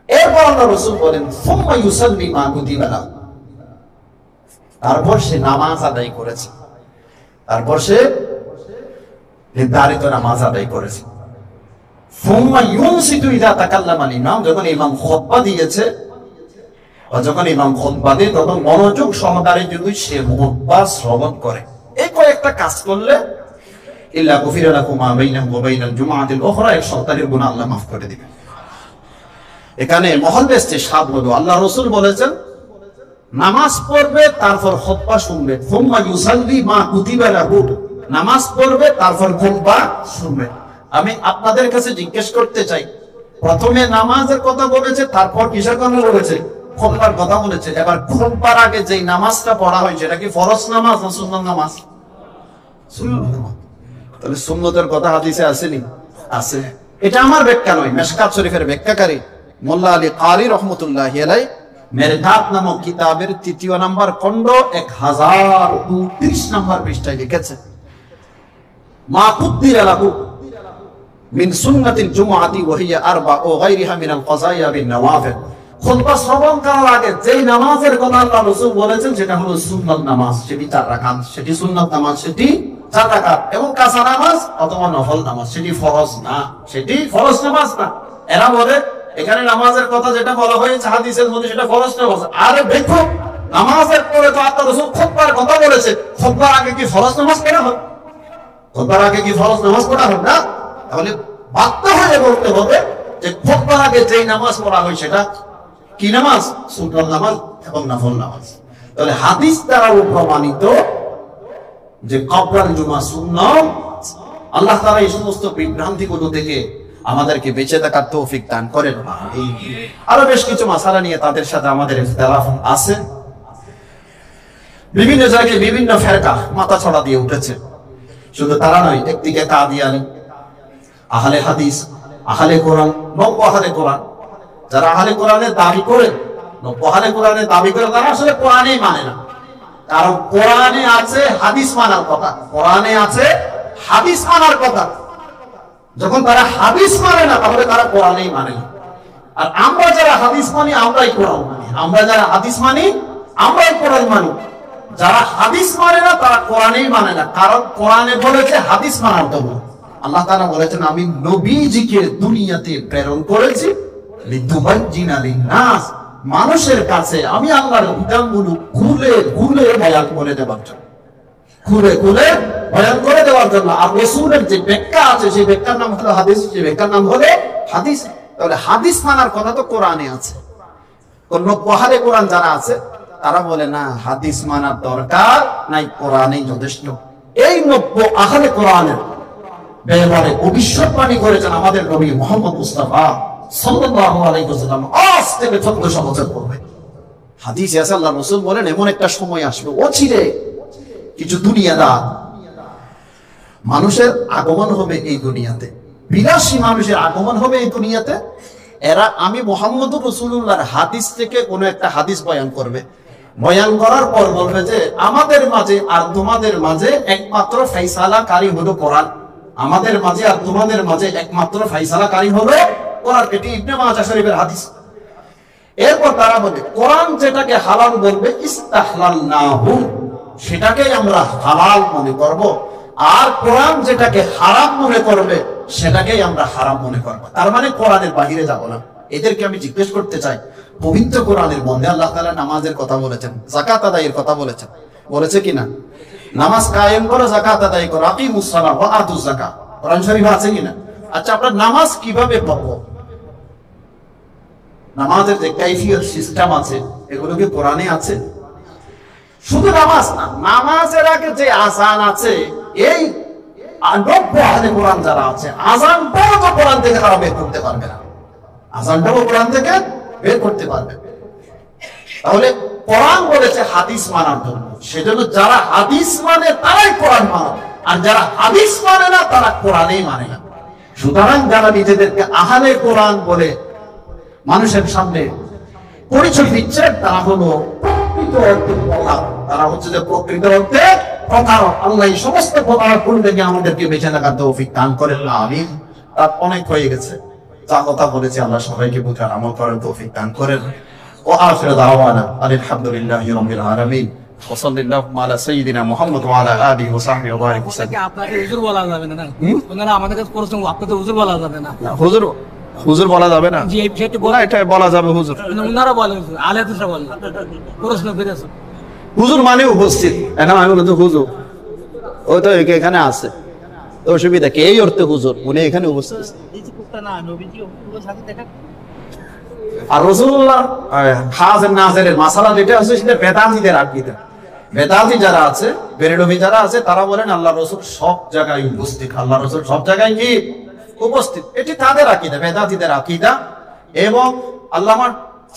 এরপর আল্লাহ রাসূল বলেন, সুম্মা ইউসাল্লি মা কুতিবা লাহু, তারপর সে নামাজ আদায় করেছে, তারপর সে নির্ধারিত নামাজ আদায় করেছে। সুম্মা ইউনসিতু ইযা তাকাল্লামাল ইমাম, যখন ইমাম খুতবা দিয়েছে, যখন ইমাম খুতবা দেয় তখন মনোযোগ সহকারে যদি সে খুতবা শ্রবণ করে, এই কয়েকটা কাজ করলে ইল্লা গুফিরা লাহু মা বাইনাহু ওয়া বাইনাল জুমআতিল উখরা, 1 সপ্তাহের গুনাহ আল্লাহ মাফ করে দিবেন। এখানে মহল বেস্তে সাদ হলো, আল্লাহ রাসূল বলেছেন নামাজ পড়বে তারপর খুতবা শুনবে। সুম্মা ইউসাল্লি মা কুতিবা লাহু, নামাজ পড়বে তারপর খুতবা শুনবে। আমি আপনাদের কাছে জিজ্ঞেস করতে চাই, প্রথমে নামাজের কথা বলেছে, তারপর কিসের কথা বলেছে? খুতবার কথা বলেছে। এবার খুতবার আগে যেই নামাজটা পড়া হয় সেটা কি ফরজ নামাজ না সুন্নাত নামাজ? সুন্নাত নামাজ। তাহলে সুন্নতের কথা হাদিসে আসেনি? আছে। এটা আমার ব্যাখ্যা নয়, মিশকাত শরীফের ব্যাখ্যাকারী মোল্লা আলী কারি রাহমাতুল্লাহি আলাইহি মেরকাত নামক কিতাবের 3য় নাম্বার খণ্ড 1029 নাম্বার পৃষ্ঠায় লিখেছে, মা কুদ্দিরা লাহু মিন সুন্নাতিল জুমআতি ওয়া হিয়া আরবা'উ গায়রিহা মিনাল কাযায়া বিন নওয়াফিল। খুতবা শ্রবণ করার আগে যেই নামাজের কথা আল্লাহ রাসূল বলেছেন সেটা হলো সুন্নাত নামাজ, সেটি 4 রাকাত, সেটি সুন্নাত নামাজ, সেটি 4 রাকাত, এবং কাসা নামাজ অথবা নফল নামাজ, সেটি ফরজ না, সেটি ফরজ নামাজ না। এরা বলে এখানে নামাজের কথা যেটা বলা হয়েছে হাদিসের মধ্যে সেটা ফরজ নামাজ। আরে দেখো, নামাজের পরে তো আল্লাহ রাসূল খুতবার কথা বলেছে, খুতবার আগে কি ফরজ নামাজ পড়া হয়? খুতবার আগে কি ফরজ নামাজ পড়া হয় না? তাহলে বাধ্য হয়ে বলতে হবে যে খুতবার আগে যেই নামাজ পড়া হয় সেটা কি নামাজ? সুন্নাত নামাজ এবং নফল নামাজ। তাহলে হাদিস দ্বারাও প্রমাণিত যে কবরার জুমা সুন্নাত। আল্লাহ তাআলা এই সমস্ত বিভ্রান্তিগুলো থেকে আমাদেরকে বেঁচে থাকার তৌফিক দান করেন। আরো বেশ কিছু মাসালা নিয়ে তাদের সাথে আমাদের ইখতিলাফ আছে। বিভিন্ন জায়গায় বিভিন্ন ফেরকা মাথা ছড়া দিয়ে উঠেছে। শুধু তারা নয়, একদিকে কাদিয়ানী, আহলে হাদিস, আহলে কোরআন, নব্য আহলে কোরআন। যারা আহলে কোরআনের দাবি করেন, নব্য আহলে কোরআনের দাবি করে, তারা আসলে কোরআনই মানে না। কারণ কোরআনে আছে হাদিস মানার কথা, কোরআনে আছে হাদিস মানার কথা। যখন তারা হাদিস মানে না, তাহলে তারা কোরআনই মানে না। আর আমরা যারা হাদিস মানি, আমরাই কোরআন মানি। আমরা যারা হাদিস মানি, আমরাই কোরআন মানি। যারা হাদিস মানে না, তারা কোরআনই মানে না। কারণ কোরআনে বলেছে হাদিস মানার জন্য। আল্লাহ তাআলা বলেছেন, আমি নবীজিকে দুনিয়াতে প্রেরণ করেছি লিতুবাজ্জিনা লিন-নাস, মানুষের কাছে আমি আল্লাহর বিধানগুলো খুলে খুলে বয়ান করে দেওয়ার জন্য, খুলে খুলে বয়ান করে দেওয়ার জন্য। আর রাসূলের যে ব্যাখ্যা আছে, সেই ব্যাখ্যার নাম হলো হাদিস, সেই ব্যাখ্যার নাম হলো হাদিস। তাহলে হাদিস মানার কথা তো কোরআনে আছে। কোন আহলে কোরআন যারা আছে, তারা বলে না, হাদিস মানার দরকার নাই, কোরআনই যথেষ্ট। এই নব্য আহলে কোরআনের ব্যাপারে ভবিষ্যৎবাণী করেছেন আমাদের নবী মুহাম্মদ মুস্তাফা সাল্লাল্লাহু আলাইহি ওয়াসাল্লাম। আজ থেকে 1400 বছর পূর্বে হাদিসে আছে, আল্লাহ রাসূল বলেন, এমন একটা সময় আসবে অচিরে কিছু দুনিয়াদার মানুষের আগমন হবে এই দুনিয়াতে, বিলাসী মানুষের আগমন হবে এই দুনিয়াতে। এরা আমি মুহাম্মদুর রাসূলুল্লাহর হাদিস থেকে কোন একটা হাদিস বয়ান করবে। বয়ান করার পর বলবে যে আমাদের মাঝে আর তোমাদের মাঝে একমাত্র ফায়সালাকারী হলো কোরআন। আমাদের মাঝে আর তোমাদের মাঝে একমাত্র ফায়সালাকারী হলো কোরআন। এটি ইবনে মাজাহ শরীফের হাদিস। এরপর তারা বলে, কোরআন যেটাকে হালাল বলবে, ইস্তাহলালনাহু, সেটাকেই আমরা হালাল মনে করব। আর কোরআন যেটাকে হারাম মনে করবে, সেটাকেই আমরা হারাম মনে করব। তার মানে কোরআনের বাহিরে যাব না। এদেরকে আমি জিজ্ঞেস করতে চাই, পবিত্র কোরআনের মধ্যে আল্লাহ তাআলা নামাজের কথা বলেছেন, যাকাত আদায়ের কথা বলেছেন, বলেছে কিনা? নামাজ কায়েম করো, যাকাত আদায় করো, আকিমুস সালাহ ওয়া আতুজ যাকাত, কোরআন শরীফে আছে কিনা? আচ্ছা, আমরা নামাজ কিভাবে পড়ব? নামাজের যে কাইফিয়ত সিস্টেম আছে, এগুলো কি কোরআনে আছে? শুধু নামাজ না, নামাজের আগে যে আযান আছে, এই নব্য আহলে কোরআন যারা আছে, আযানটাও তো কোরআন থেকে তারা বের করতে পারবে না। আযানটাও কোরআন থেকে বের করতে পারবে। তাহলে কোরআন বলেছে হাদিস মানার জন্য, সেজন্য যারা হাদিস মানে তারাই কোরআন মানে, আর যারা হাদিস মানে না, তারা কোরআনই মানে না। সুতরাং যারা নিজেদেরকে আহলে কোরআন বলে মানুষের সামনে পরিচয় দিচ্ছে, তারা হলো প্রকৃত অর্থে প্রতারক। তারা হচ্ছে যে প্রকৃত অর্থে প্রতারক। আল্লাহ এই সমস্ত প্রতারক থেকে আমাদেরকে বেঁচে থাকার তৌফিক দান করেন। আমিন। তার অনেক হয়ে গেছে, যা কথা বলেছি আল্লাহ সবাইকে বুঝার আমল করার তৌফিক দান করেন। ও আখির দাওয়ানা আলহামদুলিল্লাহি রাব্বিল আলামিন ওয়া সাল্লাল্লাহু আলা সাইয়্যিদিনা মুহাম্মদ ওয়া আলা আলিহি ওয়া সাহবিহি ওয়া বারাক ওয়াসাল্লাম। আপনাকে হুজুর বলা যাবে না, ওনারা আমাদের কাছে প্রশ্ন, আপনাকে হুজুর বলা যাবে না। হুজুর বলা যাবে না? জি, সেটা বলা, এটা বলা যাবে হুজুর। ওনারা বলেন, আলে হাদিসরা বলেন, প্রশ্ন বেরেছে হুজুর মানে উপস্থিত। এখন আমি বলতে হুজুর, ও তো এখানে আছে, তো অসুবিধা কি? এই অর্থে হুজুর, উনি এখানে উপস্থিত। আর রাসূলুল্লাহ হাজির নাজিরের মাসালা যেটা আছে, সেটা বেদাতীদের আকীদা। বেদাতী যারা আছে, বেরেলভী যারা আছে, তারা বলেন আল্লাহ রাসূল সব জায়গায় উপস্থিত, আল্লাহ রাসূল সব জায়গায় কি উপস্থিত। এটি তাদের আকীদা, বেদাতীদের আকীদা। এবং আল্লামা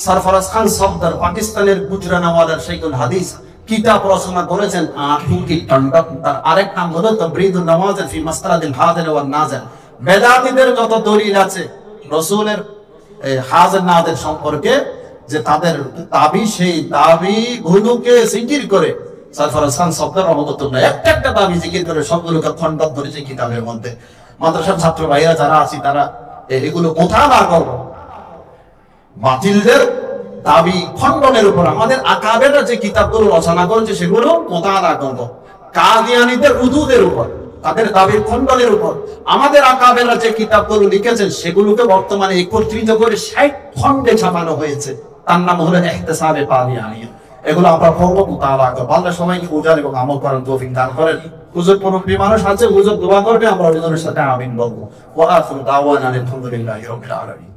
সরফরাজ খান সফদর, পাকিস্তানের গুজরানাওয়ালার শাইখুল হাদিস, কিতাব রচনা করেছেন আটুকি কন্ডক। তার আরেক নাম হলো তাবরিদুন নামাজ ফি মাসতারাদিল হাদির ওয়ান নাজির। বেদাতীদের যত দলিল আছে রাসূলের হাজির নাজির সম্পর্কে, যে তাদের দাবি, সেই দাবি গুলোকে জিকির করে সরফরাজ খান সফদর রহমাতুল্লাহ একটা দাবি জিকির করে সবগুলোকে খণ্ডন করেছে কিতাবের মধ্যে। মাদ্রাসার ছাত্র ভাইরা যারা আছি, তারা এগুলো কোথা না করবো, বাতিলদের দাবি খণ্ডনের উপর আমাদের আকাবেরা যে কিতাবগুলো রচনা করেছে, সেগুলো মোতালা করবো। কাদিয়ানীদের উদুদের উপর, তাদের দাবির খণ্ডনের উপর আমাদের আকাবেরা যে কিতাবগুলো লিখেছেন, সেগুলোকে বর্তমানে একত্রিত করে 60 খণ্ডে ছাপানো হয়েছে। তার নাম হলো ইহতিসাবে কাদিয়ানিয়া। এগুলো আমরা পড়বো, মোতালা করবো। আল্লাহ সবাইকে বুঝার এবং আমল করার তৌফিক দান করেন। হুজুর মুরব্বী মানুষ আছে, হুজুর দোয়া করবে, আমরা হুজুরের সাথে আমিন বলবো। ওয়া আখিরু দাওয়ানা আলহামদুলিল্লাহি রাব্বিল আলামিন।